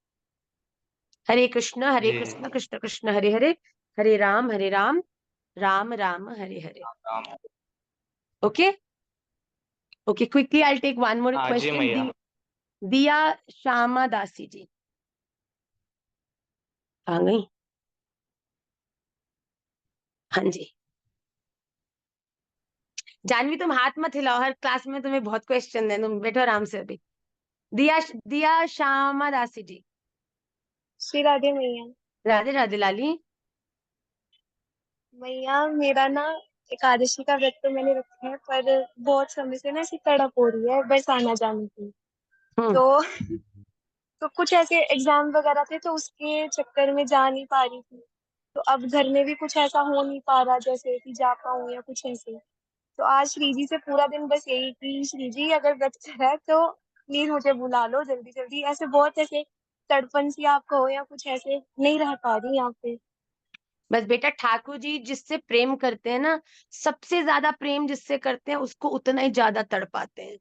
हरे कृष्ण जी जी। Krishna Krishna Hare Hare, Hare Ram Ram Ram Hare Hare. Okay okay, quickly I take one more हाँ जी क्वेश्चन। मैया। दिया श्यामा दासी जी आ गई? हाँ जी। जानवी तुम हाथ मत हिलाओ, हर क्लास में तुम्हें बहुत क्वेश्चन है, तुम बैठो आराम से अभी। दिया दिया श्यामा दासी जी। श्री राधे मैया। राधे राधे लाली। मैया मेरा ना एकादशी का व्रत तो मैंने रखा है, पर बहुत समय से ना ऐसी तड़प हो रही है बस आना जाने की। तो तो कुछ ऐसे एग्जाम वगैरह थे तो उसके चक्कर में जा नहीं पा रही थी। तो अब घर में भी कुछ ऐसा हो नहीं पा रहा जैसे कि जा पाऊँ या कुछ ऐसे। तो आज श्री जी से पूरा दिन बस यही कि श्री जी अगर व्रत चला है तो प्लीज मुझे बुला लो जल्दी जल्दी। ऐसे बहुत ऐसे तड़पन सी आपको हो या कुछ ऐसे, नहीं रह पा रही यहाँ पे। बस बेटा ठाकुर जी जिससे प्रेम करते हैं ना, सबसे ज्यादा प्रेम जिससे करते हैं उसको उतना ही ज्यादा तड़पाते हैं।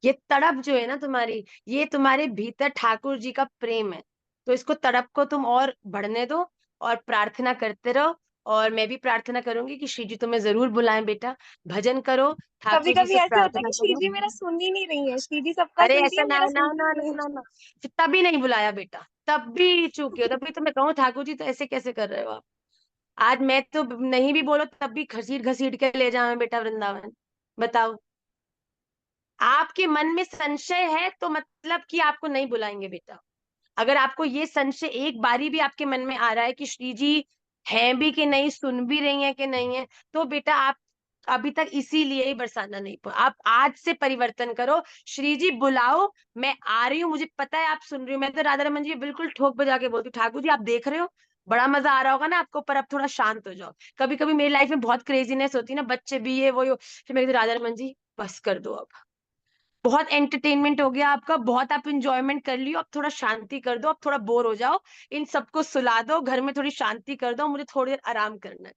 ये तड़प जो है ना तुम्हारी, ये तुम्हारे भीतर ठाकुर जी का प्रेम है। तो इसको तड़प को तुम और बढ़ने दो और प्रार्थना करते रहो। और मैं भी प्रार्थना करूंगी कि श्री जी तुम्हें जरूर बुलाएं बेटा। भजन करो, कभी ठाकुर जी कभी से ऐसे होता है प्रार्थना कि श्री करो। जी मेरा सुन ही नहीं रही है, श्री जी सबका अरे सुनती ऐसा है ना मेरा ना सुनती ना नहीं ना है। ना ना, तभी नहीं बुलाया बेटा, तब भी चूके हो। तभी तो मैं कहूँ ठाकुर जी तो ऐसे कैसे कर रहे हो आप। आज मैं तो नहीं भी बोलो तब भी घसीट घसीट के ले जाऊं बेटा वृंदावन। बताओ, आपके मन में संशय है तो मतलब कि आपको नहीं बुलाएंगे बेटा। अगर आपको ये संशय एक बारी भी आपके मन में आ रहा है कि श्री जी हैं भी कि नहीं, सुन भी रही हैं कि नहीं है, तो बेटा आप अभी तक इसीलिए ही बरसाना नहीं पा। आप आज से परिवर्तन करो। श्री जी बुलाओ, मैं आ रही हूँ, मुझे पता है आप सुन रही हो। मैं तो राधा रमन जी बिल्कुल ठोक बजा के बोलती हूँ, ठाकुर जी आप देख रहे हो बड़ा मजा आ रहा होगा ना आपको, पर अब थोड़ा शांत हो जाओ। कभी कभी मेरी लाइफ में बहुत क्रेजीनेस होती है ना, बच्चे भी ये वो फिर मैं कहती हूँ, राधा रमन जी बस कर दो अब, बहुत एंटरटेनमेंट हो गया आपका, बहुत आप इंजॉयमेंट कर लियो, अब थोड़ा शांति कर दो, अब थोड़ा बोर हो जाओ, इन सबको सुला दो, घर में थोड़ी शांति कर दो, मुझे थोड़ी देर आराम करना है।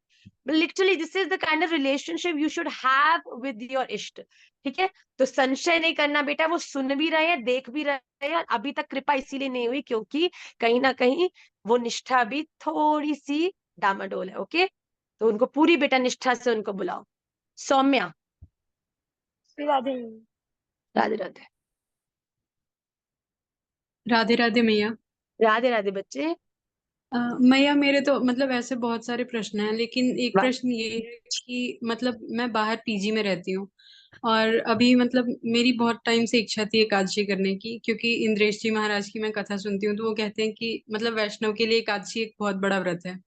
Literally this is the kind of relationship you should have with your इष्ट। ठीक है, तो संशय नहीं करना बेटा, वो सुन भी रहे हैं, देख भी रहे हैं। अभी तक कृपा इसीलिए नहीं हुई क्योंकि कहीं ना कहीं वो निष्ठा भी थोड़ी सी डामाडोल है। ओके, तो उनको पूरी बेटा निष्ठा से उनको बुलाओ। सौम्या। श्री राधे मैया। राधे राधे। राधे राधे मैया। राधे राधे बच्चे। मैया मेरे तो मतलब ऐसे बहुत सारे प्रश्न हैं, लेकिन एक वाह। प्रश्न ये है कि मतलब मैं बाहर पीजी में रहती हूँ, और अभी मतलब मेरी बहुत टाइम से इच्छा थी एकादशी करने की, क्योंकि इंद्रेश जी महाराज की मैं कथा सुनती हूँ तो वो कहते हैं कि मतलब वैष्णव के लिए एकादशी एक बहुत बड़ा व्रत है।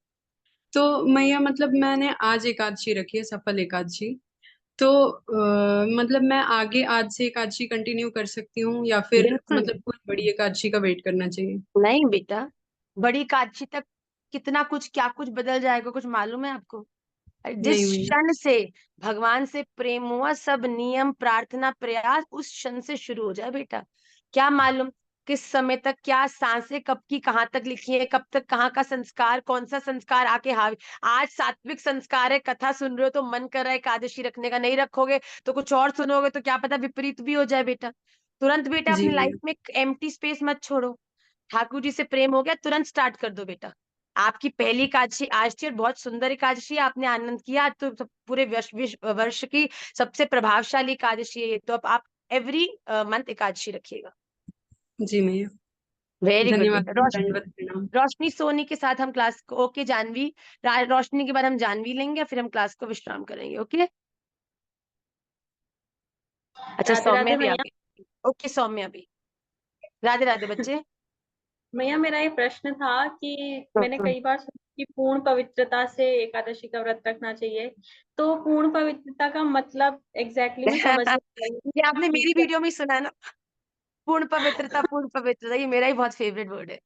तो मैया मतलब मैंने आज एकादशी रखी है, सफल एकादशी। तो मतलब मैं आगे आज से एकादशी कंटिन्यू कर सकती हूँ या फिर बिल्कुल मतलब कोई बड़ी एकादशी का वेट करना चाहिए? नहीं बेटा, बड़ी एकादशी तक कितना कुछ क्या कुछ बदल जाएगा, कुछ मालूम है आपको? जिस नहीं मैया। क्षण से भगवान से प्रेम हुआ, सब नियम प्रार्थना प्रयास उस क्षण से शुरू हो जाए बेटा। क्या मालूम किस समय तक क्या सांसें कब की कहाँ तक लिखी है, कब तक कहाँ का संस्कार, कौन सा संस्कार आके हावी। आज सात्विक संस्कार है, कथा सुन रहे हो तो मन कर रहा है एकादशी रखने का, नहीं रखोगे तो कुछ और सुनोगे तो क्या पता विपरीत भी हो जाए बेटा। तुरंत बेटा जी अपनी लाइफ मैया। में एम्प्टी स्पेस मत छोड़ो। ठाकुर जी से प्रेम हो गया, तुरंत स्टार्ट कर दो बेटा। आपकी पहली एकादशी आज थी और बहुत सुंदर एकादशी है, आपने आनंद किया। आज तो पूरे वर्ष की सबसे प्रभावशाली एकादशी है ये, तो अब आप एवरी मंथ एकादशी रखिएगा। जी मैया, वेरी गुड धन्यवाद बेटा। मैया, रोशनी, दंडवत प्रणाम। रोशनी सोनी के साथ हम क्लास को, ओके जानवी, रोशनी के बाद हम जानवी लेंगे, फिर हम क्लास को विश्राम करेंगे। ओके, अच्छा राधे सौम्या राधे भी आ मैया। गई। ओके सौम्या भी, राधे राधे बच्चे। मैया मेरा ये प्रश्न था कि मैंने हम्म। कई बार सुना कि पूर्ण पवित्रता से एकादशी का व्रत रखना चाहिए। तो पूर्ण पवित्रता का मतलब एग्जैक्टली मैं समझ नहीं पाई ये आपने कि मेरी क्या। वीडियो में ही सुना है ना, पूर्ण पवित्रता, पूर्ण पवित्रता, ये मेरा ही बहुत फेवरेट वर्ड है।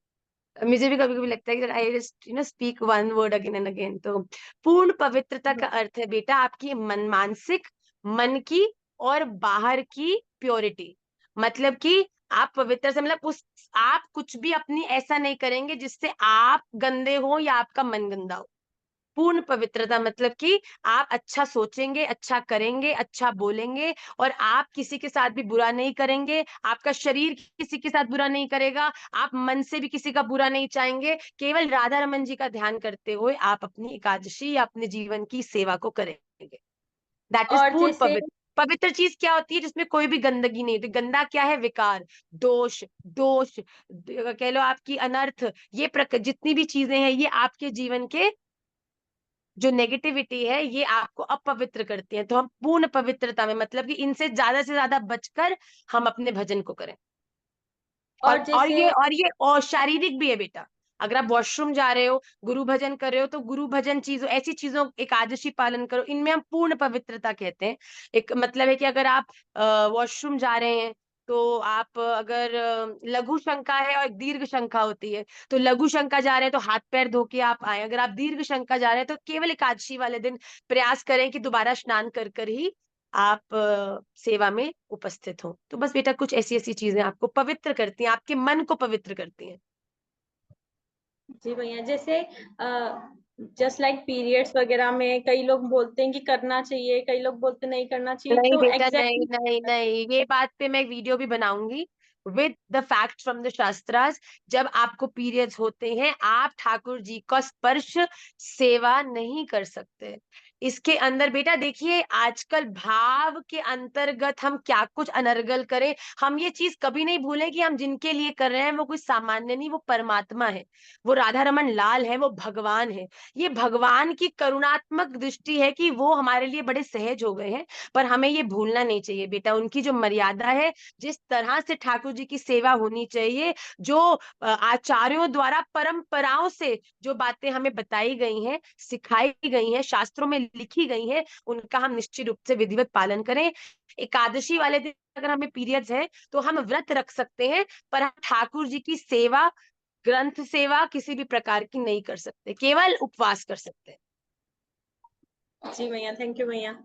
मुझे भी कभी कभी लगता है कि I just speak one word again and again. तो पूर्ण पवित्रता का अर्थ है बेटा आपकी मानसिक, मन की और बाहर की प्योरिटी। मतलब कि आप पवित्र से मतलब उस, आप कुछ भी अपनी ऐसा नहीं करेंगे जिससे आप गंदे हो या आपका मन गंदा हो। पूर्ण पवित्रता मतलब कि आप अच्छा सोचेंगे, अच्छा करेंगे, अच्छा बोलेंगे, और आप किसी के साथ भी बुरा नहीं करेंगे। आपका शरीर किसी के साथ बुरा नहीं करेगा, आप मन से भी किसी का बुरा नहीं चाहेंगे। केवल राधा रमन जी का ध्यान करते हुए आप अपनी एकादशी या अपने जीवन की सेवा को करेंगे। दैट इज और पूर्ण जैसे पवित्र। पवित्र चीज क्या होती है? जिसमें कोई भी गंदगी नहीं होती। गंदा क्या है? विकार, दोष, दोष, कह लो आपकी अनर्थ, ये जितनी भी चीजें हैं ये आपके जीवन के जो नेगेटिविटी है ये आपको अपवित्र करती है। तो हम पूर्ण पवित्रता में मतलब कि इनसे ज्यादा बचकर हम अपने भजन को करें। और जैसे और ये और शारीरिक भी है बेटा। अगर आप वॉशरूम जा रहे हो, गुरु भजन कर रहे हो, तो गुरु भजन चीजों, ऐसी चीजों, एकादशी पालन करो, इनमें हम पूर्ण पवित्रता कहते हैं। एक मतलब है कि अगर आप वॉशरूम जा रहे हैं, तो आप अगर लघु शंका है और एक दीर्घ शंका होती है, तो लघु शंका जा रहे हैं तो हाथ पैर धो के आप आए। अगर आप दीर्घ शंका जा रहे हैं तो केवल एकादशी वाले दिन प्रयास करें कि दोबारा स्नान कर कर ही आप सेवा में उपस्थित हो। तो बस बेटा कुछ ऐसी ऐसी चीजें आपको पवित्र करती हैं, आपके मन को पवित्र करती हैं। जी भैया, जैसे जस्ट लाइक पीरियड्स वगैरह में कई लोग बोलते हैं कि करना चाहिए, कई लोग बोलते नहीं करना चाहिए, नहीं तो बेटा, नहीं एग्जैक्टली नहीं नहीं, ये बात पे मैं एक वीडियो भी बनाऊंगी with the fact from the shastras. जब आपको पीरियड्स होते हैं आप ठाकुर जी का स्पर्श सेवा नहीं कर सकते। इसके अंदर बेटा देखिए, आजकल भाव के अंतर्गत हम क्या कुछ अनर्गल करें। हम ये चीज कभी नहीं भूलें कि हम जिनके लिए कर रहे हैं वो कोई सामान्य नहीं, वो परमात्मा है, वो राधा रमन लाल है, वो भगवान है। ये भगवान की करुणात्मक दृष्टि है कि वो हमारे लिए बड़े सहज हो गए हैं। पर हमें ये भूलना नहीं चाहिए बेटा, उनकी जो मर्यादा है, जिस तरह से ठाकुर जी की सेवा होनी चाहिए, जो आचार्यों द्वारा परंपराओं से जो बातें हमें बताई गई हैं, सिखाई गई हैं, शास्त्रों में लिखी गई हैं, उनका हम निश्चित रूप से विधिवत पालन करें। एकादशी वाले दिन अगर हमें पीरियड्स है तो हम व्रत रख सकते हैं, पर हम ठाकुर जी की सेवा, ग्रंथ सेवा किसी भी प्रकार की नहीं कर सकते, केवल उपवास कर सकते हैं। जी भैया, थैंक यू भैया।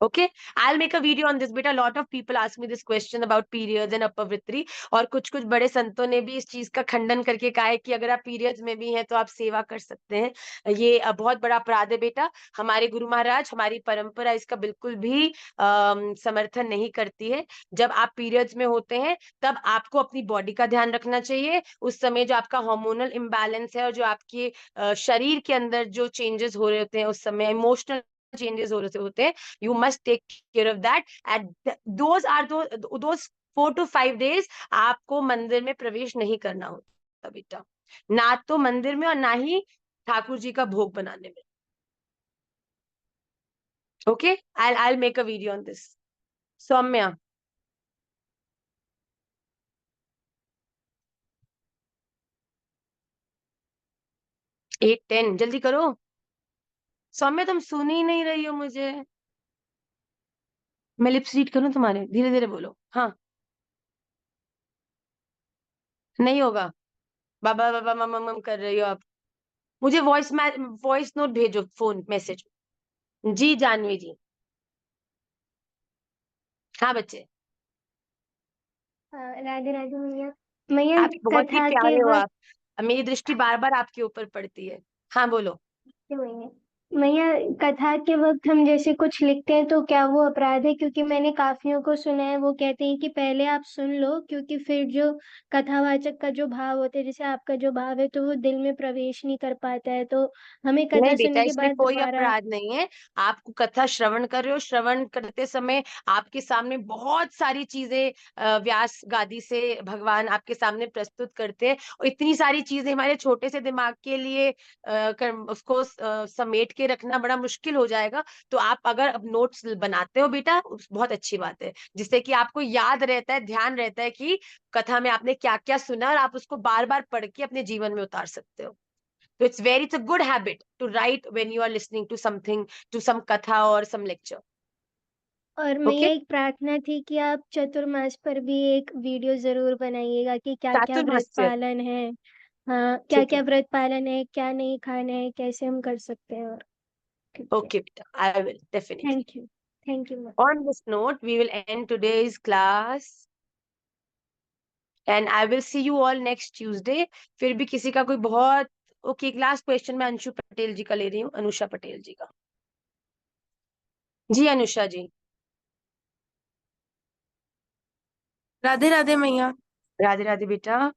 Okay, I'll make a video on this beta. Lot of people ask me this question about periods and अपवित्री, और कुछ कुछ बड़े संतों ने भी इस चीज का खंडन करके कहा है कि अगर आप पीरियड्स में भी हैं तो आप सेवा कर सकते हैं। ये बहुत बड़ा अपराध है बेटा। हमारे गुरु महाराज, हमारी परंपरा इसका बिल्कुल भी समर्थन नहीं करती है। जब आप पीरियड्स में होते हैं तब आपको अपनी बॉडी का ध्यान रखना चाहिए। उस समय जो आपका हार्मोनल इम्बैलेंस है और जो आपके शरीर के अंदर जो चेंजेस हो रहे होते हैं, उस समय इमोशनल चेंजेस हो रहे होते हैं, you must take care of that at those 4 to 5 days। आपको मंदिर में प्रवेश नहीं करना होता बेटा, ना तो मंदिर में और ना ही ठाकुर जी का भोग बनाने में। Okay, I'll make a video on this। Saumya, 8:10 जल्दी करो। सौम्या तुम सुन ही नहीं रही हो मुझे, मैं लिप्स रीड करूं तुम्हारे? धीरे धीरे बोलो। हाँ, नहीं होगा। बाबा बाबा मम मम कर रही हो आप। मुझे वॉइस नोट भेजो, फोन मैसेज। जी जानवी जी। हाँ बच्चे, राधे राधे मैया। मैया आप बहुत ही कथा के प्यारे हो वक्त आप, मेरी दृष्टि बार बार आपके ऊपर पड़ती है। हाँ बोलो। मैया मैया कथा के वक्त हम जैसे कुछ लिखते हैं तो क्या वो अपराध है? क्योंकि मैंने काफियों को सुना है, वो कहते हैं कि पहले आप सुन लो, क्योंकि फिर जो कथावाचक का जो भाव होता है, जैसे आपका जो भाव है, तो वो दिल में प्रवेश नहीं कर पाता है, तो हमें नहीं कथा बेटा, सुनने के इसमें बाद कोई दोबारा। अपराध नहीं है। आपको कथा श्रवण कर रहे हो, श्रवण करते समय आपके सामने बहुत सारी चीजें व्यास गादी से भगवान आपके सामने प्रस्तुत करते हैं, और इतनी सारी चीजें हमारे छोटे से दिमाग के लिए उसको समेट के रखना बड़ा मुश्किल हो जाएगा। तो आप अगर अब नोट्स बनाते हो बेटा, बहुत अच्छी बात है, जिससे कि आपको याद रहता है, ध्यान रहता है कि कथा में आपने क्या क्या सुना, और आप उसको बार बार पढ़ के अपने जीवन में उतार सकते हो। So it's a good habit to write when you are listening to something, to some katha or some lecture. और मैया Okay? एक प्रार्थना थी कि आप चतुर्मास पर भी एक वीडियो जरूर बनाइएगा कि क्या क्या व्रत चातुर्मास्य। पालन है। हाँ, क्या ठीक क्या है। व्रत पालन है, क्या नहीं खाना है, कैसे हम कर सकते हैं। और ठीक है, Okay, beta. I will definitely. Thank you. Thank you. On this note, we will end today's class, and I will see you all next Tuesday. फिर भी किसी का कोई बहुत ओके लास्ट क्वेश्चन मैं अंशु पटेल जी का ले रही हूँ, अनुषा पटेल जी का। जी अनुषा जी। राधे राधे मैया। राधे राधे बेटा।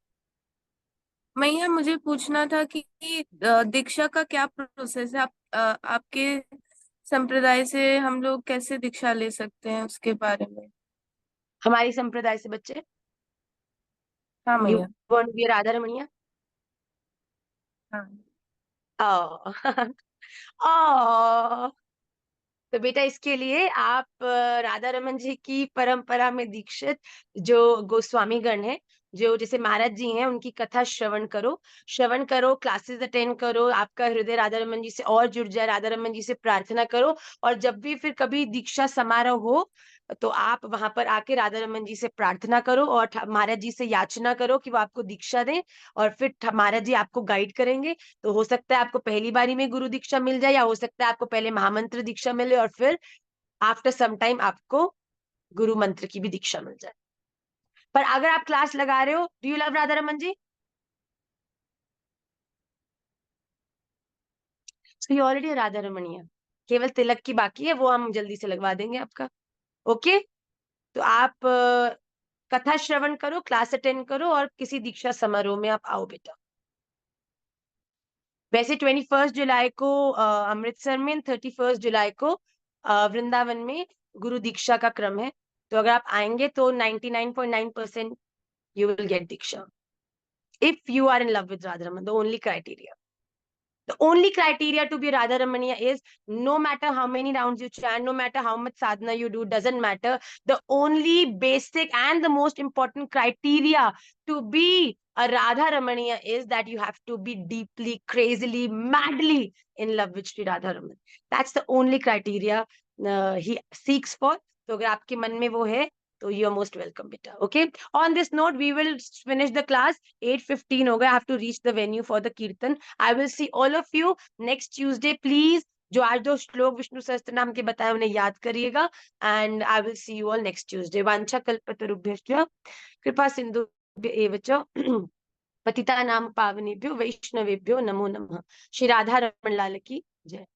मैया मुझे पूछना था कि दीक्षा का क्या प्रोसेस है? आपके संप्रदाय से हम लोग कैसे दीक्षा ले सकते हैं उसके बारे में। हमारी संप्रदाय से बच्चे, हाँ यू मैया। वांट टू बी राधा रमणिया? हाँ। ओ तो बेटा इसके लिए आप राधा रमन जी की परंपरा में दीक्षित जो गोस्वामी गण है, जो जैसे महाराज जी हैं, उनकी कथा श्रवण करो, क्लासेस अटेंड करो, आपका हृदय राधा रमन जी से और जुड़ जाए, राधा रमन जी से प्रार्थना करो, और जब भी फिर कभी दीक्षा समारोह हो तो आप वहां पर आके राधा रमन जी से प्रार्थना करो और महाराज जी से याचना करो कि वो आपको दीक्षा दें, और फिर महाराज जी आपको गाइड करेंगे। तो हो सकता है आपको पहली बारी में गुरु दीक्षा मिल जाए, या हो सकता है आपको पहले महामंत्र दीक्षा मिले और फिर आफ्टर सम टाइम आपको गुरु मंत्र की भी दीक्षा मिल जाए। पर अगर आप क्लास लगा रहे हो, do you love Radha Raman ji? So you already Radha रमणीय, केवल तिलक की बाकी है, वो हम जल्दी से लगवा देंगे आपका। ओके, तो आप कथा श्रवण करो, क्लास अटेंड करो, और किसी दीक्षा समारोह में आप आओ बेटा। वैसे 21 जुलाई को अमृतसर में, 31 जुलाई को वृंदावन में गुरु दीक्षा का क्रम है। तो अगर आप आएंगे तो 99.9% you will get diksha if you are in love with Radharaman. The only criteria to be Radha Ramaniya is no matter how many rounds you chant, no matter how much sadhana you do, doesn't matter. The only basic and the most important criteria to be a Radha Ramaniya is that you have to be deeply, crazily, madly in love with Sri Radha Raman. That's the only criteria he seeks for. तो अगर आपके मन में वो है तो you are most welcome बेटा. Okay, on this note we will finish the class. 8:15 हो गया. I have to reach the venue for the kirtan. I will see all of you next Tuesday. Please जो आज दो श्लोक विष्णु सहस्त्र नाम के बताए उन्हें याद करिएगा, and I will see you all next Tuesday. वांछा कल्पतरुभ्यश्च कृपा सिंधु एव च पतितानां पावनेभ्यो वैष्णवेभ्यो नमो नमः। श्री राधा रमण लाल की जय।